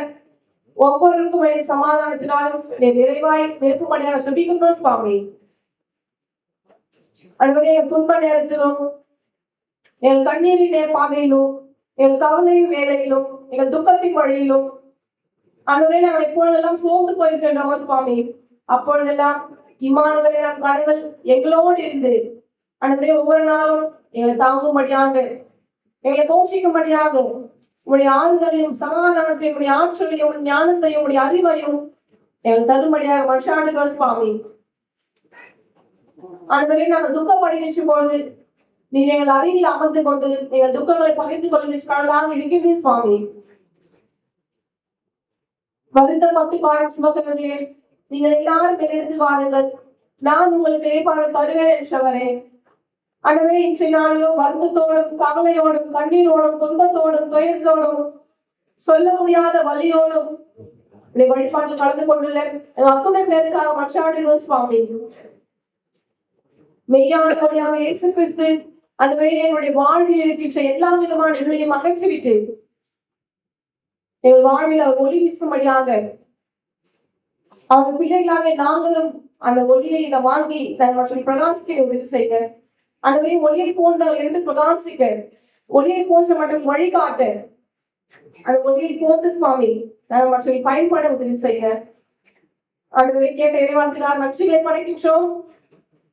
ஒவ்வொருவருக்கும் வேண்டிய சமாதானத்தினால் நிறைவாய் நிரப்பும்படியாக ஜெபிக்கிறோம் சுவாமி. ஆண்டவரே, எங்கள் துன்ப நேரத்திலும், எங்கள் கண்ணீரின் பாதையிலும், எங்கள் கவலையின் வேலையிலும், எங்கள் துக்கத்தின் வழியிலும் ஆண்டவரே, நாங்கள் எப்பொழுதெல்லாம் சோர்ந்து போயிருக்கின்றோம் சுவாமி, அப்பொழுதெல்லாம் இம்மானுவேலே நம் கடவுள் எங்களோடு இருந்து ஆண்டவரே ஒவ்வொரு நாளும் எங்களை தாங்கும்படியாக, எங்களை போஷிக்கும்படியாக உங்களுடைய ஆறுதலையும் சமாதானத்தையும், உடைய ஆற்றலையும், ஞானத்தையும், உடைய அறிவையும் எங்கள் தரும்படியாக மன்றாடுகிறோம் சுவாமி. ஆண்டவரே, நாங்கள் துக்கப்படுகின்ற போது நீர் எங்கள் அருகில் அமர்ந்து கொண்டு எங்கள் துக்கங்களை பகிர்ந்து கொள்கின்றதாக இருக்கின்ற சுவாமி. வருத்தப்பட்டு பாடம் சுமக்கிறவர்களே, நீங்கள் எல்லாரும் என்னிடத்து வாருங்கள், நான் உங்களுக்கு இளைப்பாறுதல் தருவேன் என்றவரே. ஆண்டவரே, இன்றைய நாளிலும் வருத்தத்தோடும், கவலையோடும், கண்ணீரோடும், துன்பத்தோடும், துயரத்தோடும், சொல்ல முடியாத வலியோடும் வழிபாட்டில் கலந்து கொண்டுள்ள அத்துணை பேருக்காக மன்றாடுகிறோம் சுவாமி. மெய்யான வழியாக இயேசு கிறிஸ்து ஆண்டவரே, என்னுடைய வாழ்வில் இருக்கின்ற எல்லா விதமான நிலையும் அகற்றிவிட்டு எங்கள் வாழ்வில் அவர் ஒளி வீசும்படியாக அவர் பிள்ளைகளாக நாங்களும் அந்த ஒளியை வாங்கி மற்றும் பிரகாசிக்க உதவி செய்க. ஆண்டவரே, ஒளியை போன்ற இருந்து பிரகாசிக்க, ஒளியை போன்ற மற்றும் வழிகாட்ட, அந்த ஒளியை போன்று சுவாமி நாங்கள் மற்றவர்கள் பயன்பட உதவி செய்க. ஆண்டவரே, கேட்ட இறைவாழ்த்துக்காக நன்றிகளை படைக்கின்றோம்.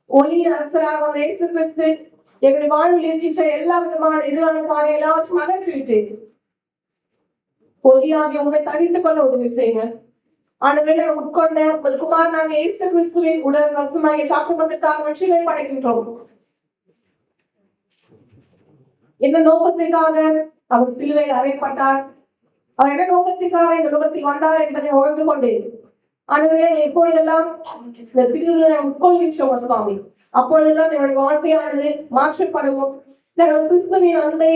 ஒளியின் அரசராக இயேசு கிறிஸ்து எங்களுடைய வாழ்வில் இருக்கின்ற எல்லா விதமான இருளான காரியம் எல்லாவற்றும் அகற்றிவிட்டு ஒளியாகி உங்களை தரித்துக் கொள்ள உதவி செய்யுங்க. ஆண்டவரே, உட்கொண்ட உங்கள் குமாரனாக இயேசு கிறிஸ்துவின் உடல் ரத்தமாகிய சாக்கிரமத்திற்காக நன்றிகளை படைக்கின்றோம். என்ன நோக்கத்திற்காக அவர் சிலுவையில் அறையப்பட்டார், அவர் என்ன நோக்கத்திற்காக இந்த லோகத்தில் வந்தார் என்பதை உணர்ந்து கொண்டு ஆண்டவரே, எப்பொழுதெல்லாம் இந்த திருவிழா உட்கொள்கின்றோம் சுவாமி, அப்பொழுதெல்லாம் எங்களுடைய வாழ்க்கையானது மாற்றப்படவும் நாங்கள் கிறிஸ்துவின் அன்பை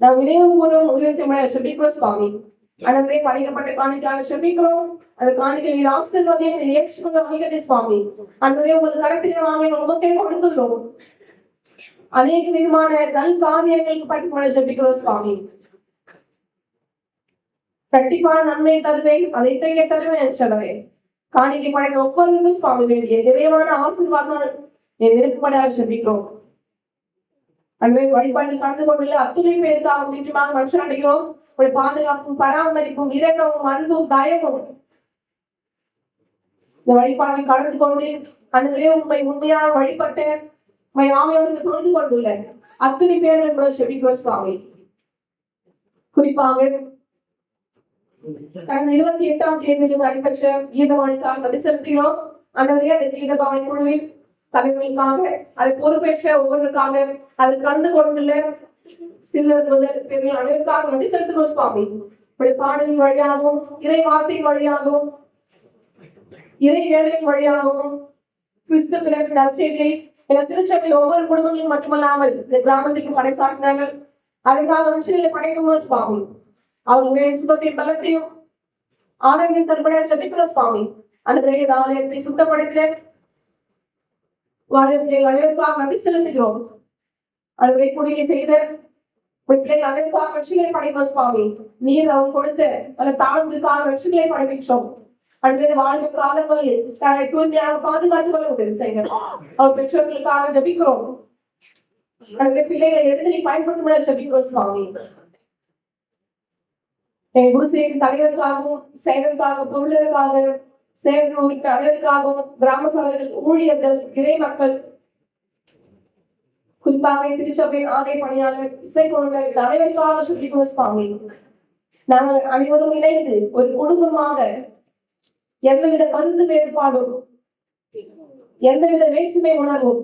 நாம் நினைவு கூறும் உதவி செய்ய செபிக்கிறோம் சுவாமி. ஆண்டவரே, படைக்கப்பட்ட காணிக்கையாக செபிக்கிறோம். அந்த காணிக்கை நீர் ஆசீர்வாதம் ஏற்றுக்கொள்ள வகைகளை சுவாமி. ஆண்டவரே, உங்கள் கரத்திலே வாங்கி உமக்கே கொடுத்துள்ளோம். அநேக விதமான நல் காரியங்களுக்கு பயன்பட செபிக்கிறோம் சுவாமி. கண்டிப்பான நன்மை தருவேன், அதை இன்றைக்கே தருவேன் என்று சொல்லுவேன். காணிக்கை படைத்த ஒவ்வொருவருக்கும் சுவாமி வேண்டிய நிறைவான ஆசீர்வாதம் நிரப்பப்படாக செபிக்கிறோம். அன்பை வழிபாட்டில் கலந்து கொண்டுள்ள அத்துணை பேருக்காக நிச்சயமாக மன்றாடுகிறோம். உடைய பாதுகாப்பும், பராமரிப்பும், இரக்கமும், அன்பும், தயவும் இந்த வழிபாட்டில் கலந்து கொண்டு அந்த உண்மை உண்மையாக வழிபட்ட ஆமையோடு தொழுது கொண்டுள்ள அத்துணை பேர்கள் கூட செபிக்கிறோம் சுவாமி. குறிப்பாக கடந்த 28ஆம் தேதியில் நடைபெற்ற கீதவாணிக்காக நன்றி செலுத்துகிறோம். அந்தவரையே அந்த கீதவாணி குழுவின் தலைவர்களுக்காக, அதை பொறுப்பேற்ற ஒவ்வொருவருக்காக, அதை கலந்து கொண்டுள்ள சிலர் முதல் பெரிய அனைவருக்காக நன்றி செலுத்துகிறோம் சுவாமி. பாடலின் வழியாகவும், இறை வார்த்தையின் வழியாகவும், இறை வேலையின் வழியாகவும் கிறிஸ்து பிறப்பின் நற்செய்தியை எங்கள் திருச்சபையில் ஒவ்வொரு குடும்பங்களும் மட்டுமல்லாமல் இந்த கிராமத்துக்கு படைசாட்டினார்கள். அதற்காக நன்றிகளை படைக்கும் சுவாமி. அவர்களுடைய சுத்தத்தையும் பலத்தையும் ஆரோக்கியம் தருபடியாக ஜெபிக்கிறோம் சுவாமி. அந்த ஆலயத்தை சுத்தப்படுத்தின அனைவருக்காக நன்றி செலுத்துகிறோம். அவர்களை குடியை செய்த பிள்ளைகள் அனைவருக்காக வெற்றிகளை படைக்கிறோம் சுவாமி. நீர் அவர் கொடுத்த பல தாழ்ந்துக்காக வெற்றிகளை படைக்கின்றோம். அன்றைய வாழ்வு காலங்களில் தங்களை தூய்மையாக பாதுகாத்துக் கொள்ள உதவி செய்ய அவர் பெற்றோர்களுக்காக ஜபிக்கிறோம். அந்த பிள்ளைகளை எழுதி பயன்படுத்தும் ஜபிக்கிறோம் சுவாமி. எங்கள் குருசேரின் தலைவருக்காகவும் சேவருக்காக பொருளருக்காக சேவர்கள் உள்ளிட்ட அனைவருக்காகவும் கிராம சபைகள் ஊழியர்கள் இறை மக்கள் குறிப்பாக திருச்சபையின் ஆணை பணியாளர் இசைக்குழுவினர் அனைவருக்காக சொல்லிக்கோ சுவாமி. நாங்கள் அனைவரும் இணைந்து ஒரு குடும்பமாக எந்தவித கருத்து வேறுபாடும் எந்தவித வேற்றுமை உணர்வும்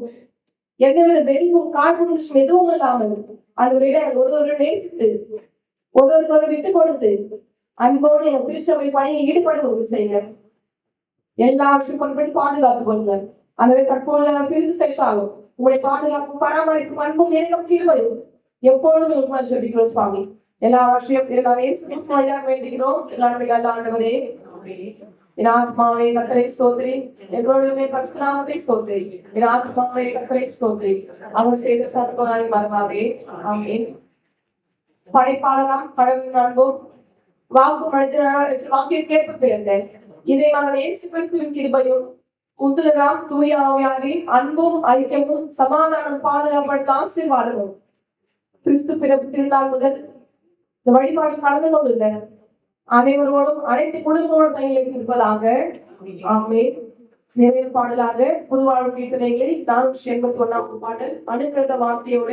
எந்தவித வெறுப்பும் காழ்ப்புணர்ச்சியும் எதுவும் இல்லாமல் ஒருவரை நேசித்து ஒருவருக்கு விட்டு கொடுத்து அன்போடு எங்கள் திருச்சபை பணியில் ஈடுபடுவது செய்ய எல்லாவற்றையும் கொண்டு பாதுகாத்துக் கொள்ளுங்கள். எனவே தற்போது நாங்கள் பிரிந்து சென்றாலும் உங்களுடைய பாதுகாப்பு பராமரிப்பு அன்பும் நேரம் கீழ்வையும் எப்பொழுதும் உங்களுக்கு சொல்லிக்கிறோம் சுவாமி. எல்லாவற்றையும் வேண்டுகிறோம். எல்லாரும் ஆண்டவரே, என் ஆத்மாவை கர்த்தரை ஸ்தோத்திரி, எல்லோருமே பரிசுநாமத்தை ஸ்தோத்திரி. என் ஆத்மாவை கர்த்தரை ஸ்தோத்திரி, அவர் செய்த சர்வங்களை மறவாதே. ஆமென். படைப்பாளராம் கடவுளின் அன்பும் வாக்கு மனிதனால் வாக்கிய கேட்ப இதை மகன் இயேசு கிறிஸ்துவின் கிருபையும் உந்துலராம் தூய ஆவியாரின் அன்பும் ஐக்கியமும் சமாதானம் பாதுகாப்பட்ட ஆசீர்வாதமும் கிறிஸ்து பிறப்பு திருநாள் முதல் இந்த வழிபாடு கலந்து கொண்டுள்ள அனைவரோடும் அனைத்து குடும்பங்களோடும் தங்களுக்கு இருப்பதாக. ஆமென். நிறைவு பாடலாக புதுவாழ்வு கீர்த்தனைகளில் 481 பாடல் அனுக்கிரக வார்த்தையோட